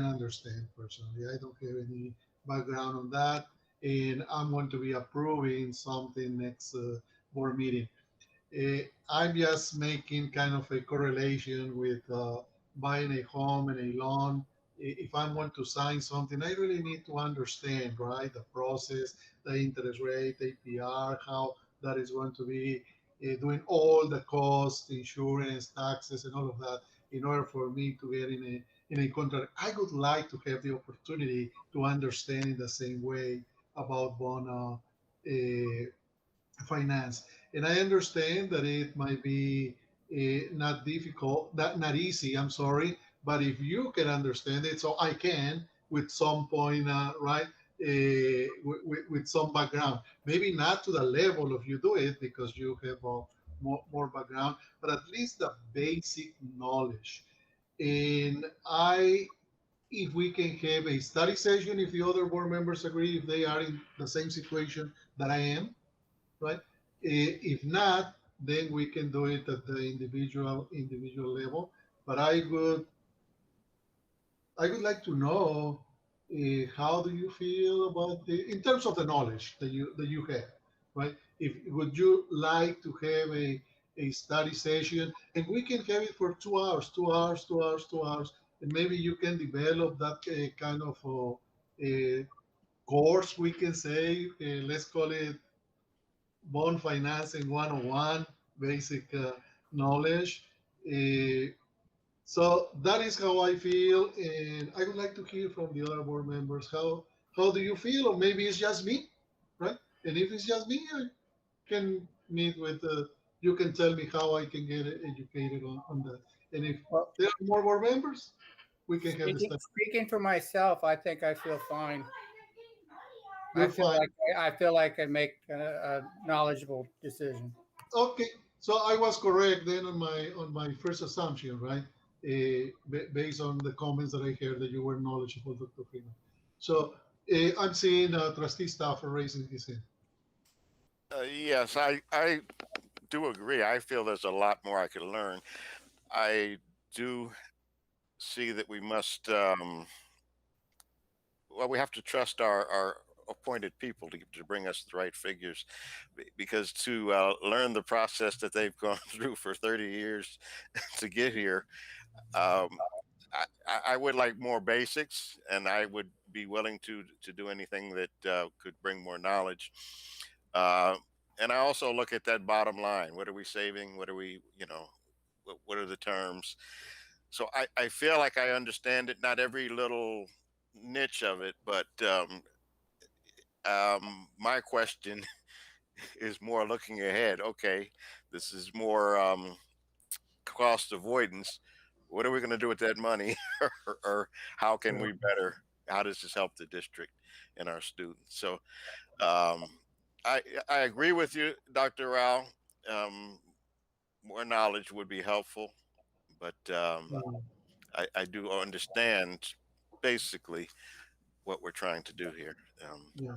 understand personally. I don't have any background on that, and I'm going to be approving something next board meeting. I'm just making kind of a correlation with buying a home and a loan. If I want to sign something, I really need to understand, right, the process, the interest rate, APR, how that is going to be doing all the costs, insurance, taxes, and all of that in order for me to get in a contract. I would like to have the opportunity to understand in the same way about bond finance. And I understand that it might be not difficult, not easy, I'm sorry, but if you can understand it, so I can with some point, right, with some background. Maybe not to the level of you do it because you have more background, but at least the basic knowledge. And if we can have a study session, if the other board members agree, if they are in the same situation that I am, right? If not, then we can do it at the individual level. But I would like to know how do you feel about in terms of the knowledge that you have, right? If would you like to have a study session, and we can have it for 2 hours, 2 hours, 2 hours, 2 hours, and maybe you can develop that kind of course, we can say, let's call it bond financing 101, basic knowledge. So that is how I feel, and I would like to hear from the other board members. How do you feel? Or maybe it's just me, right? And if it's just me, I can meet with you can tell me how I can get educated on that. And if there are more board members, we can have this. Speaking for myself, I think I feel fine. You're fine. I feel like I make a knowledgeable decision. Okay, so I was correct then on my first assumption, right? Based on the comments that I heard that you were knowledgeable, Dr. Freeman. So I'm seeing Trustee Stafford raising his hand. Yes, I do agree. I feel there's a lot more I could learn. I do see that we must, well, we have to trust our appointed people to bring us the right figures, because to learn the process that they've gone through for 30 years to get here, I would like more basics, and I would be willing to do anything that could bring more knowledge. And I also look at that bottom line. What are we saving? What are we, what are the terms? So I feel like I understand it, not every little niche of it, but my question is more looking ahead. Okay, this is more cost avoidance. What are we going to do with that money? or how can we better? How does this help the district and our students? So I agree with you, Dr. Rao. More knowledge would be helpful, but I do understand basically what we're trying to do here. Yeah.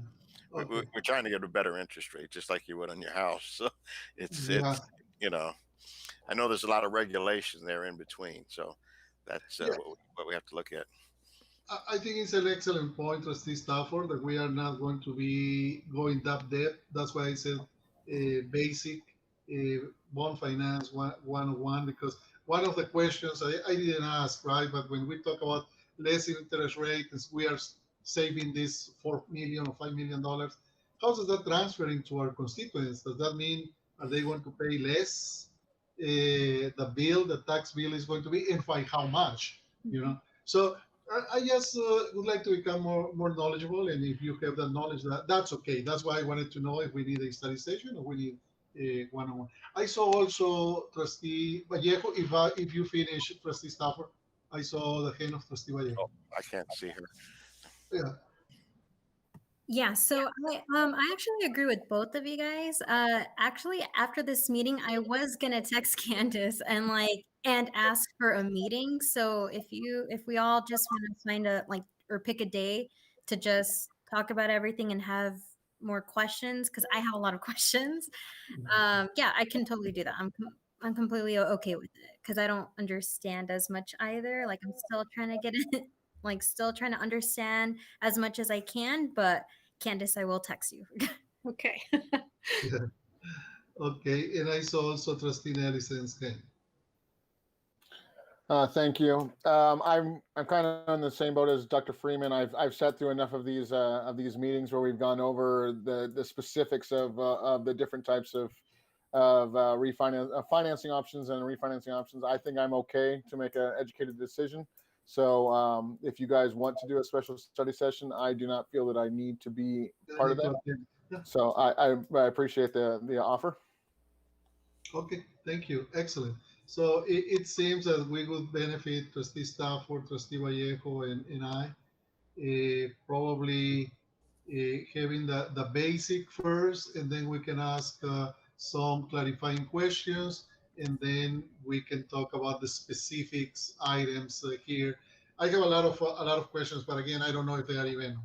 We're trying to get a better interest rate, just like you would on your house. So it's you know, I know there's a lot of regulation there in between. So that's what we have to look at. I think it's an excellent point, Trustee Stafford, that we are not going to be going that depth. That's why I said basic bond finance 101, because one of the questions I didn't ask, right? But when we talk about less interest rate, we are saving this $4 million or $5 million. How does that transfer into our constituents? Does that mean are they going to pay less? The tax bill is going to be, and by how much? You know, so I just would like to become more knowledgeable, and if you have that knowledge, that's okay. That's why I wanted to know if we need a study session or we need a one-on-one. I saw also Trustee Vallejo. If you finish, Trustee Stafford, I saw the hand of Trustee Vallejo. Oh, I can't see her. Yeah. Yeah, so I actually agree with both of you guys. Actually, after this meeting, I was gonna text Candace and ask for a meeting. So if we all just want to find or pick a day to just talk about everything and have more questions, because I have a lot of questions. Yeah, I can totally do that. I'm completely okay with it because I don't understand as much either. Like I'm still trying to get it, still trying to understand as much as I can, but Candace, I will text you. Okay. Yeah. Okay, and I saw also Trustee Nellison's hand. Thank you. I'm kind of on the same boat as Dr. Freeman. I've sat through enough of these meetings where we've gone over the specifics of the different types of financing options and refinancing options. I think I'm okay to make an educated decision. So if you guys want to do a special study session, I do not feel that I need to be part of that. So I appreciate the offer. Okay, thank you. Excellent. So it seems that we would benefit Trustee Stafford, Trustee Vallejo, and I probably having the basic first, and then we can ask some clarifying questions, and then we can talk about the specifics items here. I have a lot of questions, but again, I don't know if they are even.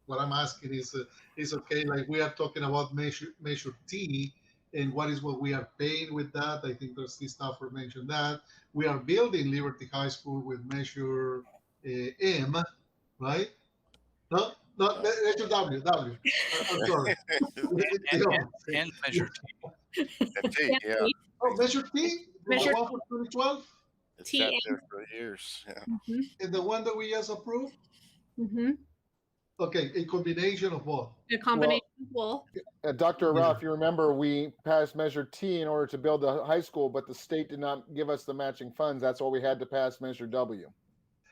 What I'm asking is okay. Like we are talking about measure T, and what we are paying with that. I think Trustee Stafford mentioned that we are building Liberty High School with measure M, right? No, measure W. I'm sorry. and measure T. And T, yeah. Oh, measure T. Measure the one for 2012. It's sat there for years. Yeah. And the one that we just approved. Mm-hmm. Okay, a combination of both. A combination of both. Dr. Rao, if you remember, we passed Measure T in order to build the high school, but the state did not give us the matching funds. That's why we had to pass Measure W.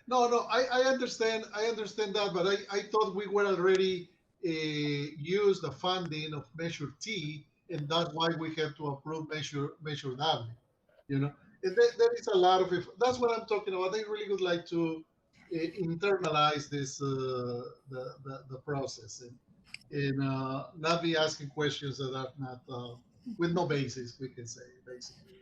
No, I understand. I understand that, but I thought we were already used the funding of Measure T, and that's why we have to approve Measure W. You know, and there is a lot of it. That's what I'm talking about. I really would like to internalize this the process and not be asking questions that are not with no basis. We can say basically.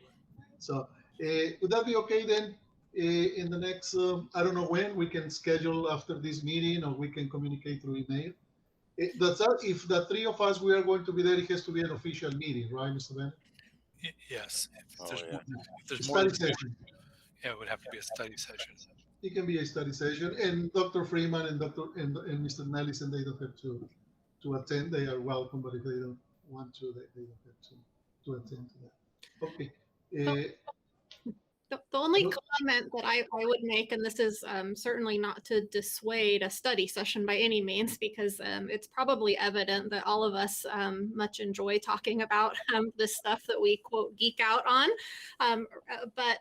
So would that be okay then? In the next, I don't know when we can schedule after this meeting, or we can communicate through email. If the three of us we are going to be there, it has to be an official meeting, right, Mr. Bennett? Yes. If there's Study more session. Yeah, it would have to be a study session. It can be a study session, and Dr. Freeman and Mr. Nellis, and they don't have to attend. They are welcome, but if they don't want to, they don't have to attend to that. Okay. The only comment that I would make, and this is certainly not to dissuade a study session by any means, because it's probably evident that all of us much enjoy talking about this stuff that we quote geek out on. But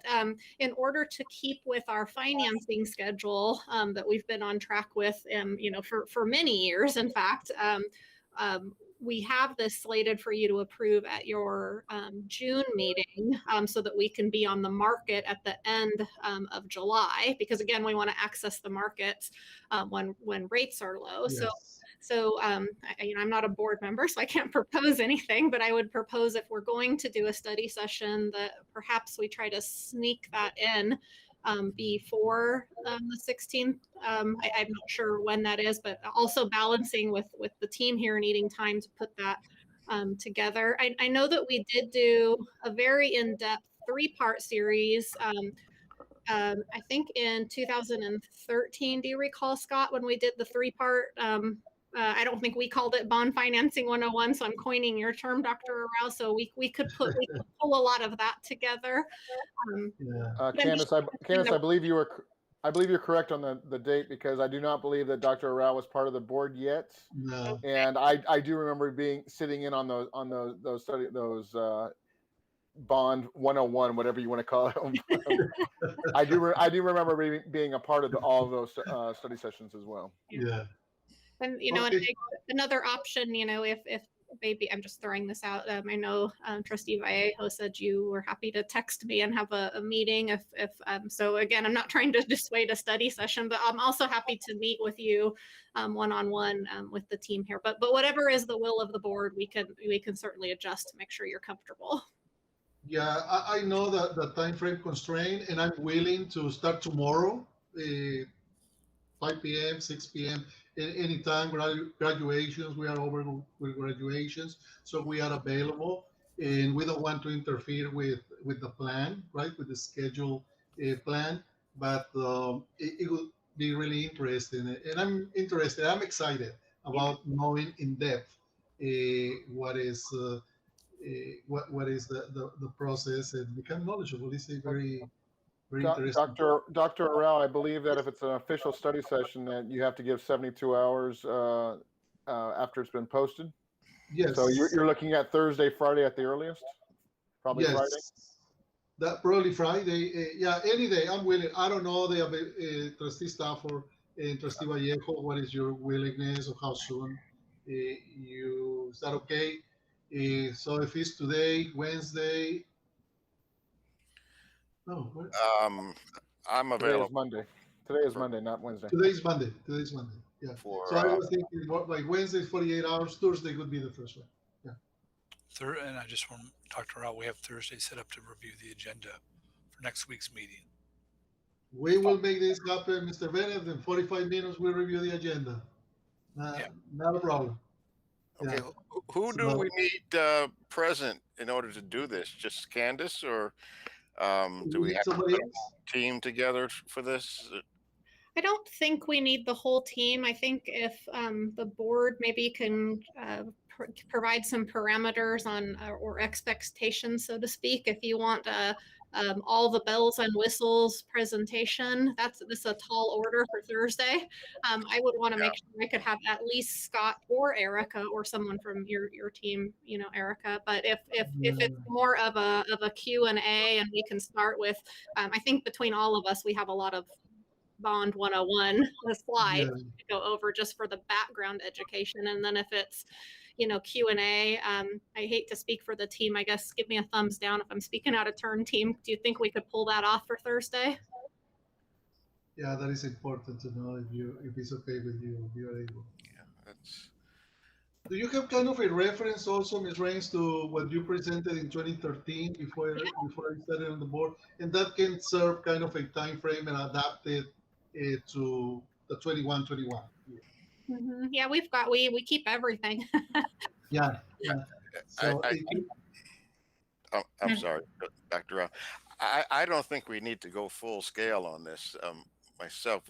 in order to keep with our financing schedule that we've been on track with, for many years, in fact, we have this slated for you to approve at your June meeting so that we can be on the market at the end of July, because again, we want to access the markets when rates are low. Yes. So I'm not a board member, so I can't propose anything, but I would propose if we're going to do a study session that perhaps we try to sneak that in before the 16th. I'm not sure when that is, but also balancing with the team here needing time to put that together. I know that we did do a very in-depth 3-part series. I think in 2013, do you recall, Scott, when we did the 3-part? I don't think we called it Bond Financing 101, so I'm coining your term, Dr. Arau. So we could pull a lot of that together. Candace, I believe you're correct on the date, because I do not believe that Dr. Arau was part of the board yet. No. And I do remember sitting in on those Bond 101, whatever you want to call it. I do remember being a part of all of those study sessions as well. Yeah. And and another option, if maybe I'm just throwing this out. I know Trustee Vallejo said you were happy to text me and have a meeting. If so, again, I'm not trying to dissuade a study session, but I'm also happy to meet with you one-on-one with the team here. But whatever is the will of the board, we can certainly adjust to make sure you're comfortable. Yeah, I know that the time frame constraint, and I'm willing to start tomorrow, 5 p.m., 6 p.m., anytime. Graduations, we are over with graduations, so we are available, and we don't want to interfere with the plan, right, with the schedule plan, but it would be really interesting, and I'm interested. I'm excited about knowing in depth what is the process, and become knowledgeable. It's a very interesting. Dr. Arau, I believe that if it's an official study session, that you have to give 72 hours after it's been posted. Yes. So you're looking at Thursday, Friday at the earliest? Probably yes. Friday? That probably Friday. Yeah, any day. I'm willing. I don't know the Trustee Stafford and Trustee Vallejo, what is your willingness, or how soon is that okay? So if it's today, Wednesday. No. I'm available. Today is Monday, not Wednesday. Today's Monday. Yeah. So I was thinking like Wednesday, 48 hours. Thursday would be the first one. Yeah. And I just want Dr. Rao, we have Thursday set up to review the agenda for next week's meeting. We will make this happen, Mr. Bennett. In 45 minutes, we'll review the agenda. Not a problem. Okay. Yeah. Who do we need present in order to do this? Just Candace, or do we have to put a team together for this? I don't think we need the whole team. I think if the board maybe can provide some parameters on or expectations, so to speak, if you want all the bells and whistles presentation, this is a tall order for Thursday. I would want to make sure I could have at least Scott or Erica or someone from your team, Erica. But if it's more of a Q&A, and we can start with, I think between all of us, we have a lot of Bond 101 slides to go over just for the background education. And then if it's Q&A, I hate to speak for the team, I guess give me a thumbs down if I'm speaking out of turn, team. Do you think we could pull that off for Thursday? Yeah, that is important to know if it's okay with you, if you're able. Yeah, do you have kind of a reference also, Ms. Rains, to what you presented in 2013 before I started on the board? And that can serve kind of a time frame and adapt it to the 21-21. Mm-hmm. Yeah, we keep everything. Yeah. So I'm sorry, Dr. Rao. I don't think we need to go full scale on this. Myself,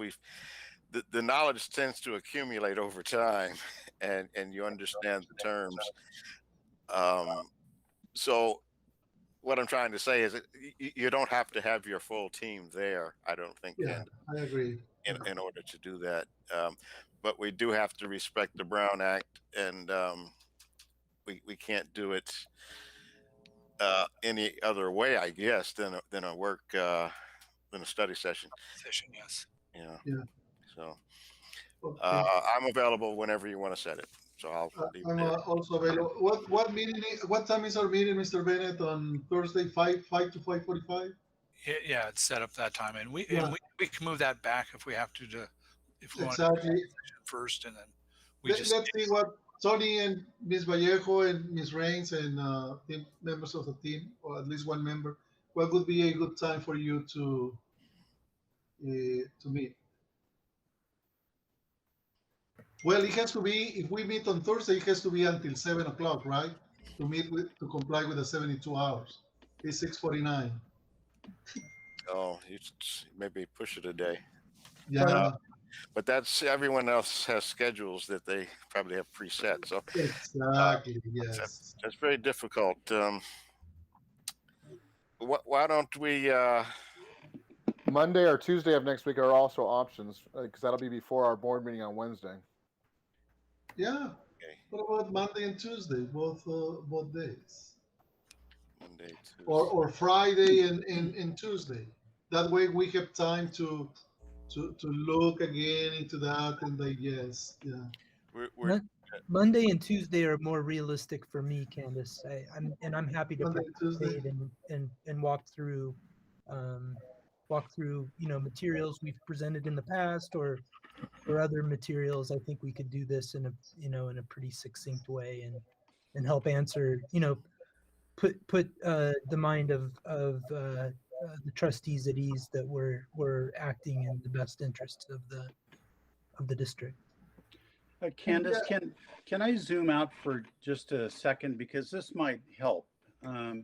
the knowledge tends to accumulate over time, and you understand the terms. So what I'm trying to say is that you don't have to have your full team there. I don't think. Yeah, I agree. In order to do that, but we do have to respect the Brown Act, and we can't do it any other way, I guess, than a work than a study session. Yes. Yeah. Yeah. So okay. I'm available whenever you want to set it. So I'll leave I'm it there. also available. What meeting? What time is our meeting, Mr. Bennett, on Thursday, 5 to 5:45? Yeah, it's set up that time, and Yeah. we can move that back if we have to if we want to Exactly. do first, and then we just Let's see what Tony and Ms. Vallejo and Ms. Rains and team members of the team, or at least one member, what would be a good time for you to meet? Well, it has to be, if we meet on Thursday, it has to be until 7 o'clock, right? To comply with the 72 hours. It's 6:49. Oh, you maybe push it a day. Yeah. But that's everyone else has schedules that they probably have preset. So exactly, yes. That's very difficult. Why don't we? Monday or Tuesday of next week are also options because that'll be before our board meeting on Wednesday. Yeah. Okay. What about Monday and Tuesday, both days? Monday, Tuesday. Or Friday and Tuesday. That way we have time to look again into that and digest. Yeah. Monday and Tuesday are more realistic for me, Candace. I'm happy to Monday, participate and walk through materials we've presented in the past or other materials. I think we could do this in a pretty succinct way and help answer, put the mind of the trustees at ease that we're acting in the best interests of the district. Candace, can I zoom out for just a second because this might help? Yeah.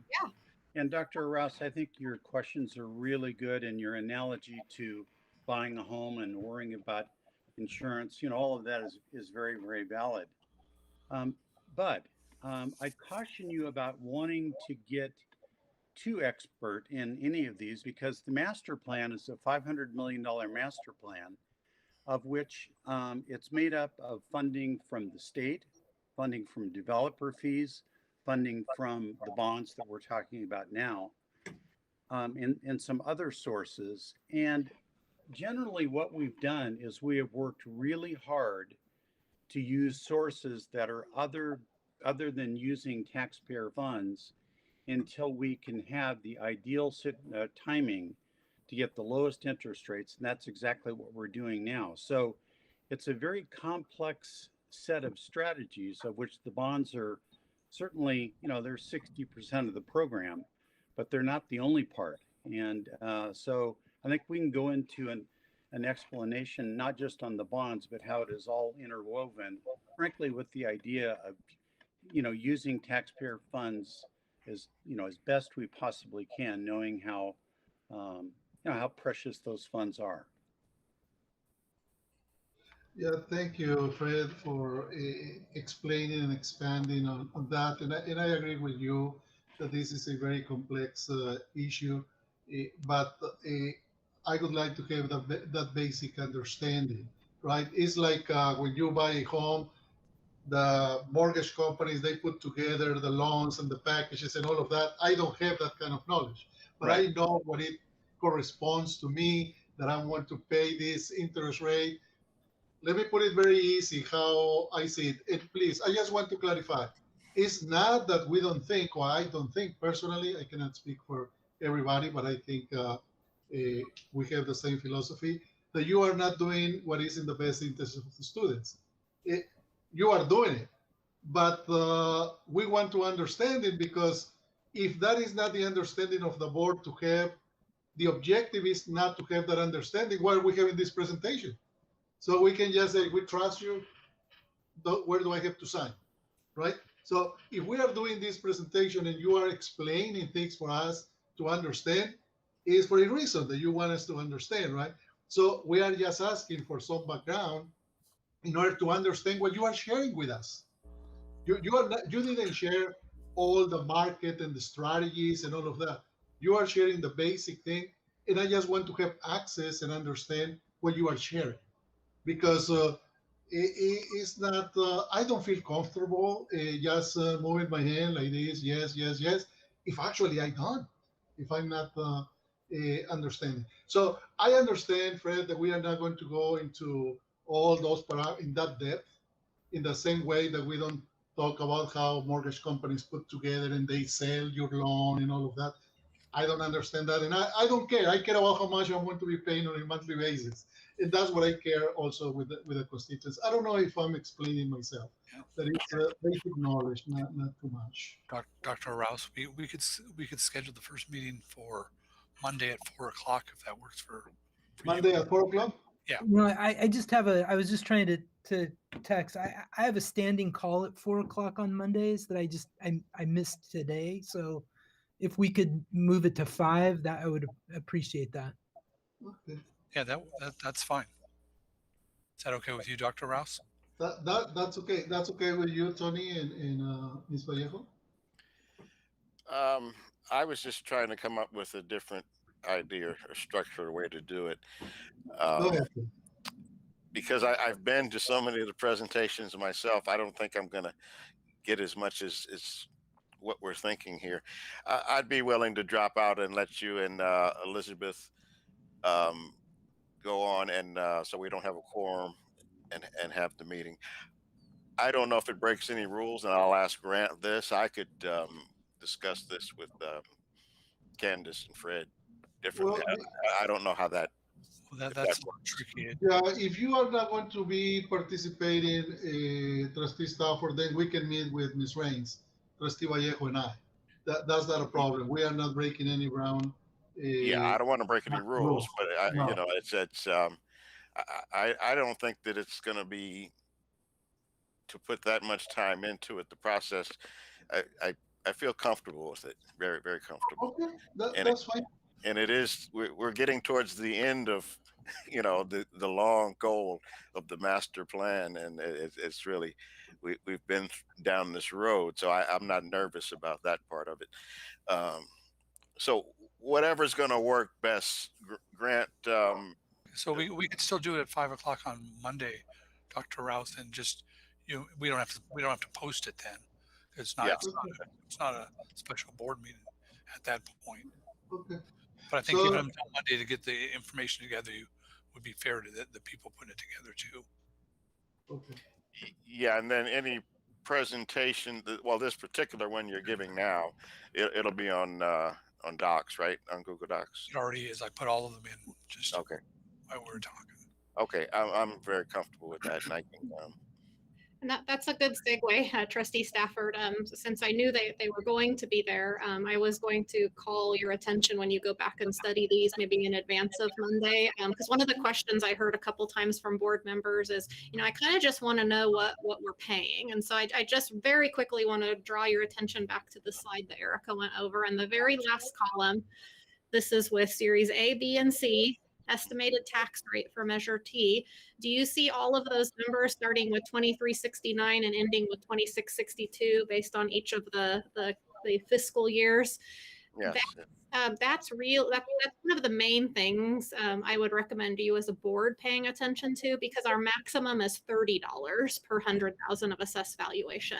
And Dr. Rouse, I think your questions are really good, and your analogy to buying a home and worrying about insurance, all of that is very, very valid. But I caution you about wanting to get too expert in any of these because the master plan is a $500 million master plan, of which it's made up of funding from the state, funding from developer fees, funding from the bonds that we're talking about now, and some other sources. And generally what we've done is we have worked really hard to use sources that are other than using taxpayer funds until we can have the ideal timing to get the lowest interest rates. And that's exactly what we're doing now. So it's a very complex set of strategies, of which the bonds are certainly, they're 60% of the program, but they're not the only part. And so I think we can go into an explanation, not just on the bonds, but how it is all interwoven, frankly, with the idea of, using taxpayer funds as best we possibly can, knowing how precious those funds are. Yeah, thank you, Fred, for explaining and expanding on that. And I agree with you that this is a very complex issue, but I would like to have that basic understanding, right? It's like when you buy a home, the mortgage companies, they put together the loans and the packages and all of that. I don't have that kind of knowledge, but right. I know what it corresponds to me, that I want to pay this interest rate. Let me put it very easy how I see it. And please, I just want to clarify. It's not that we don't think, or I don't think personally, I cannot speak for everybody, but I think we have the same philosophy, that you are not doing what is in the best interest of the students. You are doing it, but we want to understand it, because if that is not the understanding of the board to have, the objective is not to have that understanding, why are we having this presentation? So we can just say, we trust you, where do I have to sign, right? So if we are doing this presentation and you are explaining things for us to understand, it's for a reason that you want us to understand, right? So we are just asking for some background in order to understand what you are sharing with us. You didn't share all the market and the strategies and all of that. You are sharing the basic thing, and I just want to have access and understand what you are sharing, because it's not. I don't feel comfortable just moving my hand like this. Yes, yes, yes. If actually I don't, if I'm not understanding. So I understand, Fred, that we are not going to go into all those in that depth. in the same way that we don't talk about how mortgage companies put together and they sell your loan and all of that. I don't understand that. And I don't care. I care about how much I'm going to be paying on a monthly basis. And that's what I care also with the constituents. I don't know if I'm explaining myself. That it's basic knowledge, not too much. Dr. Rouse, we could schedule the first meeting for Monday at 4 o'clock if that works for Monday you. at 4 o'clock? Yeah. No, I just have I was just trying to text. I have a standing call at 4 o'clock on Mondays that I missed today. So if we could move it to 5, that I would appreciate that. Okay. Yeah, that's fine. Is that okay with you, Dr. Rouse? That's okay. That's okay with you, Tony and Ms. Vallejo? I was just trying to come up with a different idea or structure, way to do it. Go ahead. Because I've been to so many of the presentations myself, I don't think I'm going to get as much as what we're thinking here. I'd be willing to drop out and let you and Elizabeth go on, and so we don't have a quorum and have the meeting. I don't know if it breaks any rules, and I'll ask Grant this. I could discuss this with Candace and Fred differently. Well, I don't know how that. Well, that's tricky. Yeah, if you are not going to be participating, Trustee Stafford, then we can meet with Ms. Raines, Trustee Vallejo, and I. That's not a problem. We are not breaking any ground. Yeah, I don't want to break any rules, but No. you know, I don't think that it's going to be to put that much time into it. The process, I feel comfortable with it. Very, very comfortable. Okay, that's fine. And it is, we're getting towards the end of, you know, the long goal of the master plan, and it's really, we've been down this road, so I'm not nervous about that part of it. So whatever's going to work best, Grant. So we could still do it at 5 o'clock on Monday, Dr. Rouse, and just we don't have to post it then. It's not a special board meeting at that point. Okay. But I think giving them till Monday to get the information together would be fair to the people putting it together too. Okay. Yeah, and then any presentation, well, this particular one you're giving now, it'll be on Docs, right? On Google Docs. It already is. I put all of them in just okay while we were talking. Okay, I'm very comfortable with that, and I can. And that's a good segue, Trustee Stafford. Since I knew they were going to be there, I was going to call your attention when you go back and study these, maybe in advance of Monday. Because one of the questions I heard a couple times from board members is, I kind of just want to know what we're paying. And so I just very quickly want to draw your attention back to the slide that Erica went over. And the very last column, this is with Series A, B, and C. Estimated tax rate for Measure T. Do you see all of those numbers starting with 2369 and ending with 2662 based on each of the fiscal years? Yes. That's real. That's one of the main things I would recommend you as a board paying attention to, because our maximum is $30 per 100,000 of assessed valuation.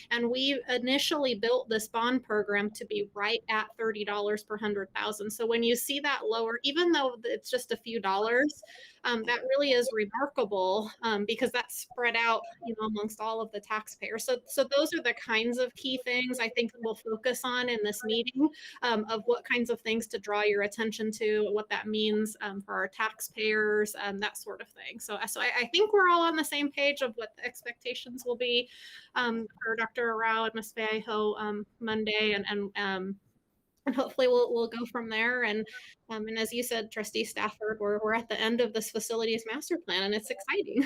And we initially built this bond program to be right at $30 per 100,000. So when you see that lower, even though it's just a few dollars, that really is remarkable because that's spread out, amongst all of the taxpayers. So those are the kinds of key things I think we'll focus on in this meeting, of what kinds of things to draw your attention to, what that means for our taxpayers, that sort of thing. So I think we're all on the same page of what the expectations will be for Dr. Arau and Ms. Vallejo Monday, and hopefully we'll go from there. And as you said, Trustee Stafford, we're at the end of this facilities master plan, and it's exciting.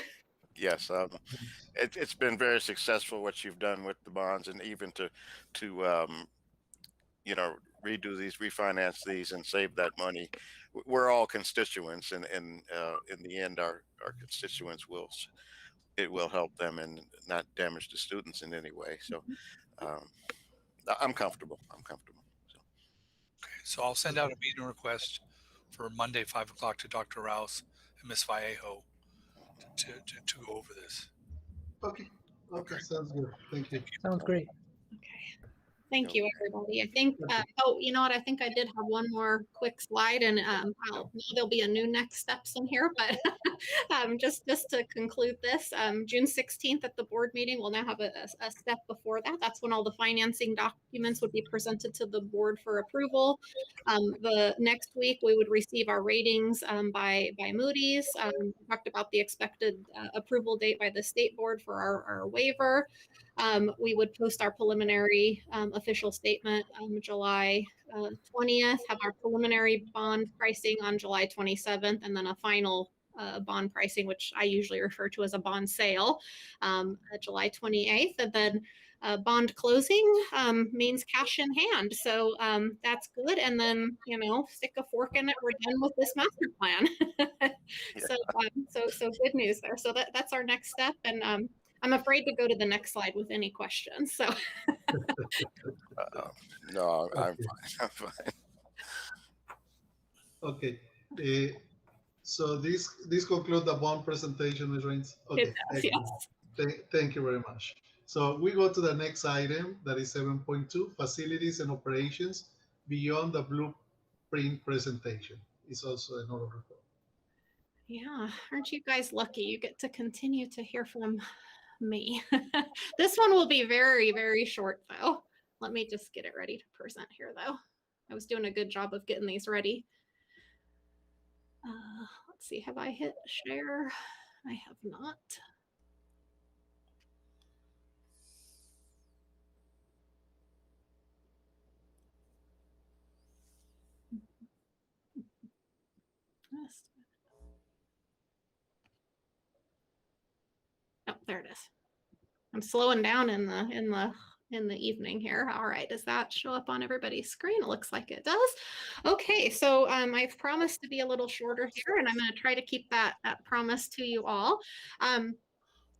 Yes, it's been very successful what you've done with the bonds, and even to redo these, refinance these, and save that money. We're all constituents, and in the end, our constituents will help them and not damage the students in any way. So I'm comfortable. Okay, so I'll send out a meeting request for Monday, 5 o'clock to Dr. Rouse and Ms. Vallejo to go over this. Okay, sounds good. Thank you. Sounds great. Thank you, everybody. I think, oh, you know what? I think I did have one more quick slide, and there'll be a new next steps in here, but just to conclude this, June 16th at the board meeting, we'll now have a step before that. That's when all the financing documents would be presented to the board for approval. The next week, we would receive our ratings by Moody's. We talked about the expected approval date by the state board for our waiver. We would post our preliminary official statement July 20th, have our preliminary bond pricing on July 27th, and then a final bond pricing, which I usually refer to as a bond sale, July 28th. And then bond closing means cash in hand. So that's good. And then, you know, stick a fork in it. We're done with this master plan. So good news there. So that's our next step. And I'm afraid to go to the next slide with any questions. So no, I'm fine. I'm fine. Okay. So this concludes the bond presentation, Ms. Rains. Okay. Does, yes. Thank you very much. So we go to the next item, that is 7.2, facilities and operations beyond the blueprint presentation. It's also an oral report. Yeah, aren't you guys lucky? You get to continue to hear from me. This one will be very, very short though. Let me just get it ready to present here though. I was doing a good job of getting these ready. Let's see, have I hit share? I have not. Oh, there it is. I'm slowing down in the evening here. All right, does that show up on everybody's screen? It looks like it does. Okay, so I've promised to be a little shorter here, and I'm going to try to keep that promise to you all.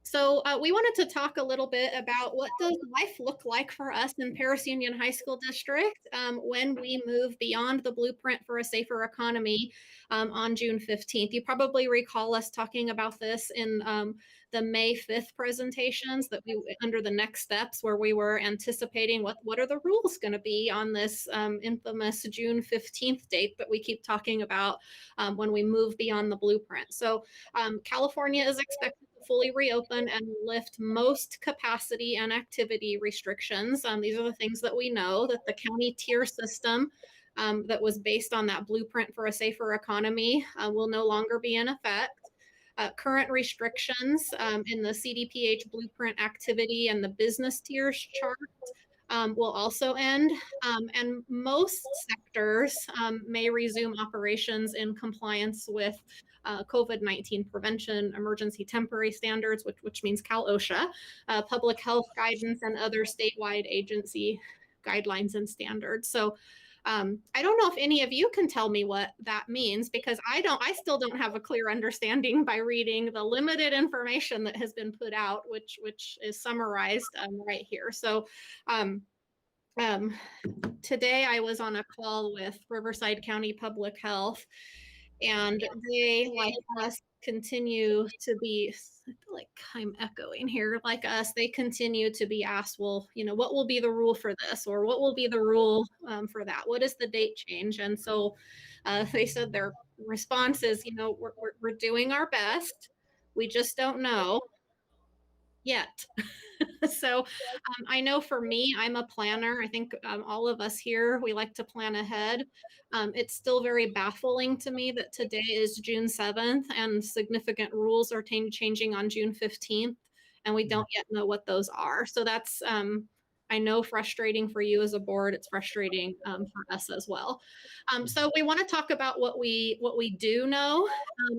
So we wanted to talk a little bit about what does life look like for us in Perris Union High School District when we move beyond the blueprint for a safer economy on June 15th. You probably recall us talking about this in the May 5th presentations that we under the next steps, where we were anticipating what are the rules going to be on this infamous June 15th date that we keep talking about when we move beyond the blueprint. So California is expected to fully reopen and lift most capacity and activity restrictions. These are the things that we know, that the county tier system that was based on that blueprint for a safer economy will no longer be in effect. Current restrictions in the CDPH blueprint activity and the business tiers chart will also end, and most sectors may resume operations in compliance with COVID-19 prevention emergency temporary standards, which means Cal OSHA, public health guidance, and other statewide agency guidelines and standards. So I don't know if any of you can tell me what that means, because I still don't have a clear understanding by reading the limited information that has been put out, which is summarized right here. So today I was on a call with Riverside County Public Health, and they, like us, continue to be, I feel like I'm echoing here, like us, they continue to be asked, well, you know, what will be the rule for this, or what will be the rule for that? What is the date change? And so they said their response is, you know, we're doing our best. We just don't know yet. So I know for me, I'm a planner. I think all of us here, we like to plan ahead. It's still very baffling to me that today is June 7th and significant rules are changing on June 15th, and we don't yet know what those are. So that's, I know, frustrating for you as a board. It's frustrating for us as well. So we want to talk about what we do know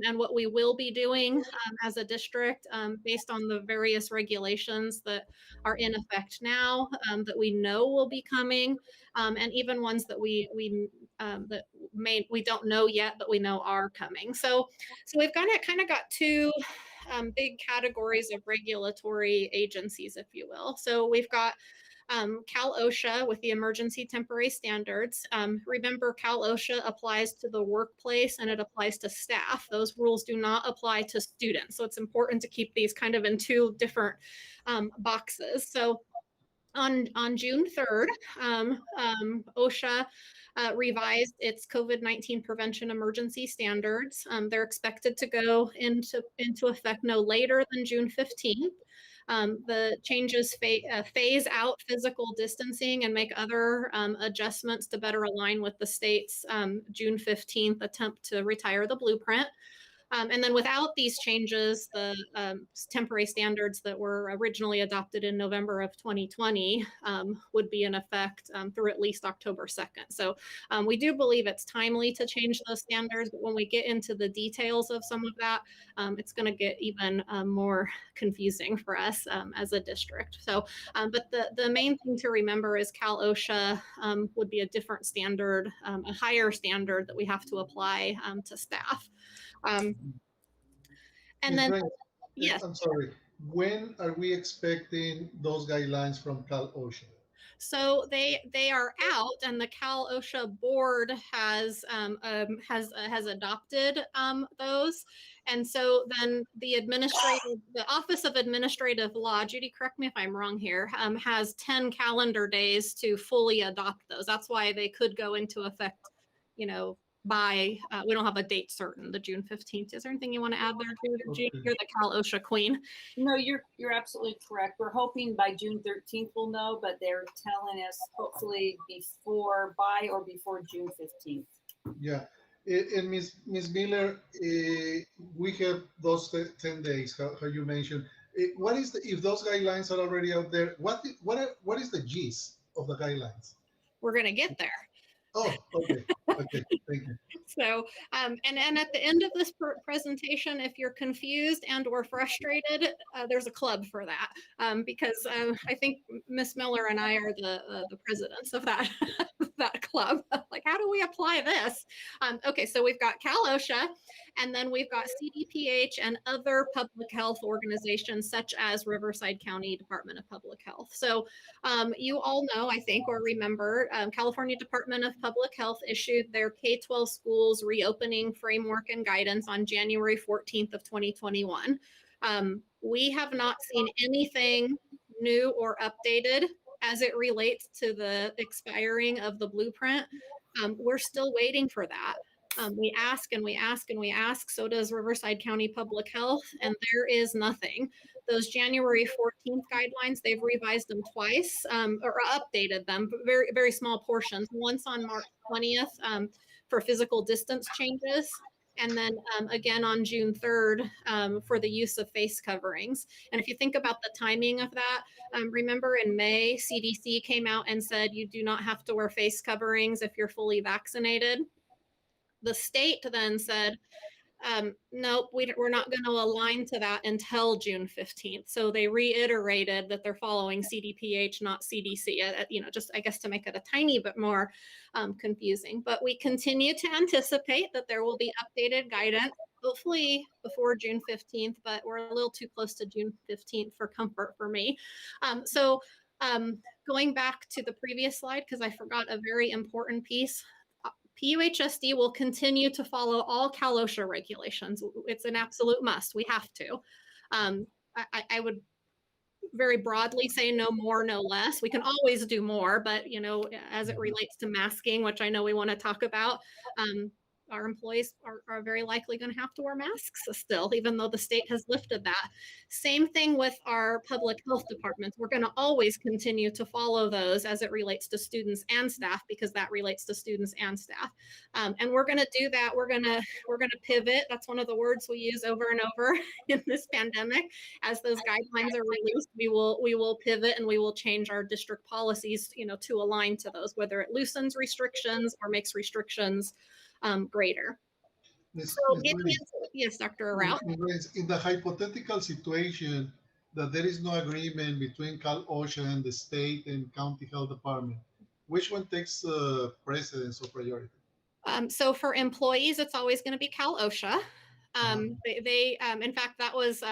and what we will be doing as a district based on the various regulations that are in effect now, that we know will be coming, and even ones that we don't know yet, but we know are coming. So we've kind of got two big categories of regulatory agencies, if you will. So we've got Cal OSHA with the emergency temporary standards. Remember, Cal OSHA applies to the workplace and it applies to staff. Those rules do not apply to students. So it's important to keep these kind of in two different boxes. So On June 3rd, OSHA revised its COVID-19 prevention emergency standards. They're expected to go into effect no later than June 15th. The changes phase out physical distancing and make other adjustments to better align with the state's June 15th attempt to retire the blueprint. And then without these changes, the temporary standards that were originally adopted in November of 2020 would be in effect through at least October 2nd. So we do believe it's timely to change those standards, but when we get into the details of some of that, it's going to get even more confusing for us as a district. So, but the main thing to remember is Cal OSHA would be a different standard, a higher standard that we have to apply to staff. And then, yes. I'm sorry. When are we expecting those guidelines from Cal OSHA? So they are out, and the Cal OSHA board has adopted those, and so then the Office of Administrative Law, Judy, correct me if I'm wrong here, has 10 calendar days to fully adopt those. That's why they could go into effect, by we don't have a date certain, the June 15th. Is there anything you want to add there, Judy? You're the Cal OSHA queen. No, you're absolutely correct. We're hoping by June 13th we'll know, but they're telling us hopefully by or before June 15th. Yeah, and Ms. Miller, we have those 10 days. How you mentioned. What is if those guidelines are already out there? What is the gist of the guidelines? We're gonna get there. Oh, okay. Okay, thank you. So, and at the end of this presentation, if you're confused and or frustrated, there's a club for that, because I think Miss Miller and I are the presidents of that that club. Like, how do we apply this? Okay, so we've got Cal OSHA, and then we've got CDPH and other public health organizations such as Riverside County Department of Public Health. So you all know, I think, or remember, California Department of Public Health issued their K-12 schools reopening framework and guidance on January 14th of 2021. We have not seen anything new or updated as it relates to the expiring of the blueprint. We're still waiting for that. We ask and we ask and we ask, so does Riverside County Public Health, and there is nothing. Those January 14th guidelines, they've revised them twice, or updated them, but very, very small portions. Once on March 20th for physical distance changes, and then again on June 3rd for the use of face coverings. And if you think about the timing of that, remember in May, CDC came out and said you do not have to wear face coverings if you're fully vaccinated. The state then said, nope, we're not going to align to that until June 15th. So they reiterated that they're following CDPH, not CDC, just I guess to make it a tiny bit more confusing. But we continue to anticipate that there will be updated guidance, hopefully before June 15th, but we're a little too close to June 15th for comfort for me. Going back to the previous slide, because I forgot a very important piece, PUHSD will continue to follow all Cal OSHA regulations. It's an absolute must. We have to. I would very broadly say no more, no less. We can always do more, but as it relates to masking, which I know we want to talk about, our employees are very likely going to have to wear masks still, even though the state has lifted that. Same thing with our public health departments. We're going to always continue to follow those as it relates to students and staff, because that relates to students and staff. And we're going to do that. We're going to pivot. That's one of the words we use over and over in this pandemic. As those guidelines are released, we will pivot and we will change our district policies, to align to those, whether it loosens restrictions or makes restrictions greater. Yes, Dr. Arau. In the hypothetical situation that there is no agreement between Cal OSHA and the state and county health department, which one takes precedence or priority? So for employees, it's always going to be Cal OSHA. In fact, that was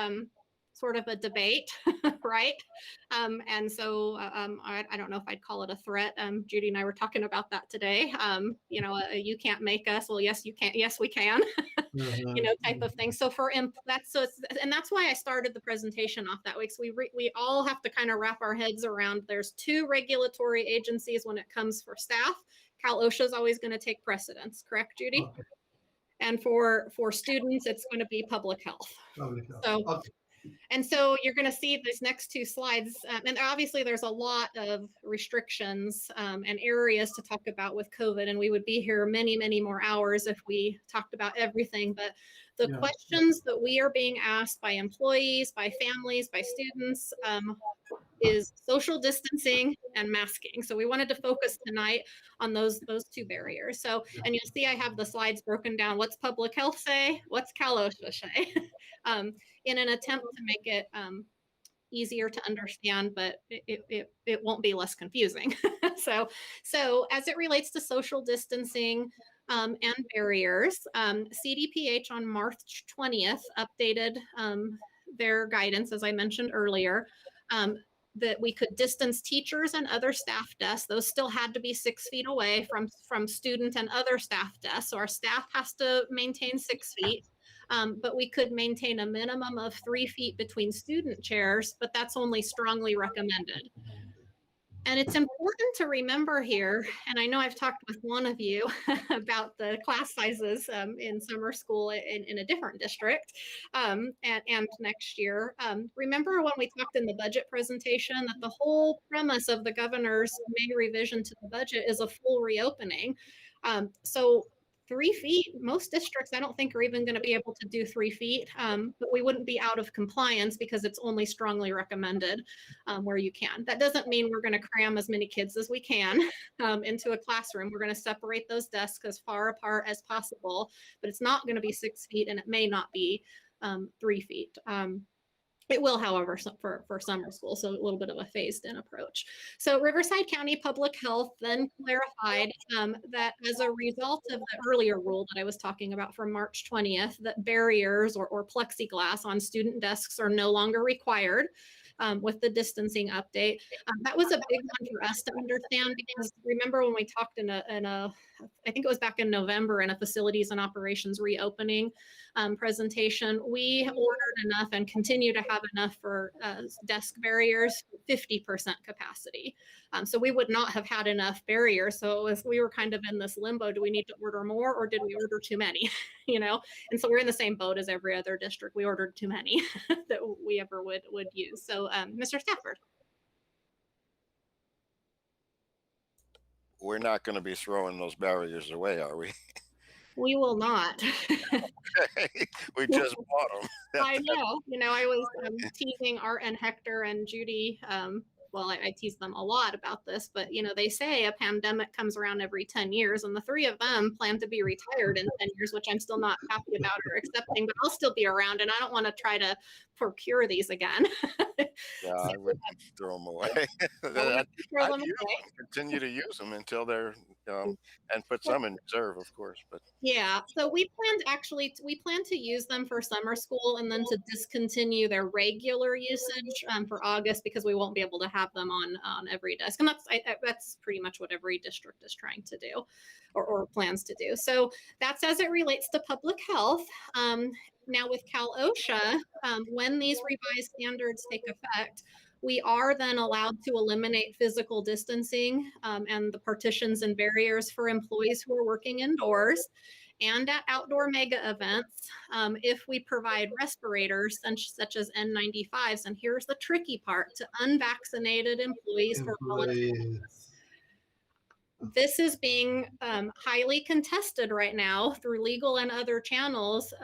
sort of a debate, right? And so I don't know if I'd call it a threat. Judy and I were talking about that today. You can't make us. Well, yes, you can. Yes, we can. Type of thing. So that's why I started the presentation off that way. So we all have to kind of wrap our heads around. There's two regulatory agencies when it comes for staff. Cal OSHA is always going to take precedence, correct, Judy? Okay. And for students, it's going to be public health. So, okay. And so you're going to see these next two slides, and obviously there's a lot of restrictions and areas to talk about with COVID, and we would be here many, many more hours if we talked about everything. But the questions that we are being asked by employees, by families, by students is social distancing and masking. So we wanted to focus tonight on those two barriers. So, and you'll see I have the slides broken down. What's public health say? What's Cal OSHA say? In an attempt to make it easier to understand, but it won't be less confusing. So as it relates to social distancing and barriers, CDPH on March 20th updated their guidance, as I mentioned earlier, that we could distance teachers and other staff desks. Those still had to be 6 feet away from student and other staff desks. So our staff has to maintain 6 feet. But we could maintain a minimum of 3 feet between student chairs, but that's only strongly recommended. And it's important to remember here, and I know I've talked with one of you about the class sizes in summer school in a different district and next year. Remember when we talked in the budget presentation that the whole premise of the governor's May revision to the budget is a full reopening. So 3 feet, most districts I don't think are even going to be able to do 3 feet, but we wouldn't be out of compliance because it's only strongly recommended where you can. That doesn't mean we're going to cram as many kids as we can into a classroom. We're going to separate those desks as far apart as possible, but it's not going to be 6 feet and it may not be 3 feet. It will, however, for summer school, so a little bit of a phased-in approach. So Riverside County Public Health then clarified that as a result of the earlier rule that I was talking about from March 20th, that barriers or plexiglass on student desks are no longer required with the distancing update. That was a big one for us to understand because remember when we talked in a I think it was back in November in a facilities and operations reopening presentation, we ordered enough and continue to have enough for desk barriers, 50% capacity. So we would not have had enough barriers. So as we were kind of in this limbo, do we need to order more or did we order too many? And so we're in the same boat as every other district. We ordered too many that we ever would use. So Mr. Stafford. We're not going to be throwing those barriers away, are we? We will not. Okay. We just bought them. I know. I was teasing Art and Hector and Judy. I tease them a lot about this, but they say a pandemic comes around every 10 years and the three of them plan to be retired in 10 years, which I'm still not happy about or accepting, but I'll still be around and I don't want to try to procure these again. Yeah, I wouldn't throw them away. Continue to use them until they're, and put some in reserve, of course. But yeah, so we plan to use them for summer school and then to discontinue their regular usage for August because we won't be able to have them on every desk, and that's pretty much what every district is trying to do or plans to do. So that's as it relates to public health. Now with Cal OSHA, when these revised standards take effect, we are then allowed to eliminate physical distancing and the partitions and barriers for employees who are working indoors and at outdoor mega events if we provide respirators such as N95s. And here's the tricky part: to unvaccinated employees for volunteers. This is being highly contested right now through legal and other channels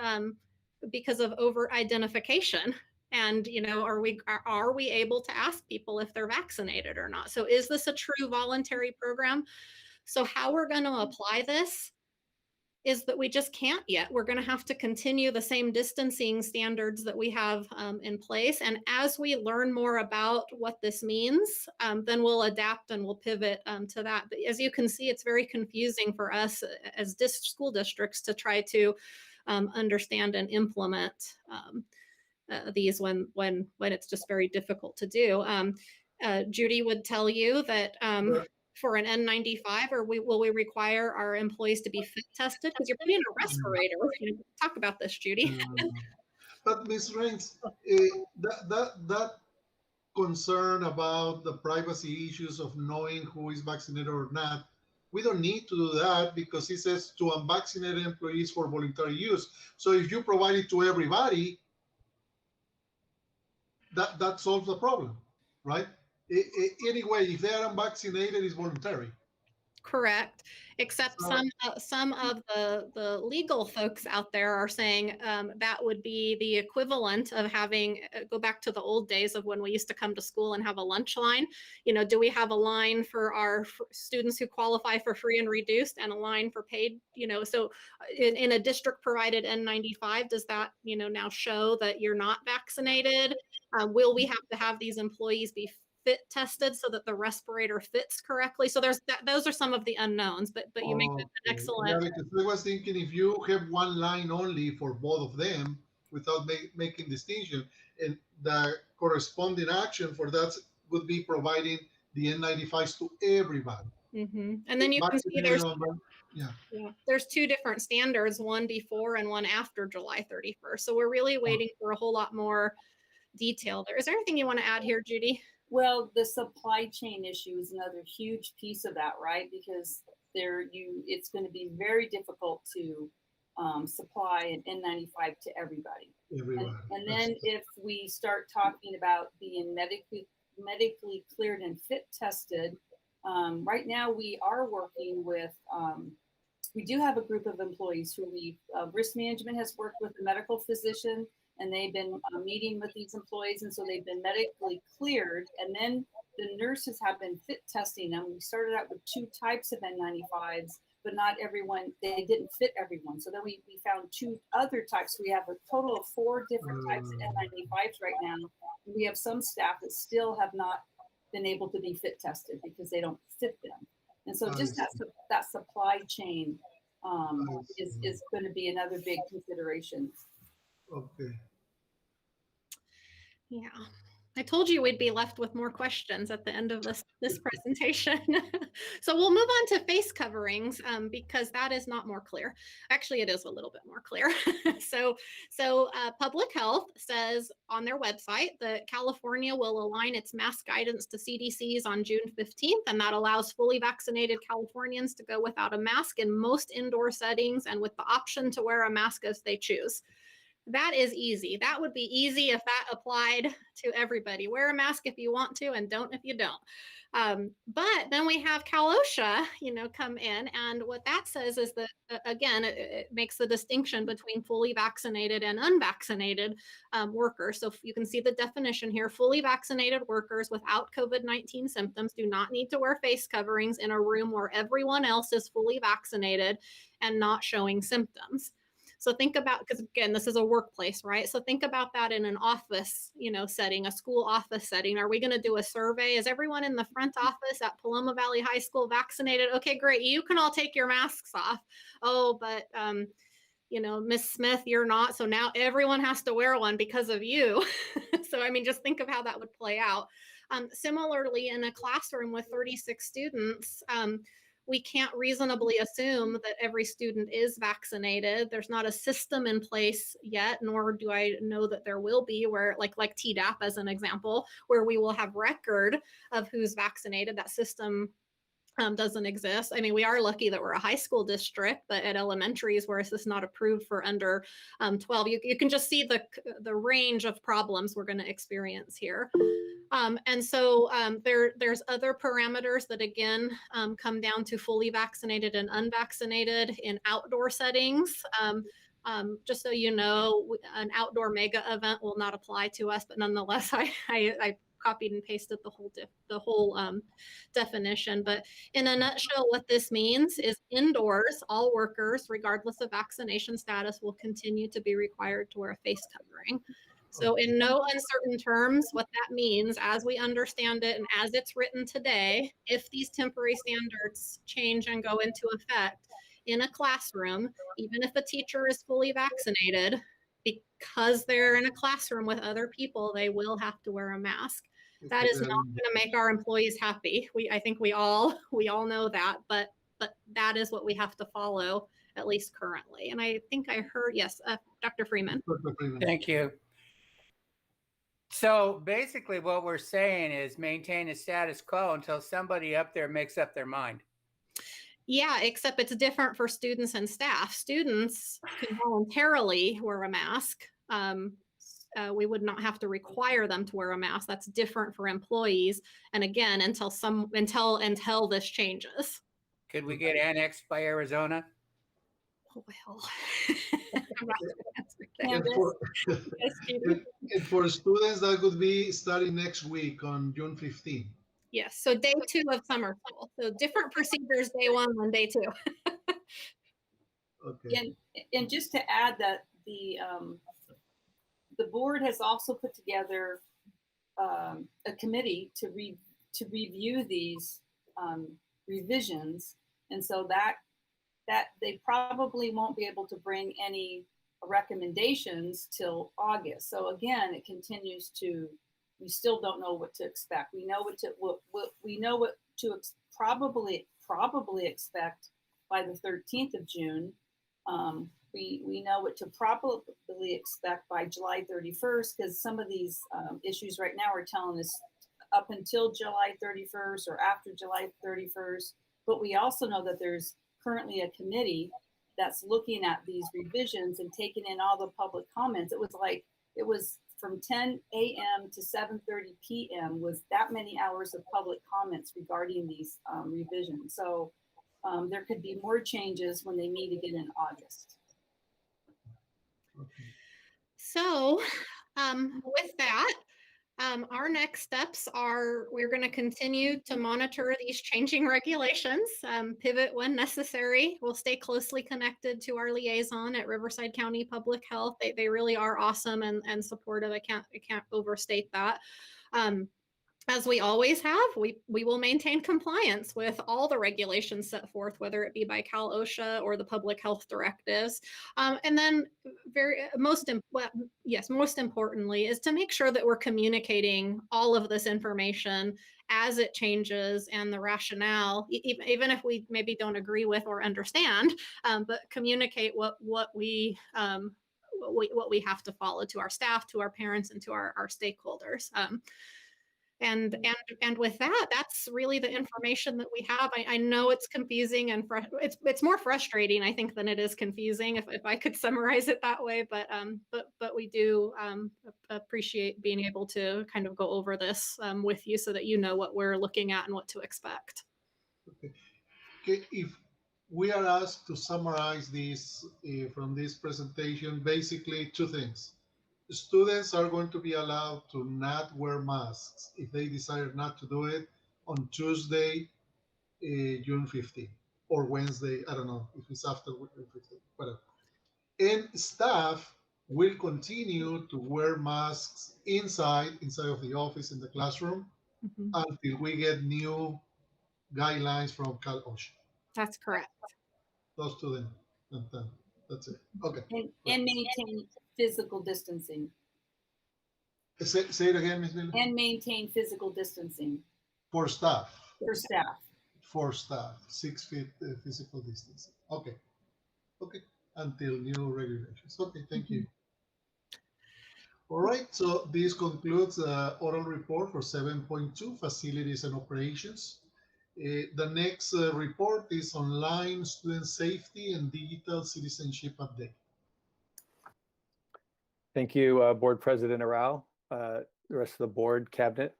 because of over-identification. And are we able to ask people if they're vaccinated or not? So is this a true voluntary program? So how we're going to apply this is that we just can't yet. We're going to have to continue the same distancing standards that we have in place. And as we learn more about what this means, then we'll adapt and we'll pivot to that. But as you can see, it's very confusing for us as school districts to try to understand and implement these when it's just very difficult to do. Judy would tell you that for an N95, will we require our employees to be fit tested? Because you're putting a respirator. Talk about this, Judy. But Ms. Rains, that concern about the privacy issues of knowing who is vaccinated or not, we don't need to do that because it says to unvaccinated employees for voluntary use. So if you provide it to everybody, that solves the problem, right? Anyway, if they are unvaccinated, it's voluntary. Correct. Except some of the legal folks out there are saying that would be the equivalent of having go back to the old days of when we used to come to school and have a lunch line. Do we have a line for our students who qualify for free and reduced and a line for paid? So in a district provided N95, does that now show that you're not vaccinated? Will we have to have these employees be fit tested so that the respirator fits correctly? So those are some of the unknowns, but you make an excellent. Yeah, because I was thinking if you have one line only for both of them without making distinction, and the corresponding action for that would be providing the N95s to everybody. Mm-hmm. And then you can see there's two different standards, one before and one after July 31st. So we're really waiting for a whole lot more detail there. Is there anything you want to add here, Judy? Well, the supply chain issue is another huge piece of that, right? Because it's going to be very difficult to supply an N95 to everybody. And then if we start talking about being medically cleared and fit tested, right now we are working with, we do have a group of employees who risk management has worked with a medical physician, and they've been meeting with these employees, and so they've been medically cleared, and then the nurses have been fit testing them. We started out with 2 types of N95s, but not everyone, they didn't fit everyone. So then we found 2 other types. We have a total of 4 different types of N95s right now. We have some staff that still have not been able to be fit tested because they don't fit them. And so just that supply chain is going to be another big consideration. Okay. Yeah, I told you we'd be left with more questions at the end of this presentation. So we'll move on to face coverings because that is not more clear. Actually, it is a little bit more clear. So Public Health says on their website that California will align its mask guidance to CDC's on June 15th, and that allows fully vaccinated Californians to go without a mask in most indoor settings and with the option to wear a mask as they choose. That is easy. That would be easy if that applied to everybody. Wear a mask if you want to and don't if you don't. But then we have Cal OSHA, come in, and what that says is that, again, it makes the distinction between fully vaccinated and unvaccinated workers. So you can see the definition here. Fully vaccinated workers without COVID-19 symptoms do not need to wear face coverings in a room where everyone else is fully vaccinated and not showing symptoms. So think about, because again, this is a workplace, right? So think about that in an office, setting, a school office setting. Are we going to do a survey? Is everyone in the front office at Paloma Valley High School vaccinated? Okay, great. You can all take your masks off. Oh, but, Miss Smith, you're not. So now everyone has to wear one because of you. So, just think of how that would play out. Similarly, in a classroom with 36 students, we can't reasonably assume that every student is vaccinated. There's not a system in place yet, nor do I know that there will be, where like TDAP as an example, where we will have record of who's vaccinated. That system doesn't exist. We are lucky that we're a high school district, but at elementaries where it's just not approved for under 12, you can just see the range of problems we're going to experience here. And so there's other parameters that again come down to fully vaccinated and unvaccinated in outdoor settings. Just so you know, an outdoor mega event will not apply to us, but nonetheless, I copied and pasted the whole definition. But in a nutshell, what this means is indoors, all workers, regardless of vaccination status, will continue to be required to wear a face covering. So in no uncertain terms, what that means, as we understand it and as it's written today, if these temporary standards change and go into effect in a classroom, even if a teacher is fully vaccinated, because they're in a classroom with other people, they will have to wear a mask. That is not going to make our employees happy. I think we all know that, but that is what we have to follow, at least currently. And I think I heard, yes, Dr. Freeman. Thank you. So basically what we're saying is maintain the status quo until somebody up there makes up their mind. Yeah, except it's different for students and staff. Students can voluntarily wear a mask. We would not have to require them to wear a mask. That's different for employees. And again, until this changes. Could we get annexed by Arizona? Well, and for students, that could be starting next week on June 15th. Yes, so day 2 of summer school. So different procedures, day 1 and day 2. Okay. And just to add that the board has also put together a committee to review these revisions, and so that they probably won't be able to bring any recommendations till August. So again, it continues to. We still don't know what to expect. We know what to probably expect by the 13th of June. We know what to probably expect by July 31st, because some of these issues right now are telling us up until July 31st or after July 31st. But we also know that there's currently a committee that's looking at these revisions and taking in all the public comments. It was from 10 a.m. to 7:30 p.m. was that many hours of public comments regarding these revisions. So there could be more changes when they meet again in August. So with that, our next steps are we're going to continue to monitor these changing regulations, pivot when necessary. We'll stay closely connected to our liaison at Riverside County Public Health. They really are awesome and supportive. I can't overstate that. As we always have, we will maintain compliance with all the regulations set forth, whether it be by Cal OSHA or the public health directives. And then most importantly is to make sure that we're communicating all of this information as it changes and the rationale, even if we maybe don't agree with or understand, but communicate what we have to follow to our staff, to our parents, and to our stakeholders. And with that, that's really the information that we have. I know it's confusing and it's more frustrating, I think, than it is confusing, if I could summarize it that way. But we do appreciate being able to kind of go over this with you so that you know what we're looking at and what to expect. Okay. If we are asked to summarize this from this presentation, basically 2 things. Students are going to be allowed to not wear masks if they desire not to do it on Tuesday, June 15th, or Wednesday, I don't know if it's after June 15th, whatever. And staff will continue to wear masks inside of the office, in the classroom, until we get new guidelines from Cal OSHA. That's correct. Those 2 then. That's it. Okay. And maintain physical distancing. Say it again, Ms. Miller. And maintain physical distancing. For staff. For staff. For staff, 6 feet physical distancing. Okay. Okay. Until new regulations. Okay, thank you. All right, so this concludes the oral report for 7.2, facilities and operations. The next report is online student safety and digital citizenship update. Thank you, Board President Arau, the rest of the board, cabinet.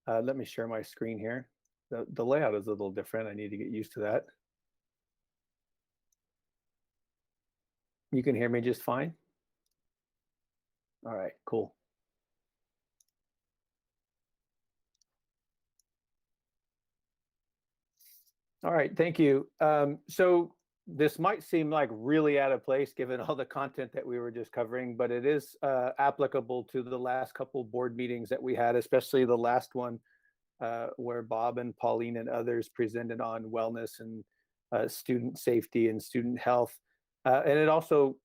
Let me share my screen here. The layout is a little different. I need to get used to that. You can hear me just fine? All right, cool. All right, thank you. So this might seem like really out of place given all the content that we were just covering, but it is applicable to the last couple board meetings that we had, especially the last one where Bob and Pauline and others presented on wellness and student safety and student health. And it also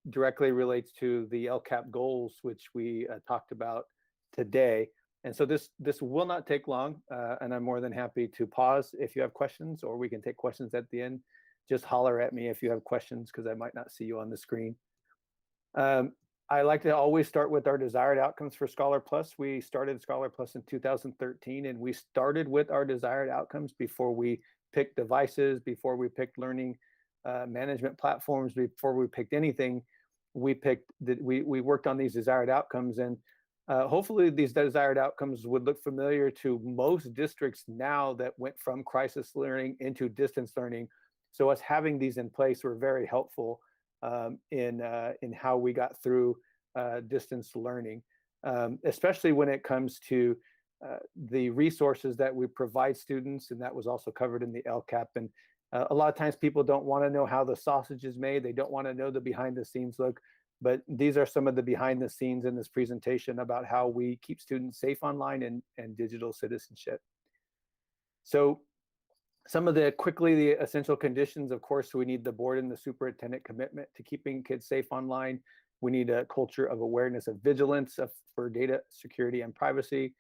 directly relates to the LCAP goals, which we talked about today. And so this will not take long, and I'm more than happy to pause if you have questions, or we can take questions at the end. Just holler at me if you have questions, because I might not see you on the screen. I like to always start with our desired outcomes for Scholar Plus. We started Scholar Plus in 2013, and we started with our desired outcomes before we picked devices, before we picked learning management platforms, before we picked anything. We worked on these desired outcomes, and hopefully these desired outcomes would look familiar to most districts now that went from crisis learning into distance learning. So us having these in place were very helpful in how we got through distance learning, especially when it comes to the resources that we provide students, and that was also covered in the LCAP. And a lot of times people don't want to know how the sausage is made. They don't want to know the behind the scenes look, but these are some of the behind the scenes in this presentation about how we keep students safe online and digital citizenship. So some of the essential conditions, of course, we need the board and the superintendent commitment to keeping kids safe online. We need a culture of awareness of vigilance for data security and privacy.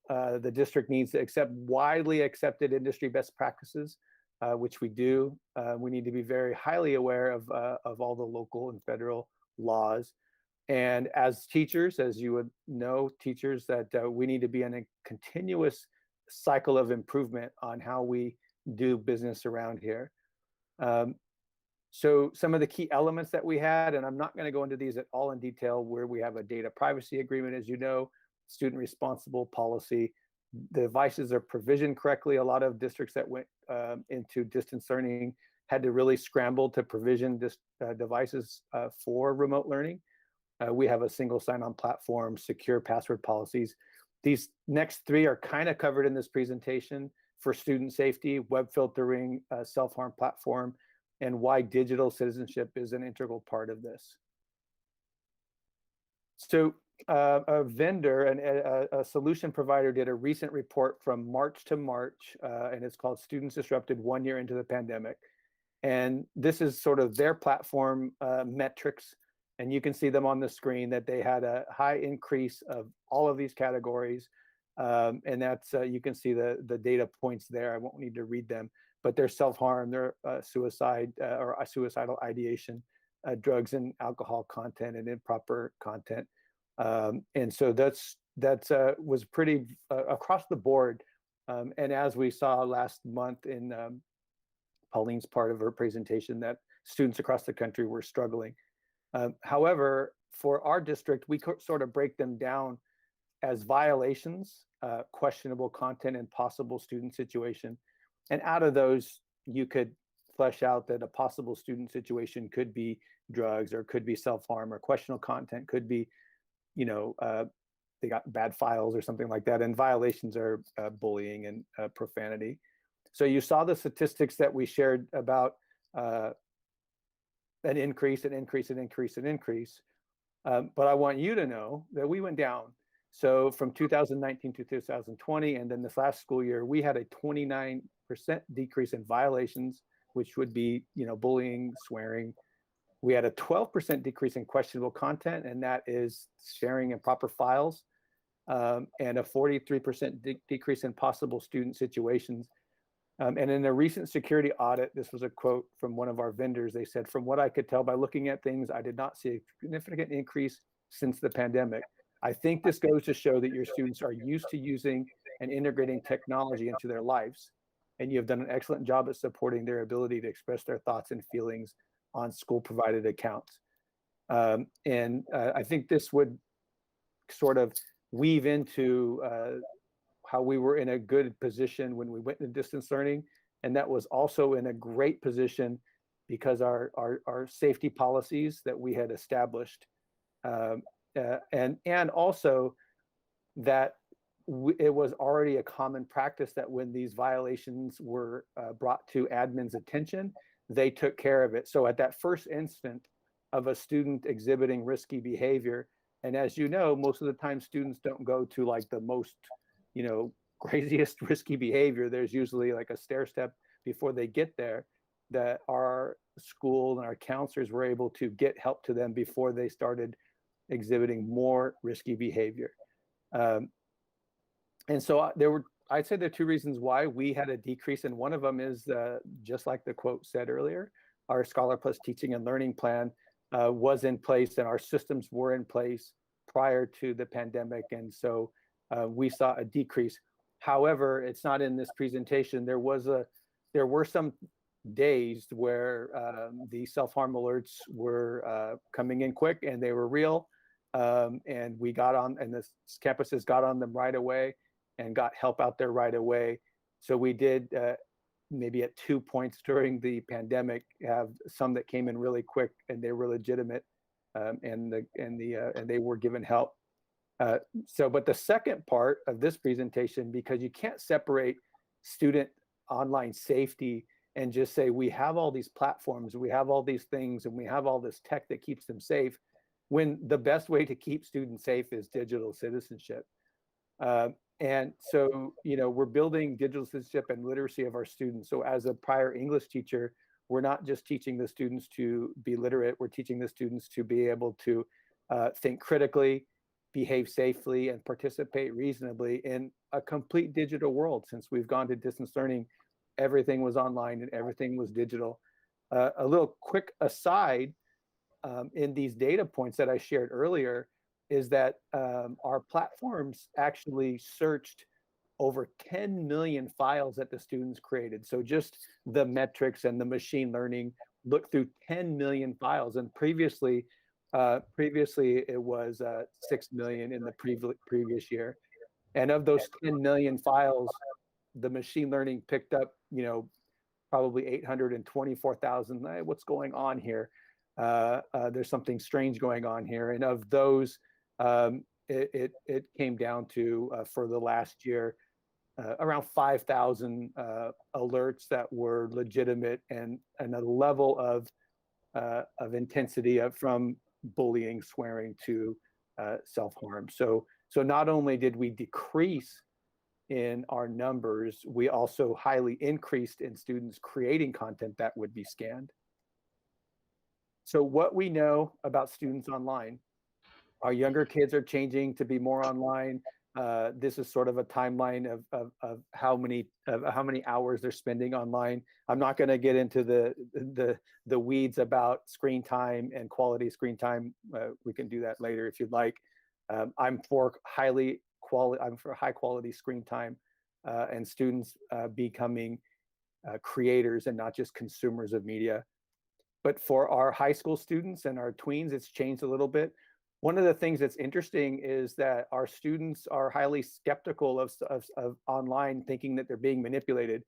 The district needs to accept widely accepted industry best practices, which we do. We need to be very highly aware of all the local and federal laws. And as teachers, as you would know, teachers, that we need to be in a continuous cycle of improvement on how we do business around here. So some of the key elements that we had, and I'm not going to go into these at all in detail, where we have a data privacy agreement, as you know, student responsible policy. The devices are provisioned correctly. A lot of districts that went into distance learning had to really scramble to provision devices for remote learning. We have a single sign-on platform, secure password policies. These next three are kind of covered in this presentation: for student safety, web filtering, self-harm platform, and why digital citizenship is an integral part of this. So a vendor, a solution provider, did a recent report from March to March, and it's called Students Disrupted 1 Year into the Pandemic. And this is sort of their platform metrics. And you can see them on the screen, that they had a high increase of all of these categories. And that's, you can see the data points there. I won't need to read them, but their self-harm, their suicide or suicidal ideation, drugs and alcohol content, and improper content. And so that's was pretty across the board. And as we saw last month in Pauline's part of her presentation, that students across the country were struggling. However, for our district, we sort of break them down as violations, questionable content, and possible student situation. And out of those, you could flesh out that a possible student situation could be drugs, or could be self-harm, or questionable content could be, you know, they got bad files or something like that. And violations are bullying and profanity. So you saw the statistics that we shared about an increase. But I want you to know that we went down. So from 2019 to 2020, and then this last school year, we had a 29% decrease in violations, which would be, you know, bullying, swearing. We had a 12% decrease in questionable content, and that is sharing improper files, and a 43% decrease in possible student situations. And in a recent security audit, this was a quote from one of our vendors. They said, "From what I could tell by looking at things, I did not see a significant increase since the pandemic. I think this goes to show that your students are used to using and integrating technology into their lives, and you have done an excellent job at supporting their ability to express their thoughts and feelings on school-provided accounts." And I think this would sort of weave into how we were in a good position when we went into distance learning, and that was also in a great position because our safety policies that we had established, and also that it was already a common practice that when these violations were brought to admin's attention, they took care of it. So at that first instant of a student exhibiting risky behavior, and as you know, most of the time students don't go to like the most, you know, craziest risky behavior. There's usually like a stair step before they get there. that our school and our counselors were able to get help to them before they started exhibiting more risky behavior. And so I'd say there are two reasons why we had a decrease, and one of them is just like the quote said earlier, our Scholar Plus teaching and learning plan was in place and our systems were in place prior to the pandemic, and so we saw a decrease. However, it's not in this presentation. There were some days where the self-harm alerts were coming in quick and they were real, and we got on, and the campuses got on them right away and got help out there right away. So we did maybe at 2 points during the pandemic have some that came in really quick and they were legitimate, and they were given help. But the second part of this presentation, because you can't separate student online safety and just say we have all these platforms, we have all these things, and we have all this tech that keeps them safe, when the best way to keep students safe is digital citizenship. And so, we're building digital citizenship and literacy of our students. So as a prior English teacher, we're not just teaching the students to be literate, we're teaching the students to be able to think critically, behave safely, and participate reasonably in a complete digital world. Since we've gone to distance learning, everything was online and everything was digital. A little quick aside, in these data points that I shared earlier, is that our platforms actually searched over 10 million files that the students created. So just the metrics and the machine learning looked through 10 million files. And previously it was 6 million in the previous year. And of those 10 million files, the machine learning picked up, probably 824,000. What's going on here? There's something strange going on here. And of those, it came down to, for the last year, around 5,000 alerts that were legitimate and a level of intensity from bullying, swearing to self-harm. So not only did we decrease in our numbers, we also highly increased in students creating content that would be scanned. So what we know about students online, our younger kids are changing to be more online. This is sort of a timeline of how many hours they're spending online. I'm not going to get into the weeds about screen time and quality screen time. We can do that later if you'd like. I'm for high quality screen time and students becoming creators and not just consumers of media. But for our high school students and our tweens, it's changed a little bit. One of the things that's interesting is that our students are highly skeptical of online, thinking that they're being manipulated.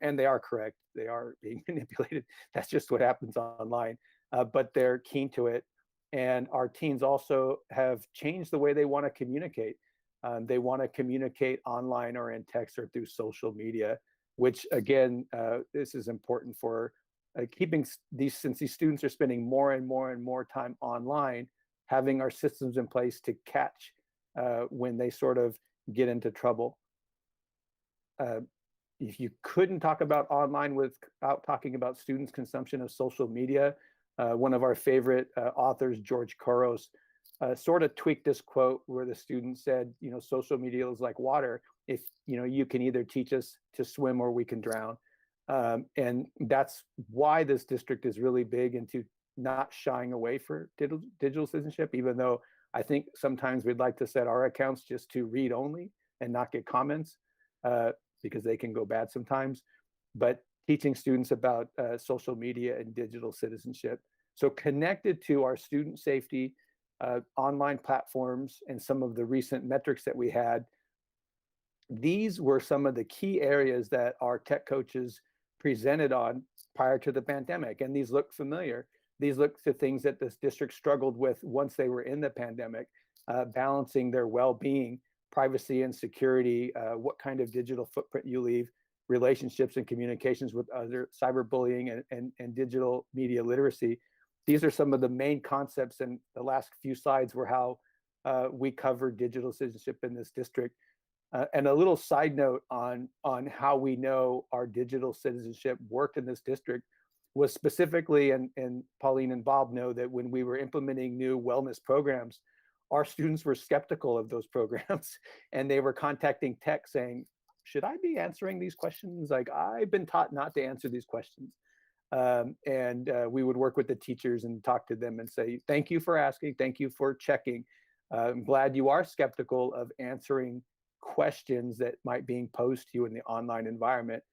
And they are correct. They are being manipulated. That's just what happens online. But they're keen to it. And our teens also have changed the way they want to communicate. They want to communicate online or in text or through social media, which again, this is important for keeping since these students are spending more and more time online, having our systems in place to catch when they sort of get into trouble. If you couldn't talk about online without talking about students' consumption of social media, one of our favorite authors, George Couros, sort of tweaked this quote where the student said, social media is like water. If you can either teach us to swim or we can drown. And that's why this district is really big into not shying away for digital citizenship, even though I think sometimes we'd like to set our accounts just to read only and not get comments because they can go bad sometimes. But teaching students about social media and digital citizenship. So connected to our student safety, online platforms, and some of the recent metrics that we had, these were some of the key areas that our tech coaches presented on prior to the pandemic. And these look familiar. These look to things that this district struggled with once they were in the pandemic, balancing their well-being, privacy and security, what kind of digital footprint you leave, relationships and communications with other, cyberbullying and digital media literacy. These are some of the main concepts, and the last few slides were how we cover digital citizenship in this district. And a little side note on how we know our digital citizenship worked in this district. was specifically, and Pauline and Bob know that when we were implementing new wellness programs, our students were skeptical of those programs and they were contacting tech saying, should I be answering these questions? Like, I've been taught not to answer these questions. We would work with the teachers and talk to them and say, thank you for asking, thank you for checking. I'm glad you are skeptical of answering questions that might being posed to you in the online environment.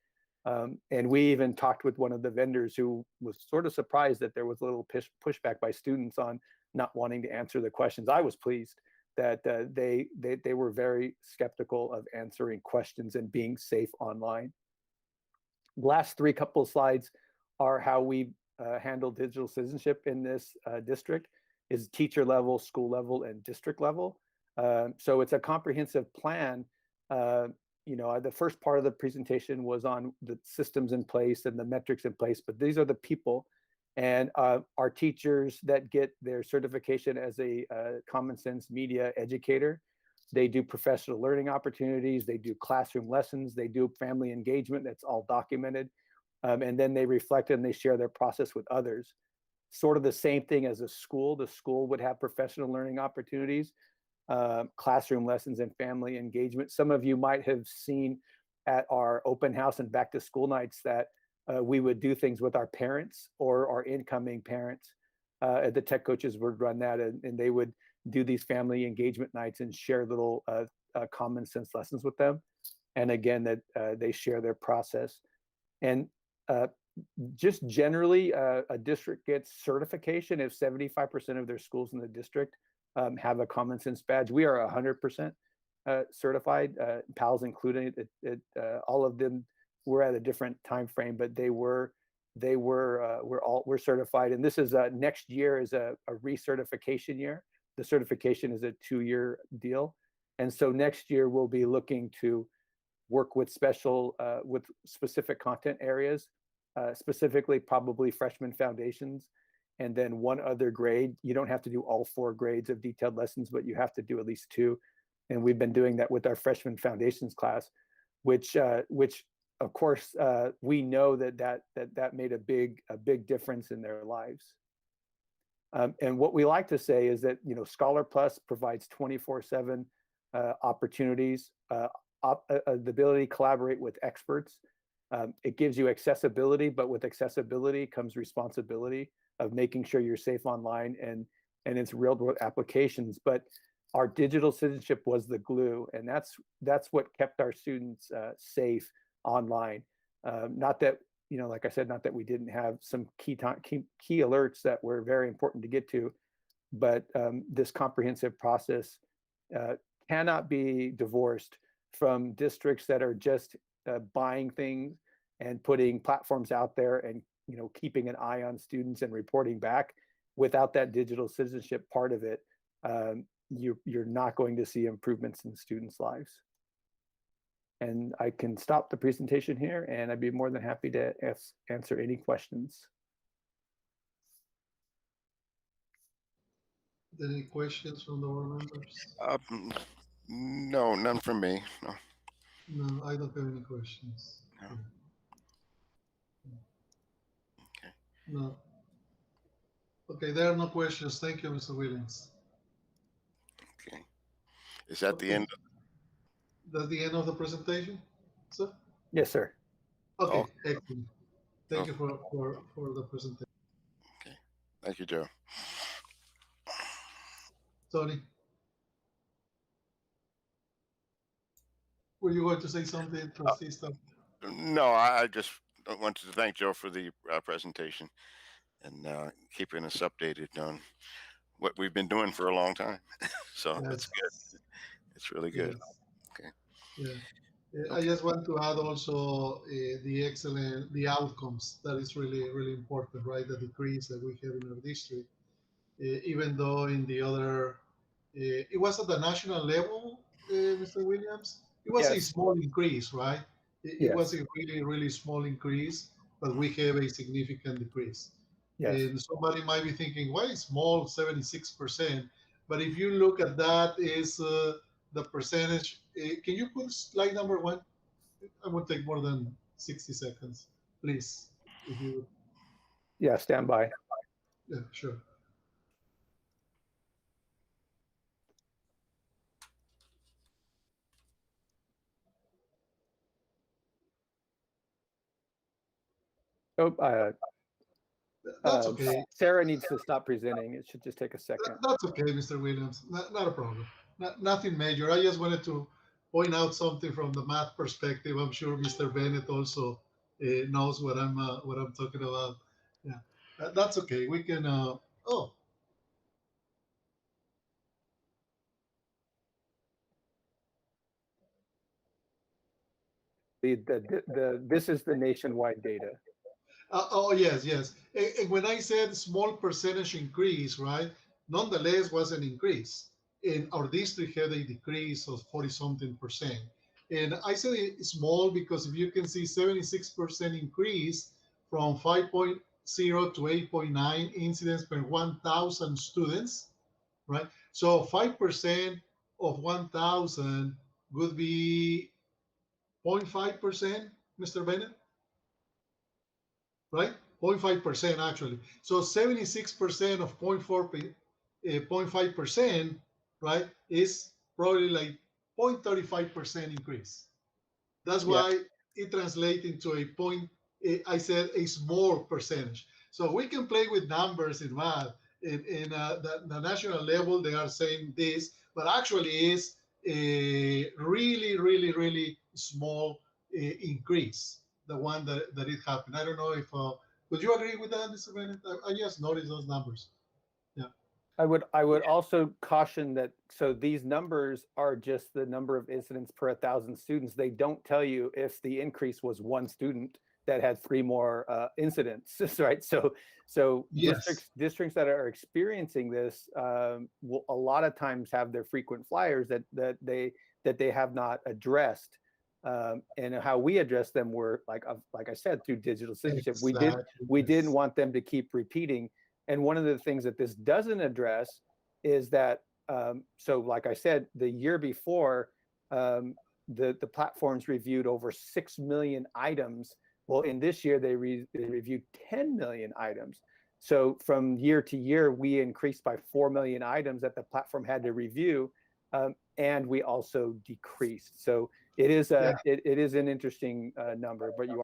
And we even talked with one of the vendors who was sort of surprised that there was a little pushback by students on not wanting to answer the questions. I was pleased that they were very skeptical of answering questions and being safe online. Last three couple of slides are how we handle digital citizenship in this district, is teacher level, school level, and district level. So it's a comprehensive plan. The first part of the presentation was on the systems in place and the metrics in place, but these are the people. And our teachers that get their certification as a common sense media educator, they do professional learning opportunities, they do classroom lessons, they do family engagement, that's all documented. And then they reflect and they share their process with others. Sort of the same thing as a school. The school would have professional learning opportunities, classroom lessons, and family engagement. Some of you might have seen at our open house and back to school nights that we would do things with our parents or our incoming parents. The tech coaches would run that, and they would do these family engagement nights and share little common sense lessons with them. And again, that they share their process. And just generally, a district gets certification if 75% of their schools in the district have a common sense badge. We are 100% certified, PALS included. All of them were at a different time frame, but we're certified. And this is next year is a recertification year. The certification is a 2-year deal, and so next year we'll be looking to work with with specific content areas, specifically probably freshman foundations, and then one other grade. You don't have to do all 4 grades of detailed lessons, but you have to do at least 2. And we've been doing that with our freshman foundations class, which of course we know that made a big difference in their lives. And what we like to say is that Scholar Plus provides 24/7 opportunities, the ability to collaborate with experts. It gives you accessibility, but with accessibility comes responsibility of making sure you're safe online and its real world applications. But our digital citizenship was the glue, and that's what kept our students safe online. Not that, like I said, not that we didn't have some key alerts that were very important to get to, but this comprehensive process cannot be divorced from districts that are just buying things and putting platforms out there and keeping an eye on students and reporting back. Without that digital citizenship part of it, you're not going to see improvements in students' lives. And I can stop the presentation here, and I'd be more than happy to answer any questions. Any questions from the board members? No, none from me. No. No, I don't have any questions. No. Okay. No. Okay, there are no questions. Thank you, Mr. Williams. Okay. Is that the end? That's the end of the presentation, sir? Yes, sir. Okay, excellent. Thank you for the presentation. Okay. Thank you, Joe. Tony, were you going to say something, trustee stuff? No, I just wanted to thank Joe for the presentation and keeping us updated on what we've been doing for a long time. So that's good. It's really good. Yes. Okay. Yeah. I just want to add also the outcomes. That is really, really important, right? The decrease that we have in our district, even though in the other, it was at the national level, Mr. Williams. It was a small increase, right? It was a really, really small increase, but we have a significant decrease. Yes. And somebody might be thinking, why is small 76%? But if you look at that, is the percentage. Can you put slide number 1? I won't take more than 60 seconds, please. If you Yeah, stand by. Yeah, sure. Oh, That's okay. Sarah needs to stop presenting. It should just take a second. That's okay, Mr. Williams. Not a problem. Nothing major. I just wanted to point out something from the math perspective. I'm sure Mr. Bennett also knows what I'm talking about. Yeah, that's okay. We can. Oh, This is the nationwide data. oh yes, yes. And when I said small percentage increase, right? Nonetheless, was an increase. And our district had a decrease of 40-something%. And I said it's small because if you can see 76% increase from 5.0 to 8.9 incidents per 1,000 students, right? So 5% of 1,000 would be 0.5%, Mr. Bennett, right? 0.5% actually. So 76% of 0.5%, right, is probably like 0.35% increase. That's why it translates into a point, I said a small percentage. So we can play with numbers in math. In the national level, they are saying this, but actually is a really, really, really small increase, the one that it happened. I don't know if, would you agree with that, Mr. Bennett? I just noticed those numbers. Yeah. I would also caution that, so these numbers are just the number of incidents per 1,000 students. They don't tell you if the increase was one student that had 3 more incidents, right? So yes. districts that are experiencing this will a lot of times have their frequent flyers that they have not addressed. And how we address them were like I said, through digital citizenship. Exactly. We didn't want them to keep repeating. And one of the things that this doesn't address is that, so like I said, the year before, the platforms reviewed over 6 million items. Well, in this year, they reviewed 10 million items. So from year to year, we increased by 4 million items that the platform had to review, and we also decreased. So it is it is an interesting number, but you are.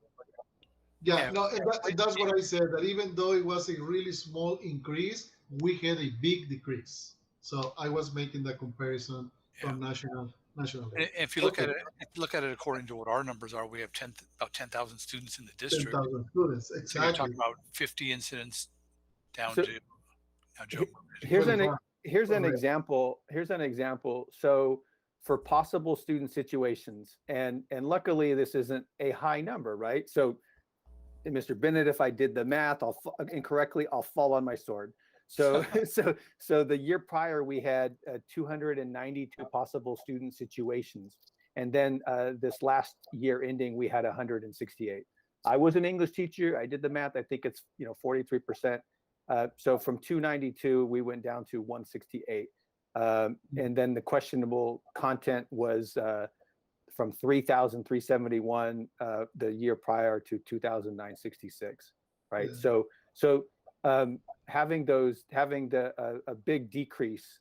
Yeah, no, and that's what I said, that even though it was a really small increase, we had a big decrease. So I was making the comparison from national level. If you look at it, according to what our numbers are, we have about 10,000 students in the district. 10,000 students, So exactly. you're talking about 50 incidents down So, to now, Joe. Here's an example. Here's an example. So for possible student situations, and luckily this isn't a high number, right? So Mr. Bennett, if I did the math incorrectly, I'll fall on my sword. So so the year prior we had 292 possible student situations, and then this last year ending we had 168. I was an English teacher. I did the math. I think it's 43%. So from 292 we went down to 168, and then the questionable content was from 3,371 the year prior to 2,966, right? Yeah. So having a big decrease,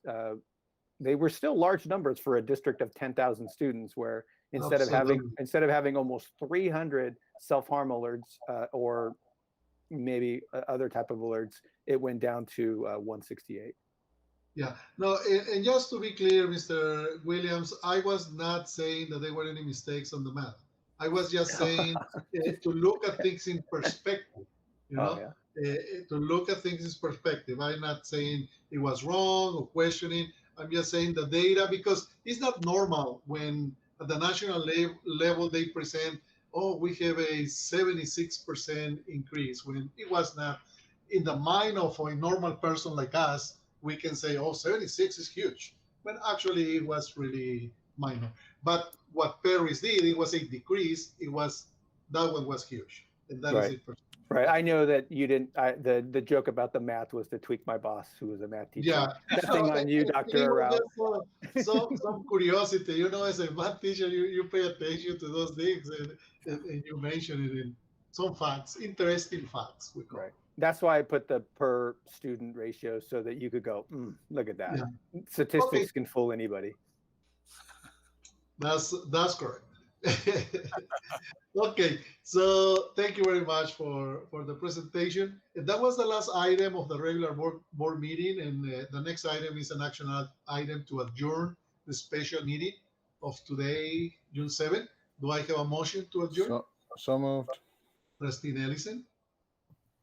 they were still large numbers for a district of 10,000 students, where instead of having almost 300 self-harm alerts or maybe other type of alerts, it went down to 168. Yeah, no, and just to be clear, Mr. Williams, I was not saying that there were any mistakes on the math. I was just saying to look at things in perspective, to look at things in perspective. I'm not saying it was wrong or questioning. I'm just saying the data, because it's not normal when at the national level they present, oh, we have a 76% increase, when it was not. In the mind of a normal person like us, we can say, oh, 76 is huge, but actually it was really minor. But what Perris did, it was a decrease. That one was huge, and that is it. Right. I know that you didn't. The joke about the math was to tweak my boss, who was a math teacher. Yeah. Nothing on you, Dr. Rao. Some curiosity, as a math teacher, you pay attention to those things, and you mention it in some facts, interesting facts. We call. Right. That's why I put the per student ratio so that you could go, look at that. Yeah. Statistics can fool anybody. That's correct. Okay, so thank you very much for the presentation. That was the last item of the regular board meeting, and the next item is an action item to adjourn the special meeting of today, June 7th. Do I have a motion to adjourn? So moved. Trustee Nelson,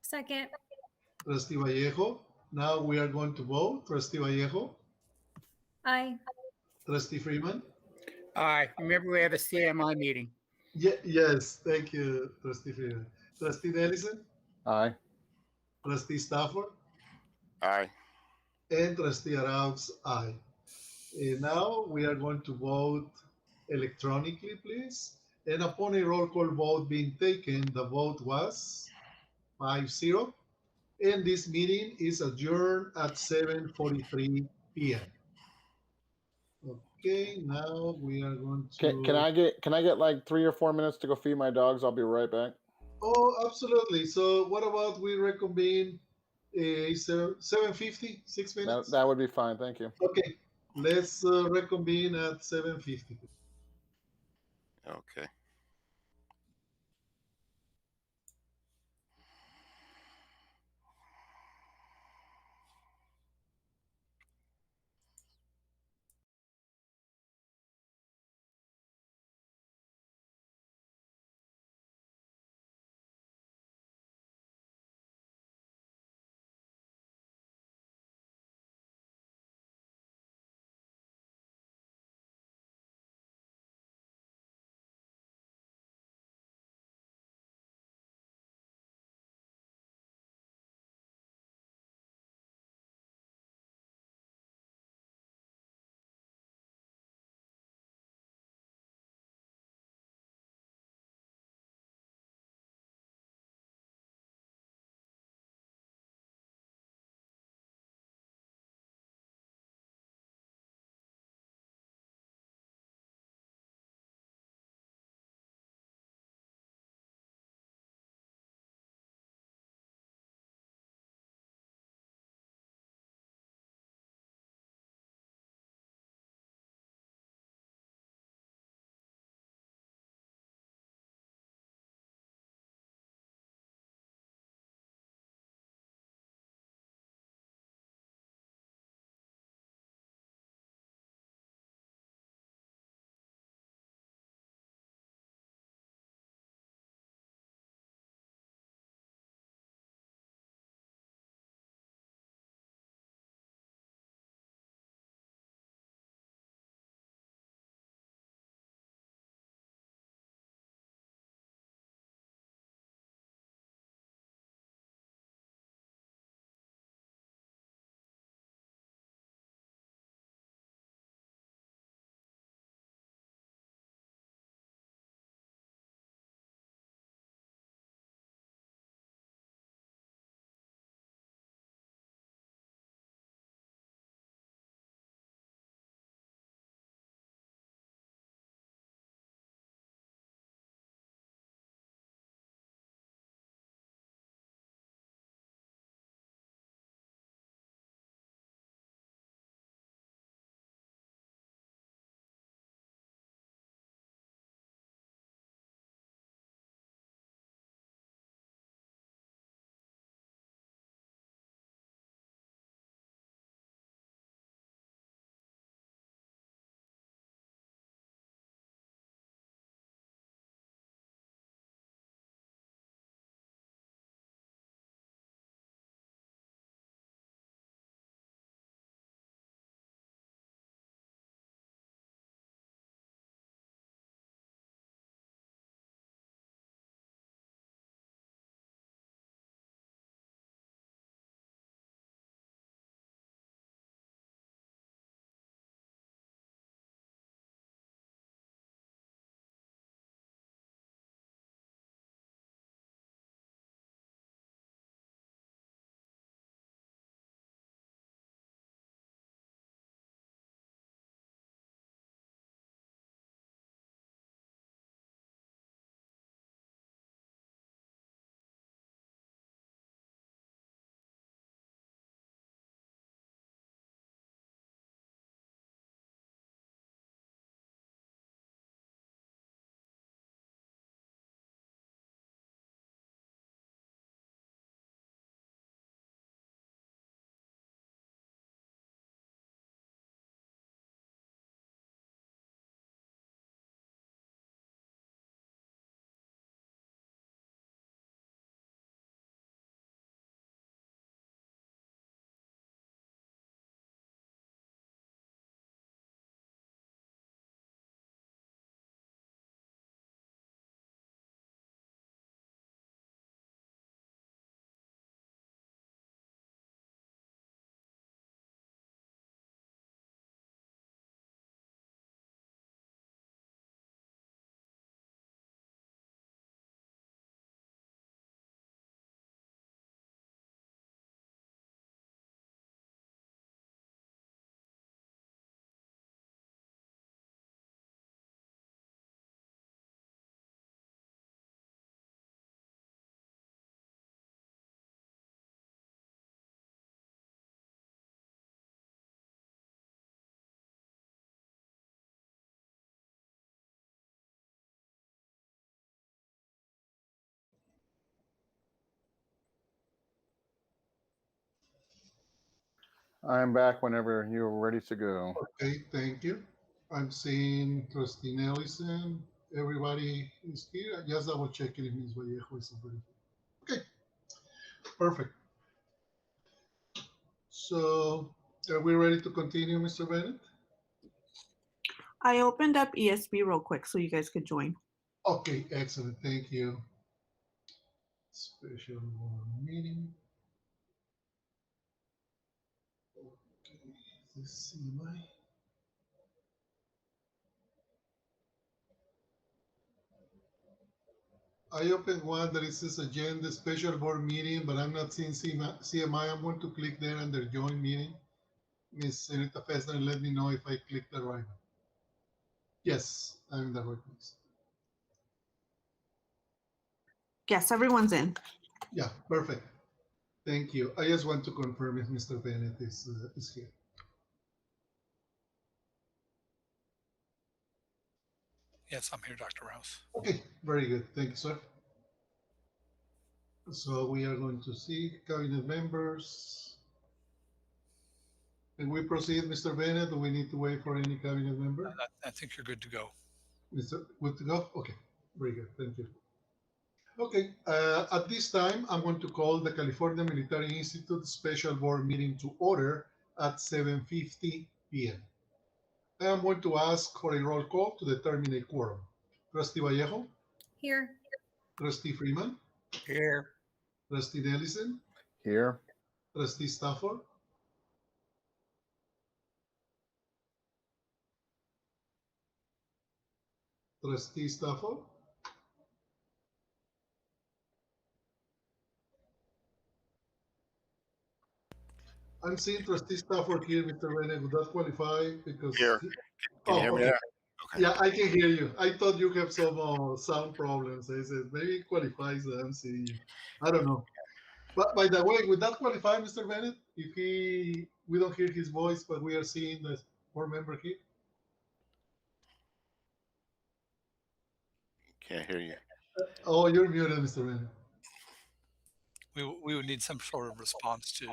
Second. Trustee Vallejo. Now we are going to vote. Trustee Vallejo, Aye. Trustee Freeman. Aye. Remember, we have a CMI meeting. Yes, thank you, Trustee Freeman. Trustee Nelson, Aye. Trustee Stafford, Aye. and Trustee Arauz, aye. Now we are going to vote electronically, please. And upon a roll call vote being taken, the vote was 5-0. And this meeting is adjourned at 7:43 p.m. Okay, now we are going to. Can I get like 3 or 4 minutes to go feed my dogs? I'll be right back. Oh, absolutely. So what about we reconvene 7:50, 6 minutes? That would be fine. Thank you. Okay, let's reconvene at 7:50. Okay. I'm back whenever you're ready to go. Okay, thank you. I'm seeing Trustee Nelson. Everybody is here. Just double checking if Ms. Vallejo is already here. Okay, perfect. So are we ready to continue, Mr. Bennett? I opened up ESB real quick so you guys could join. Okay, excellent. Thank you. Special board meeting. Okay, let's see my. I opened one that it says agenda special board meeting, but I'm not seeing CMI. I'm going to click there under join meeting. Ms. Senator Fessner, let me know if I clicked the right one. Yes, I'm in the right place. Yes, everyone's in. Yeah, perfect. Thank you. I just want to confirm if Mr. Bennett is here. Yes, I'm here, Dr. Rouse. Okay, very good. Thank you, sir. So we are going to see cabinet members. Can we proceed, Mr. Bennett? Do we need to wait for any cabinet member? I think you're good to go. Mr. Good to go? Okay, very good. Thank you. Okay, at this time, I'm going to call the California Military Institute Special Board meeting to order at 7:50 p.m. I am going to ask for a roll call to determine a quorum. Trustee Vallejo? Here. Trustee Freeman? Here. Trustee Nelson? Here. Trustee Stafford? Trustee Stafford? I'm seeing Trustee Stafford here, Mr. Bennett. Would that qualify? Because Here. Can you hear me okay. now? Okay. Yeah, I can hear you. I thought you have some sound problems. I said maybe it qualifies that I'm seeing you. I don't know. But by the way, would that qualify, Mr. Bennett? If we don't hear his voice, but we are seeing the board member here? Can't hear you. Oh, you're muted, Mr. Bennett. We would need some sort of response to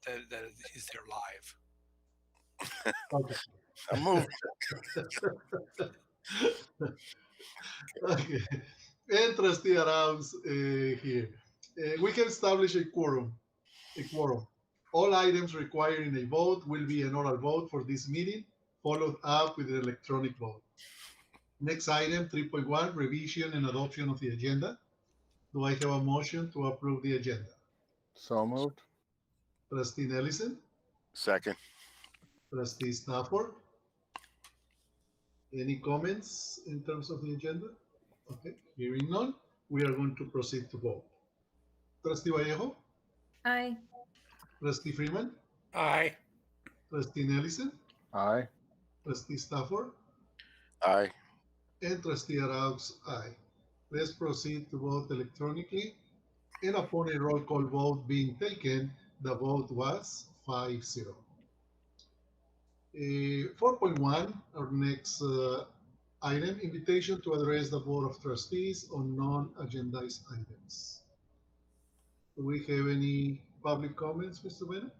that he's there live. Okay. I moved. Okay. And Trustee Arauz here. We can establish a quorum. All items requiring a vote will be an oral vote for this meeting, followed up with an electronic vote. Next item, 3.1, revision and adoption of the agenda. Do I have a motion to approve the agenda? So moved. Trustee Nelson? Second. Trustee Stafford? Any comments in terms of the agenda? Okay, hearing none, we are going to proceed to vote. Trustee Vallejo? Aye. Trustee Freeman? Aye. Trustee Nelson? Aye. Trustee Stafford? Aye. And Trustee Arauz, aye. Let's proceed to vote electronically. And upon a roll call vote being taken, the vote was 5-0. 4.1, our next item, invitation to address the Board of Trustees on non-agendized items. Do we have any public comments, Mr. Bennett?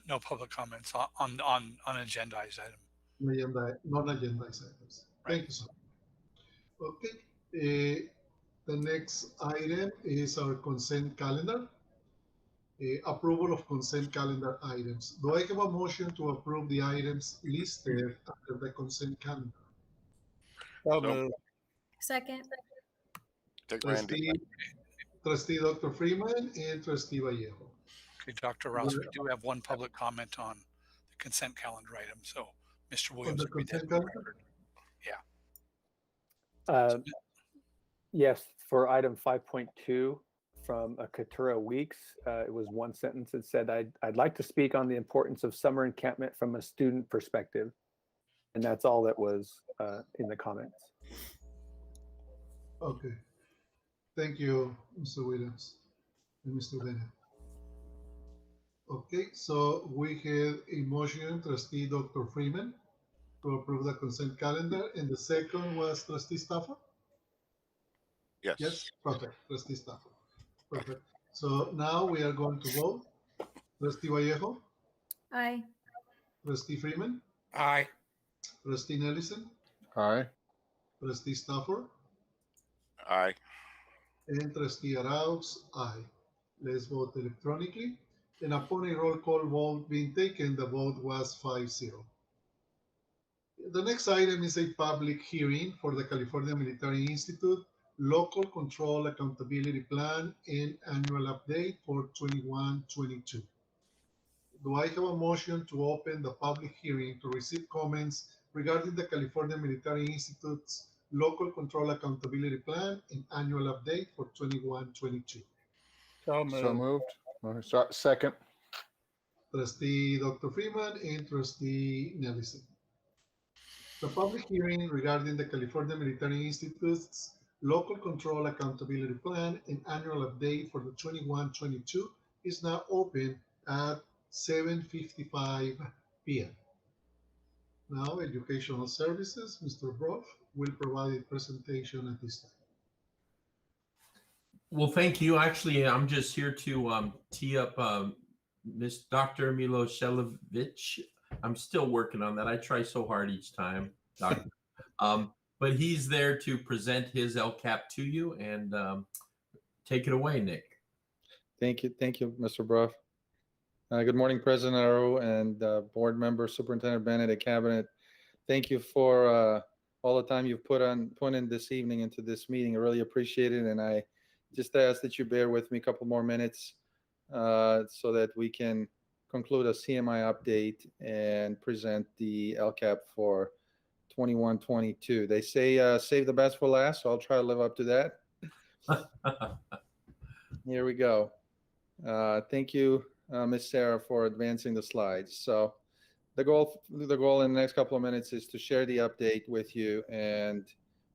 No public comments on agendized item. Non-agendized items. Right. Thank you, sir. Okay. The next item is our consent calendar. Approval of consent calendar items. Do I have a motion to approve the items listed under the consent calendar? So, Second. take Randy. Trustee Dr. Freeman and Trustee Vallejo. Okay, Dr. Rouse, we do have one public comment on the consent calendar item. So, Mr. Williams, the consent calendar? Yeah. Yes, for item 5.2 from Katura Weeks, it was one sentence that said, I'd like to speak on the importance of summer encampment from a student perspective. And that's all that was in the comments. Okay. Thank you, Mr. Williams and Mr. Bennett. Okay, so we have a motion, Trustee Dr. Freeman, to approve the consent calendar, and the second was Trustee Stafford? Yes. Yes, perfect, Trustee Stafford. Perfect. So now we are going to vote. Trustee Vallejo? Aye. Trustee Freeman, Aye. Trustee Nelson, Aye. Trustee Stafford, Aye. and Trustee Arauz, aye. Let's vote electronically. And upon a roll call vote being taken, the vote was 5-0. The next item is a public hearing for the California Military Institute Local Control Accountability Plan and Annual Update for 21-22. Do I have a motion to open the public hearing to receive comments regarding the California Military Institute's Local Control Accountability Plan and Annual Update for 21-22? So moved. So moved. Second. Trustee Dr. Freeman and Trustee Nelson. The public hearing regarding the California Military Institute's Local Control Accountability Plan and Annual Update for the 21-22 is now open at 7:55 p.m. Now, Educational Services, Mr. Broff, will provide a presentation at this time. Well, thank you. Actually, I'm just here to tee up Miss Dr. Milosevich. I'm still working on that. I try so hard each time, Doctor. But he's there to present his LCAP to you, and take it away, Nick. Thank you, Mr. Brough. Good morning, President Aro and board member, Superintendent Bennett, Cabinet. Thank you for all the time you've put in this evening into this meeting. I really appreciate it, and I just ask that you bear with me a couple more minutes so that we can conclude a CMI update and present the LCAP for 21-22. They say save the best for last, so I'll try to live up to that. Here we go. Thank you, Ms. Sarah, for advancing the slides. So the goal in the next couple of minutes is to share the update with you and,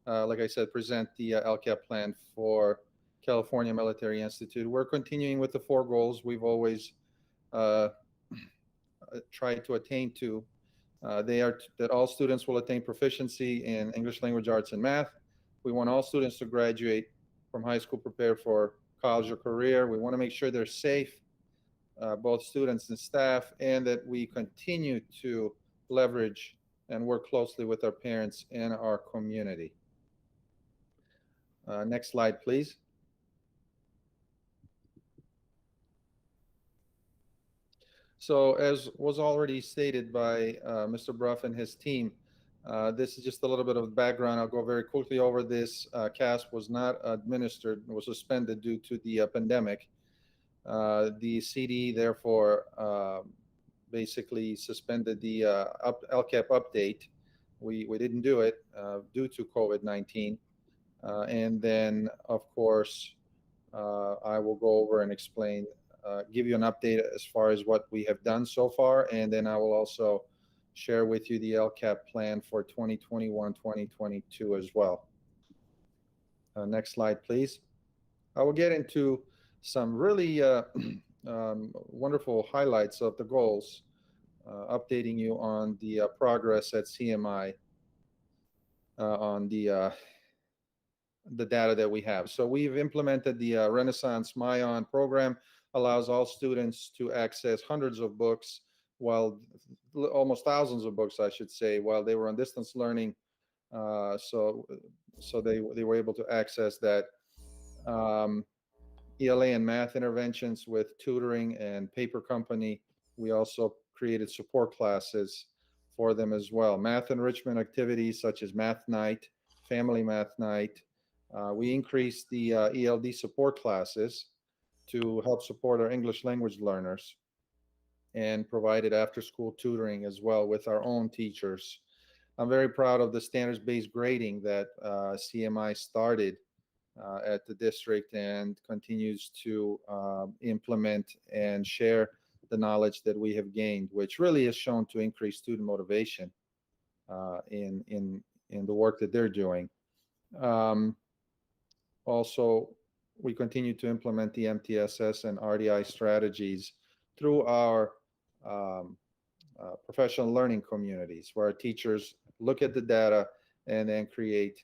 like I said, present the LCAP plan for California Military Institute. We're continuing with the 4 goals we've always tried to attain to. They are that all students will attain proficiency in English language arts and math. We want all students to graduate from high school prepared for college or career. We want to make sure they're safe, both students and staff, and that we continue to leverage and work closely with our parents and our community. Next slide, please. So as was already stated by Mr. Brough and his team, this is just a little bit of background. I'll go very quickly over this. CAS was not administered, was suspended due to the pandemic. The CD therefore basically suspended the LCAP update. We didn't do it due to COVID-19. And then, of course, I will go over and explain, give you an update as far as what we have done so far. And then I will also share with you the LCAP plan for 2021-2022 as well. Next slide, please. I will get into some really wonderful highlights of the goals, updating you on the progress at CMI on the data that we have. So we've implemented the Renaissance MyOn program, allows all students to access hundreds of books, while almost thousands of books, I should say, while they were on distance learning. So they were able to access that. ELA and math interventions with tutoring and paper company. We also created support classes for them as well. Math enrichment activities such as math night, family math night. We increased the ELD support classes to help support our English language learners, and provided after-school tutoring as well with our own teachers. I'm very proud of the standards-based grading that CMI started at the district and continues to implement and share the knowledge that we have gained, which really has shown to increase student motivation in the work that they're doing. Also, we continue to implement the MTSS and RDI strategies through our professional learning communities, where our teachers look at the data and then create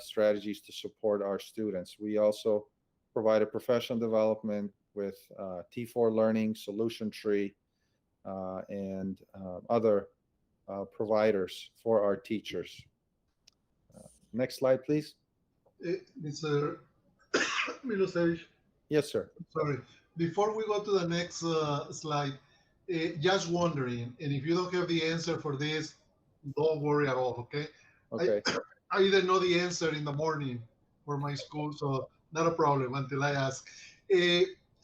strategies to support our students. We also provided professional development with T4 Learning, Solution Tree, and other providers for our teachers. Next slide, please. Mr. Milosevic. Yes, sir. Sorry. Before we go to the next slide, just wondering, and if you don't have the answer for this, don't worry at all, okay? Okay. I didn't know the answer in the morning for my school, so not a problem until I ask.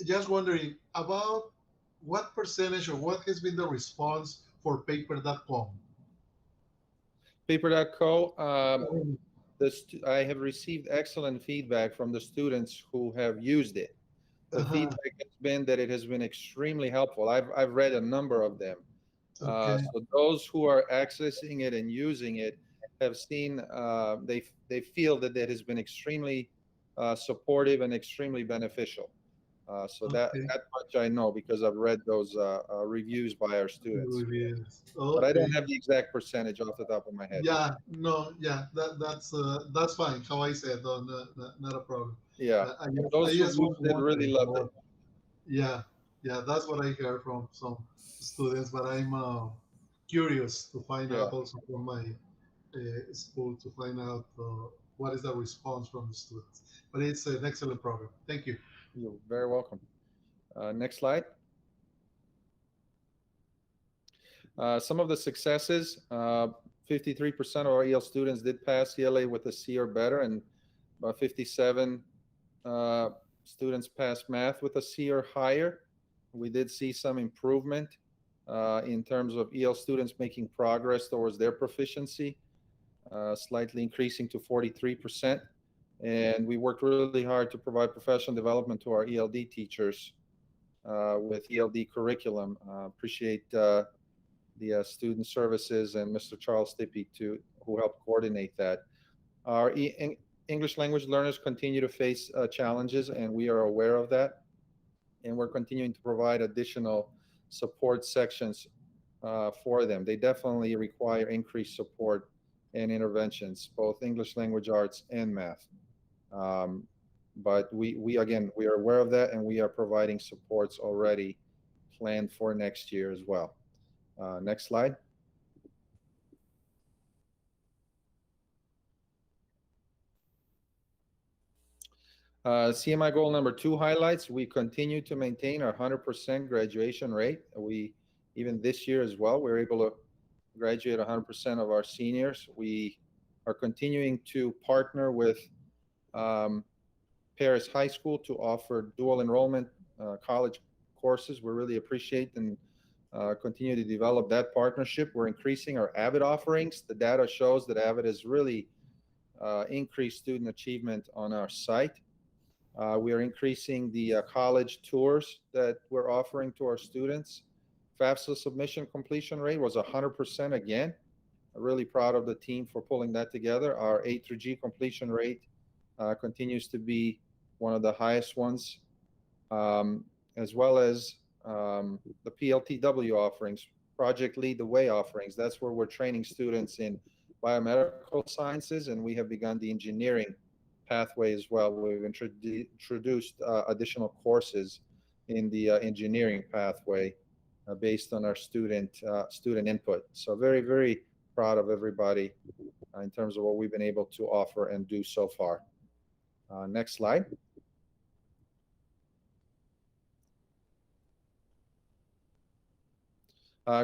Just wondering about what percentage or what has been the response for paper.com? Paper.co, I have received excellent feedback from the students who have used it. The feedback has been that it has been extremely helpful. I've read a number of them. Okay. So those who are accessing it and using it have seen, they feel that it has been extremely supportive and extremely beneficial. So that much I know because I've read those reviews by our students. Reviews. But I don't have the exact percentage off the top of my head. Yeah, no, yeah, that's fine. How I said, no, not a problem. Yeah, those who used it really loved it. Yeah, yeah, that's what I heard from some students, but I'm curious to find out also from my school to find out what is the response from the students. But it's an excellent program. Thank you. You're very welcome. Next slide. Some of the successes, 53% of our EL students did pass ELA with a C or better, and about 57 students passed math with a C or higher. We did see some improvement in terms of EL students making progress towards their proficiency, slightly increasing to 43%. And we worked really hard to provide professional development to our ELD teachers with ELD curriculum. Appreciate the student services and Mr. Charles Tippy who helped coordinate that. Our English language learners continue to face challenges, and we are aware of that. And we're continuing to provide additional support sections for them. They definitely require increased support and interventions, both English language arts and math. But we are aware of that, and we are providing supports already planned for next year as well. Next slide. CMI goal number 2 highlights. We continue to maintain our 100% graduation rate. Even this year as well, we're able to graduate 100% of our seniors. We are continuing to partner with Perris High School to offer dual enrollment college courses. We really appreciate and continue to develop that partnership. We're increasing our AVID offerings. The data shows that AVID has really increased student achievement on our site. We are increasing the college tours that we're offering to our students. FAFSA submission completion rate was 100% again. I'm really proud of the team for pulling that together. Our A through G completion rate continues to be one of the highest ones, as well as the PLTW offerings, Project Lead the Way offerings. That's where we're training students in biomedical sciences, and we have begun the engineering pathway as well. We've introduced additional courses in the engineering pathway based on our student input. So very, very proud of everybody in terms of what we've been able to offer and do so far. Next slide.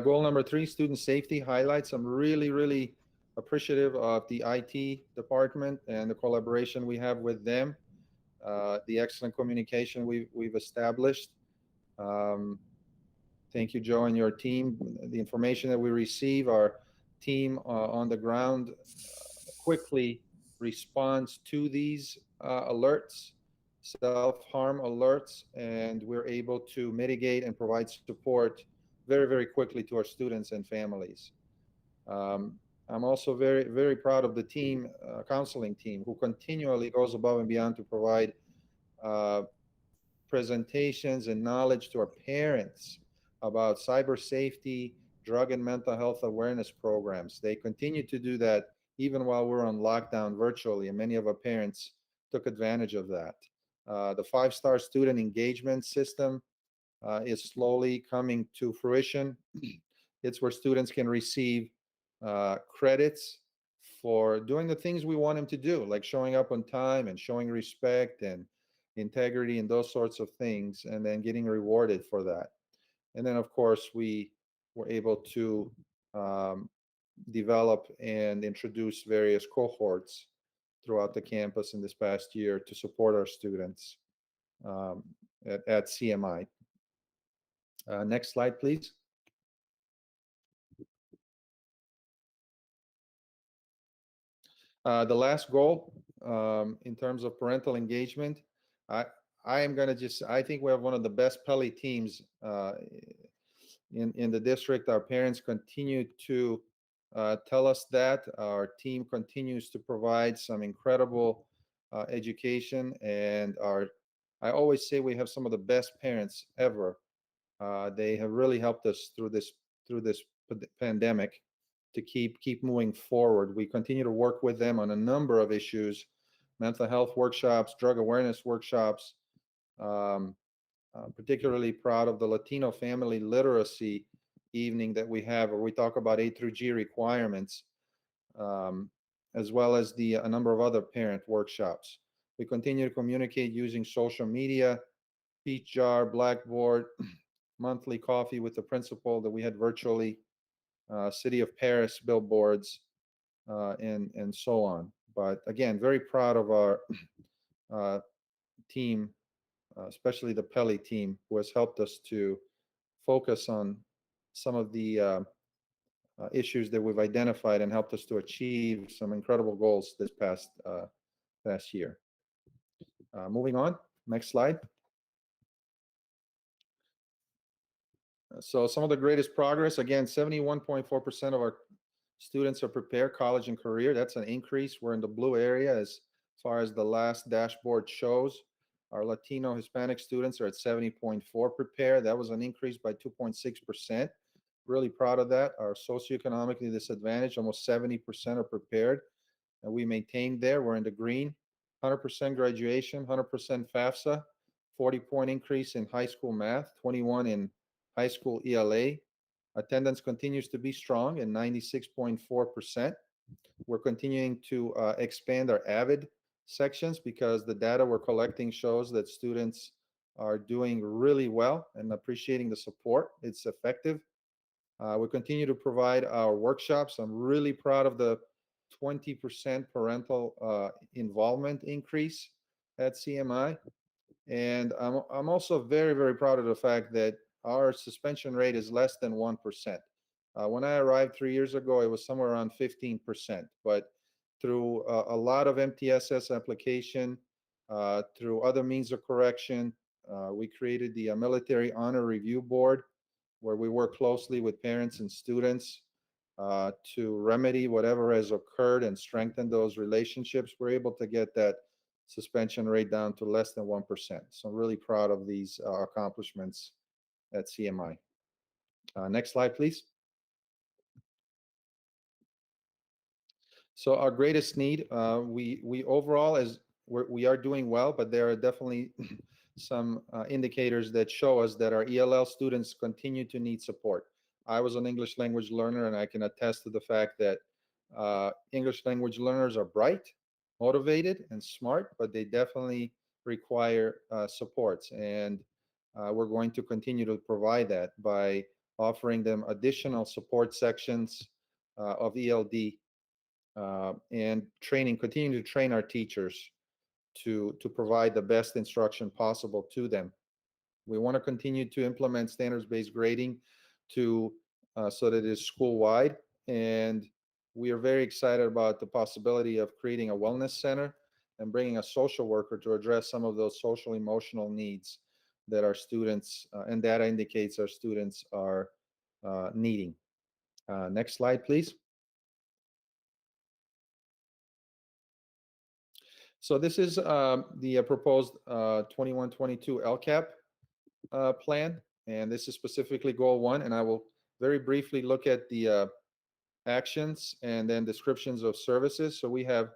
Goal number 3, student safety highlights. I'm really, really appreciative of the IT department and the collaboration we have with them, the excellent communication we've established. Thank you, Joe, and your team. The information that we receive, our team on the ground quickly responds to these alerts, self-harm alerts, and we're able to mitigate and provide support very, very quickly to our students and families. I'm also very, very proud of the team, counseling team, who continually goes above and beyond to provide presentations and knowledge to our parents about cyber safety, drug and mental health awareness programs. They continue to do that even while we're on lockdown virtually, and many of our parents took advantage of that. The 5-star student engagement system is slowly coming to fruition. It's where students can receive credits for doing the things we want them to do, like showing up on time and showing respect and integrity and those sorts of things, and then getting rewarded for that. And then, of course, we were able to develop and introduce various cohorts throughout the campus in this past year to support our students at CMI. Next slide, please. The last goal in terms of parental engagement, I am going to just, I think we have one of the best Pele teams in the district. Our parents continue to tell us that. Our team continues to provide some incredible education, and I always say we have some of the best parents ever. They have really helped us through this pandemic to keep moving forward. We continue to work with them on a number of issues: mental health workshops, drug awareness workshops. Particularly proud of the Latino family literacy evening that we have, where we talk about A through G requirements, as well as a number of other parent workshops. We continue to communicate using social media, Peach Jar, Blackboard, monthly coffee with the principal that we had virtually, City of Perris billboards, and so on. But again, very proud of our team, especially the Pele team, who has helped us to focus on some of the issues that we've identified and helped us to achieve some incredible goals this past year. Moving on, next slide. So some of the greatest progress, again, 71.4% of our students are prepared, college and career. That's an increase. We're in the blue area as far as the last dashboard shows. Our Latino Hispanic students are at 70.4 prepared. That was an increase by 2.6%. Really proud of that. Our socioeconomically disadvantaged, almost 70% are prepared, and we maintained there. We're in the green. 100% graduation, 100% FAFSA, 40-point increase in high school math, 21 in high school ELA. Attendance continues to be strong at 96.4%. We're continuing to expand our AVID sections because the data we're collecting shows that students are doing really well and appreciating the support. It's effective. We continue to provide our workshops. I'm really proud of the 20% parental involvement increase at CMI. And I'm also very, very proud of the fact that our suspension rate is less than 1%. When I arrived 3 years ago, it was somewhere around 15%. But through a lot of MTSS application, through other means of correction, we created the Military Honor Review Board, where we work closely with parents and students to remedy whatever has occurred and strengthen those relationships. We're able to get that suspension rate down to less than 1%. So I'm really proud of these accomplishments at CMI. Next slide, please. So our greatest need, we overall, we are doing well, but there are definitely some indicators that show us that our ELL students continue to need support. I was an English language learner, and I can attest to the fact that English language learners are bright, motivated, and smart, but they definitely require supports. And we're going to continue to provide that by offering them additional support sections of ELD and training, continuing to train our teachers to provide the best instruction possible to them. We want to continue to implement standards-based grading so that it is school-wide, and we are very excited about the possibility of creating a wellness center and bringing a social worker to address some of those social emotional needs that our students, and data indicates our students are needing. Next slide, please. So this is the proposed 21-22 LCAP plan, and this is specifically goal 1, and I will very briefly look at the actions and then descriptions of services. So we have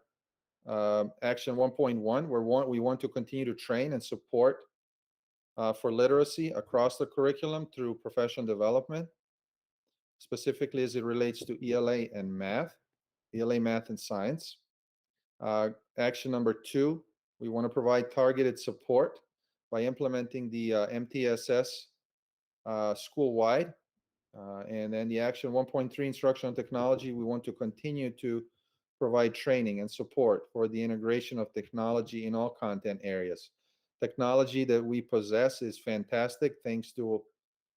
action 1.1, where we want to continue to train and support for literacy across the curriculum through professional development, specifically as it relates to ELA and math, ELA math and science. Action number 2, we want to provide targeted support by implementing the MTSS school-wide. And then the action 1.3, instructional technology, we want to continue to provide training and support for the integration of technology in all content areas. Technology that we possess is fantastic thanks to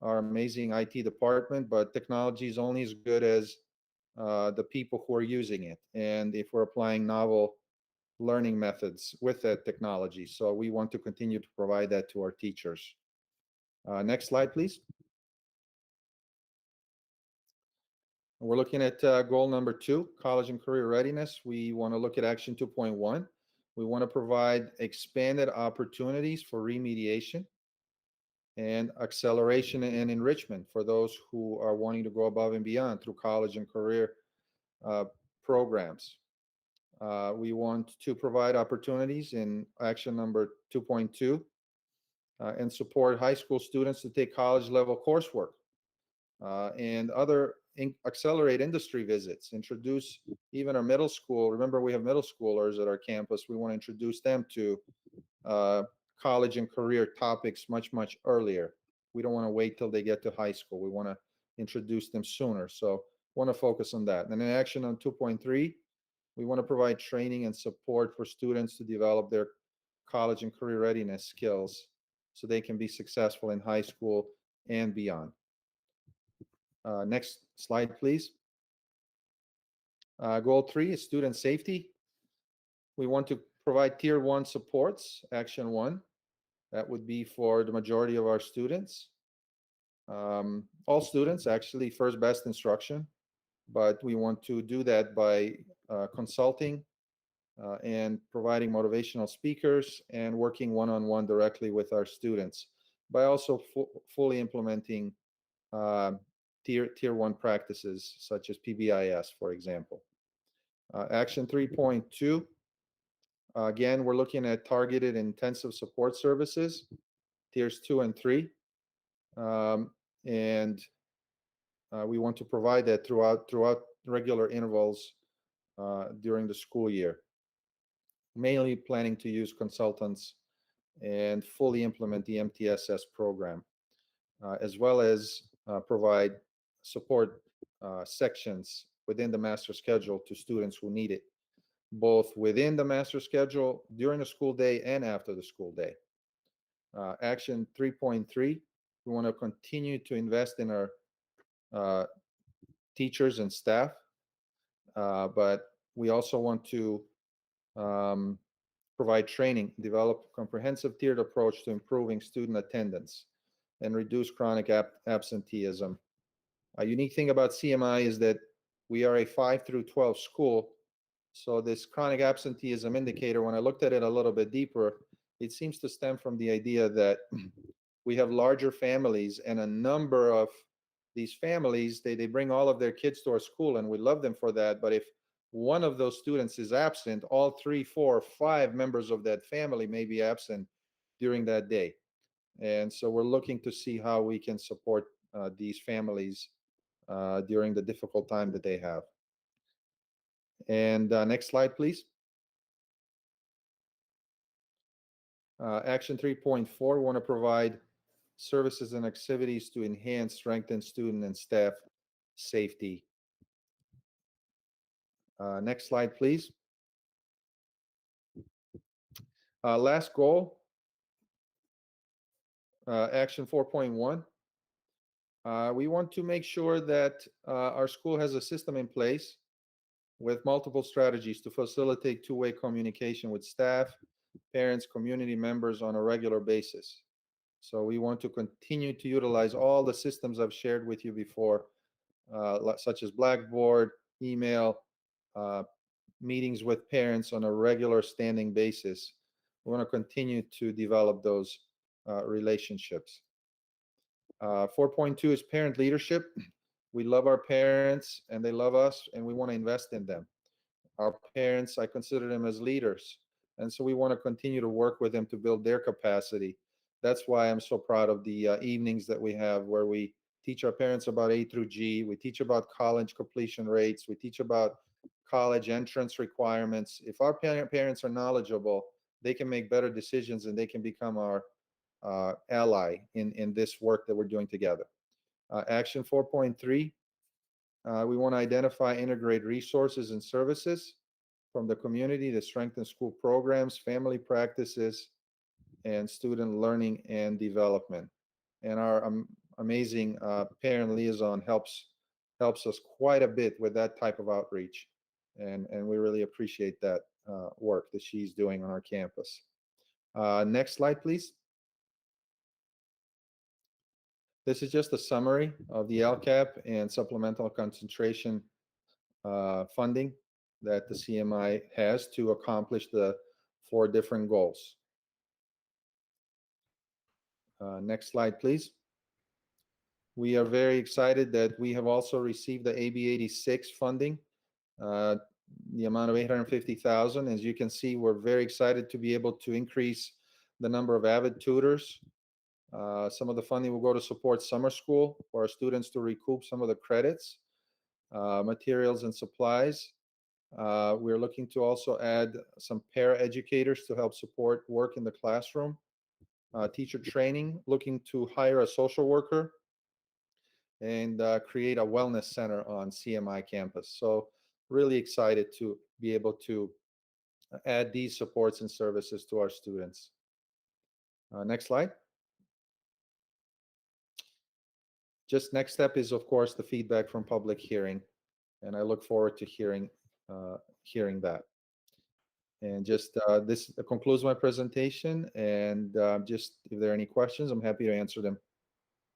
our amazing IT department, but technology is only as good as the people who are using it, and if we're applying novel learning methods with that technology. So we want to continue to provide that to our teachers. Next slide, please. We're looking at goal number 2, college and career readiness. We want to look at action 2.1. We want to provide expanded opportunities for remediation and acceleration and enrichment for those who are wanting to go above and beyond through college and career programs. We want to provide opportunities in action number 2.2 and support high school students to take college level coursework and other accelerate industry visits, introduce even our middle school. Remember, we have middle schoolers at our campus. We want to introduce them to college and career topics much earlier. We don't want to wait till they get to high school. We want to introduce them sooner. So want to focus on that. And in action on 2.3, we want to provide training and support for students to develop their college and career readiness skills so they can be successful in high school and beyond. Next slide, please. Goal 3 is student safety. We want to provide tier 1 supports, action 1. That would be for the majority of our students. All students, actually, first best instruction, but we want to do that by consulting and providing motivational speakers and working one-on-one directly with our students, by also fully implementing tier 1 practices such as PBIS, for example. Action 3.2, again, we're looking at targeted intensive support services, tiers 2 and 3. And we want to provide that throughout regular intervals during the school year, mainly planning to use consultants and fully implement the MTSS program, as well as provide support sections within the master schedule to students who need it, both within the master schedule, during the school day, and after the school day. Action 3.3, we want to continue to invest in our teachers and staff, but we also want to provide training, develop a comprehensive tiered approach to improving student attendance and reduce chronic absenteeism. A unique thing about CMI is that we are a 5 through 12 school. So this chronic absenteeism indicator, when I looked at it a little bit deeper, it seems to stem from the idea that we have larger families, and a number of these families, they bring all of their kids to our school, and we love them for that. But if one of those students is absent, all 3, 4, 5 members of that family may be absent during that day. And so we're looking to see how we can support these families during the difficult time that they have. And next slide, please. Action 3.4, we want to provide services and activities to enhance, strengthen student and staff safety. Next slide, please. Last goal, action 4.1. We want to make sure that our school has a system in place with multiple strategies to facilitate two-way communication with staff, parents, community members on a regular basis. So we want to continue to utilize all the systems I've shared with you before, such as Blackboard, email, meetings with parents on a regular standing basis. We want to continue to develop those relationships. 4.2 is parent leadership. We love our parents and they love us, and we want to invest in them. Our parents, I consider them as leaders. And so we want to continue to work with them to build their capacity That's why I'm so proud of the evenings that we have, where we teach our parents about A through G. We teach about college completion rates. We teach about college entrance requirements. If our parents are knowledgeable, they can make better decisions and they can become our ally in this work that we're doing together. Action 4.3, we want to identify, integrate resources and services from the community to strengthen school programs, family practices, and student learning and development. And our amazing parent liaison helps us quite a bit with that type of outreach. And we really appreciate that work that she's doing on our campus. Next slide, please. This is just a summary of the LCAP and supplemental concentration funding that the CMI has to accomplish the 4 different goals. Next slide, please. We are very excited that we have also received the AB 86 funding, the amount of $850,000. As you can see, we're very excited to be able to increase the number of avid tutors. Some of the funding will go to support summer school for our students to recoup some of the credits, materials and supplies. We're looking to also add some para-educators to help support work in the classroom. Teacher training, looking to hire a social worker, and create a wellness center on CMI campus. So really excited to be able to add these supports and services to our students. Next slide. Just next step is, of course, the feedback from public hearing, and I look forward to hearing that. And just this concludes my presentation. And just if there are any questions, I'm happy to answer them.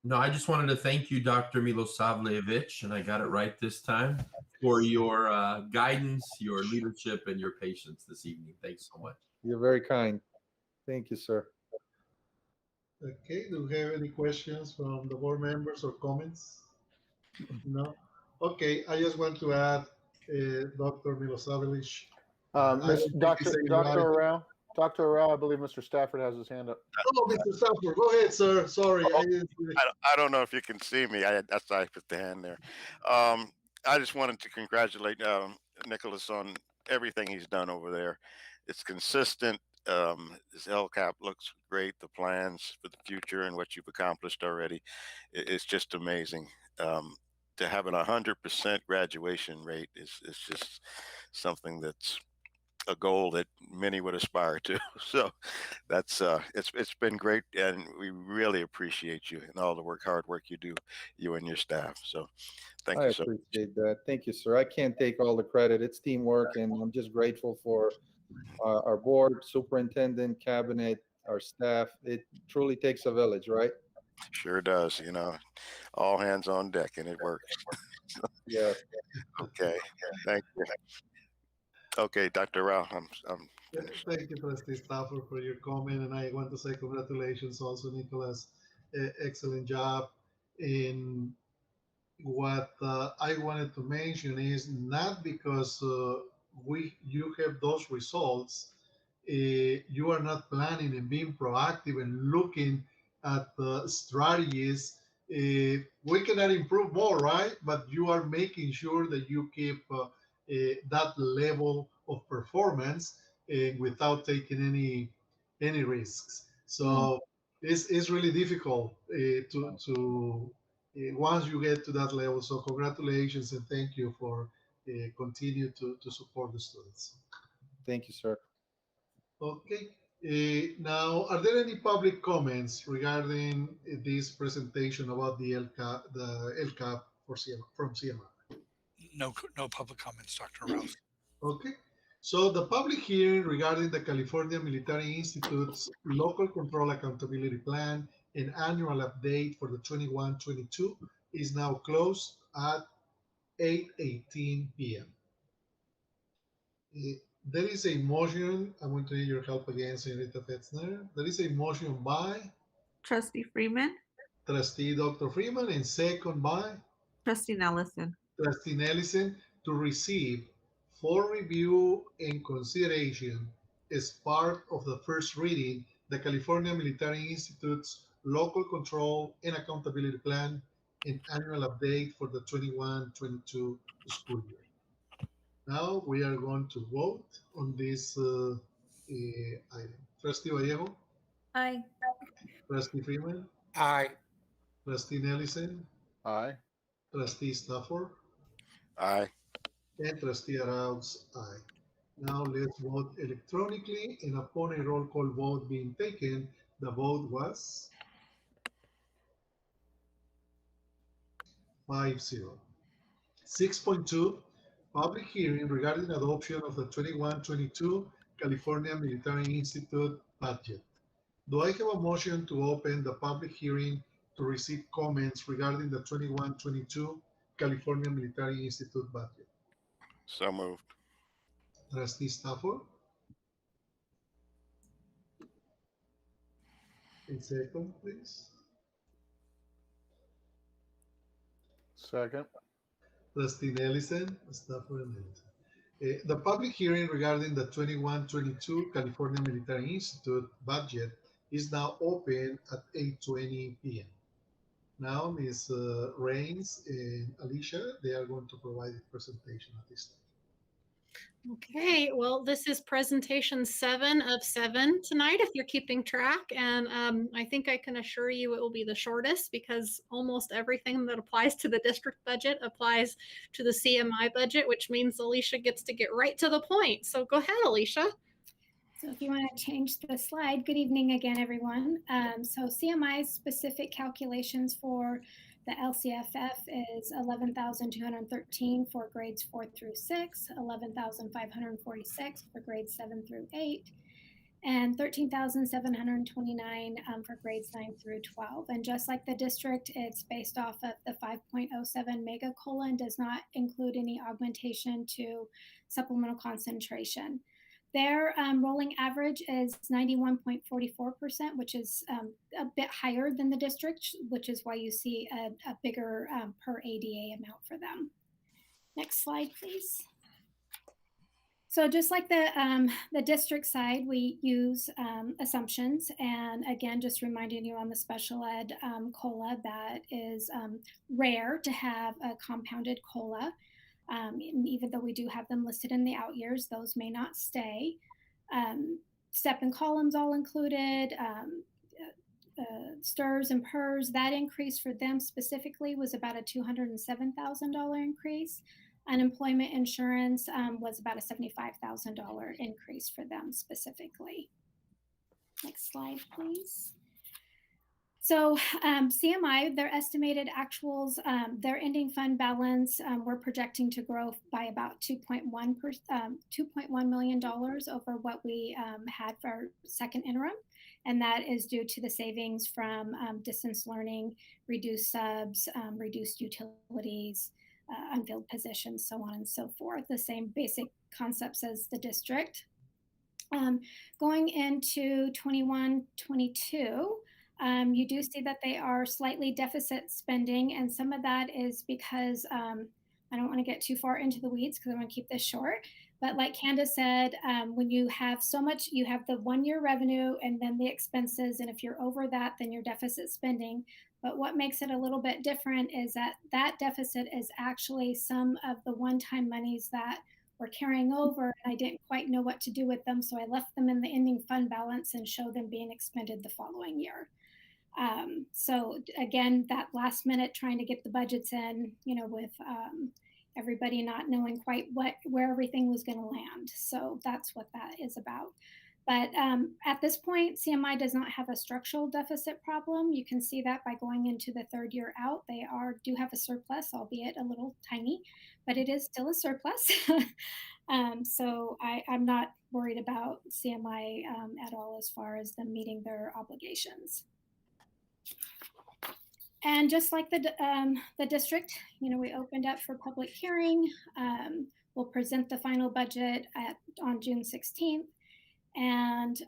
No, I just wanted to thank you, Dr. Milosavljevic, and I got it right this time, for your guidance, your leadership, and your patience this evening. Thanks so much. You're very kind. Thank you, sir. Okay, do we have any questions from the board members or comments? No? Okay, I just want to add, Dr. Milosavljevic. Dr. Arau, I believe Mr. Stafford has his hand up. Oh, Mr. Stafford, go ahead, sir. Sorry. I don't know if you can see me. That's why I put the hand there. I just wanted to congratulate Nicholas on everything he's done over there. It's consistent. His LCAP looks great. The plans for the future and what you've accomplished already, it's just amazing. To have an 100% graduation rate is just something that's a goal that many would aspire to. So that's it's been great, and we really appreciate you and all the hard work you do, you and your staff. So thank you so much. I appreciate that. Thank you, sir. I can't take all the credit. It's teamwork, and I'm just grateful for our board, superintendent, cabinet, our staff. It truly takes a village, right? Sure does. All hands on deck, and it works. Yeah. Okay. Thank you. Okay, Dr. Rao, I'm finished. Thank you, Trustee Stafford, for your comment, and I want to say congratulations also, Nicholas. Excellent job. In what I wanted to mention is not because you have those results, you are not planning and being proactive and looking at the strategies. We cannot improve more, right? But you are making sure that you keep that level of performance without taking any risks. So it's really difficult to once you get to that level. So congratulations and thank you for continue to support the students. Thank you, sir. Okay. Now, are there any public comments regarding this presentation about the LCAP from CMI? No public comments, Dr. Rouse. Okay. So the public hearing regarding the California Military Institute's Local Control Accountability Plan and annual update for the 21-22 is now closed at 8:18 p.m. There is a motion. I want to need your help again, Señorita Fetzner. There is a motion by Trustee Freeman, Trustee Dr. Freeman and second by Trustee Nellison. Trustee Nellison to receive for review and consideration as part of the first reading the California Military Institute's Local Control and Accountability Plan, and annual update for the 21-22 school year. Now we are going to vote on this item. Trustee Vallejo, Aye. Trustee Freeman, Aye. Trustee Nellison, Aye. Trustee Stafford, Aye. and Trustee Arauz, aye. Now let's vote electronically, and upon a roll call vote being taken, the vote was 5-0. 6.2, public hearing regarding adoption of the 21-22 California Military Institute budget. Do I have a motion to open the public hearing to receive comments regarding the 21-22 California Military Institute budget? So moved. Trustee Stafford? A second, please. Second. Trustee Nellison, Stafford and Nellison. The public hearing regarding the 21-22 California Military Institute budget is now open at 8:20 p.m. Now, Ms. Rains and Alicia, they are going to provide a presentation at this time. Okay, well, this is presentation 7 of 7 tonight, if you're keeping track. And I think I can assure you it will be the shortest because almost everything that applies to the district budget applies to the CMI budget, which means Alicia gets to get right to the point. So go ahead, Alicia. So if you want to change the slide, good evening again, everyone. So CMI's specific calculations for the LCFF is 11,213 for grades 4 through 6, 11,546 for grades 7 through 8, and 13,729 for grades 9 through 12. And just like the district, it's based off of the 5.07 mega COLA and does not include any augmentation to supplemental concentration. Their rolling average is 91.44%, which is a bit higher than the district, which is why you see a bigger per ADA amount for them. Next slide, please. So just like the district side, we use assumptions. And again, just reminding you on the special ed COLA, that is rare to have a compounded COLA. Even though we do have them listed in the out years, those may not stay. Step and columns all included, STRS and PERS, that increase for them specifically was about a $207,000 increase. Unemployment insurance was about a $75,000 increase for them specifically. Next slide, please. So CMI, their estimated actuals, their ending fund balance, we're projecting to grow by about $2.1 million over what we had for our second interim. And that is due to the savings from distance learning, reduced subs, reduced utilities, unfilled positions, so on and so forth. The same basic concepts as the district. Going into 21-22, you do see that they are slightly deficit spending, and some of that is because I don't want to get too far into the weeds because I want to keep this short. But like Candace said, when you have so much, you have the 1 year revenue and then the expenses, and if you're over that, then you're deficit spending. But what makes it a little bit different is that that deficit is actually some of the one-time monies that were carrying over, and I didn't quite know what to do with them, so I left them in the ending fund balance and showed them being expended the following year. So again, that last minute trying to get the budgets in, with everybody not knowing quite where everything was going to land. So that's what that is about. But at this point, CMI does not have a structural deficit problem. You can see that by going into the third year out. They do have a surplus, albeit a little tiny, but it is still a surplus. So I'm not worried about CMI at all as far as them meeting their obligations. And just like the district, we opened up for public hearing. We'll present the final budget on June 16th. And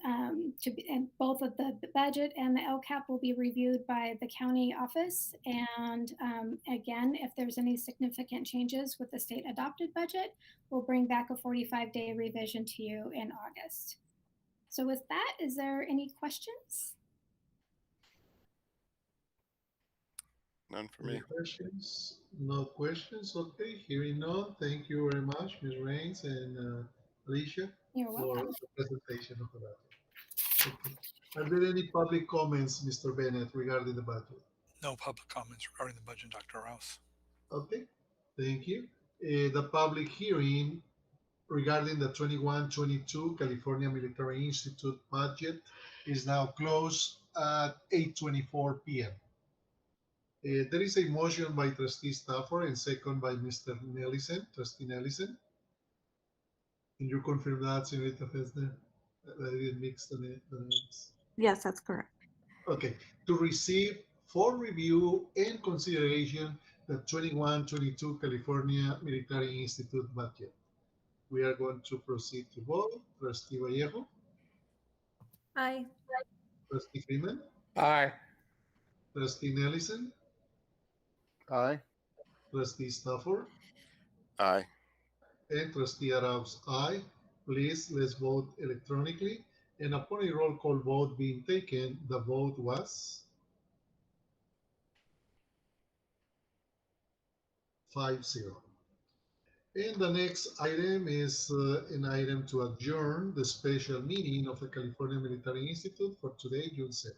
both of the budget and the LCAP will be reviewed by the county office. And again, if there's any significant changes with the state adopted budget, we'll bring back a 45-day revision to you in August. So with that, is there any questions? None for Any me. questions? No questions? Okay, hearing none. Thank you very much, Ms. Rains and Alicia, You're for welcome. the presentation of the budget. Okay. Are there any public comments, Mr. Bennett, regarding the budget? No public comments regarding the budget, Dr. Rouse. Okay, thank you. The public hearing regarding the 21-22 California Military Institute budget is now closed at 8:24 p.m. There is a motion by Trustee Stafford and second by Mr. Nellison, Trustee Nellison. Can you confirm that, Senator Fessner? I didn't mix the names. Yes, that's correct. Okay, to receive for review and consideration the 21-22 California Military Institute budget. We are going to proceed to vote. Trustee Vallejo, Aye. Trustee Freeman, Aye. Trustee Nellison, Aye. Trustee Stafford, Aye. and Trustee Arauz, aye. Please, let's vote electronically. And upon a roll call vote being taken, the vote was 5-0. And the next item is an item to adjourn the special meeting of the California Military Institute for today, June 7th.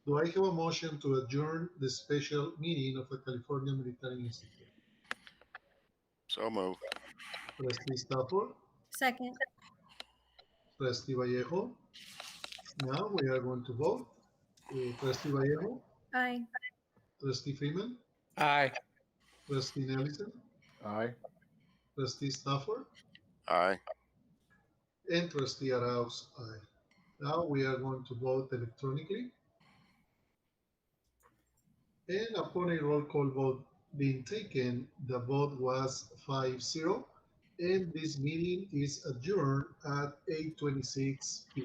Do I have a motion to adjourn the special meeting of the California Military Institute? So moved. Trustee Stafford, Second. Trustee Vallejo. Now we are going to vote. Trustee Vallejo, Aye. Trustee Freeman, Aye. Trustee Nellison, Aye. Trustee Stafford, Aye. and Trustee Arauz, aye. Now we are going to vote electronically. And upon a roll call vote being taken, the vote was 5-0. And this meeting is adjourned at 8:26 p.m.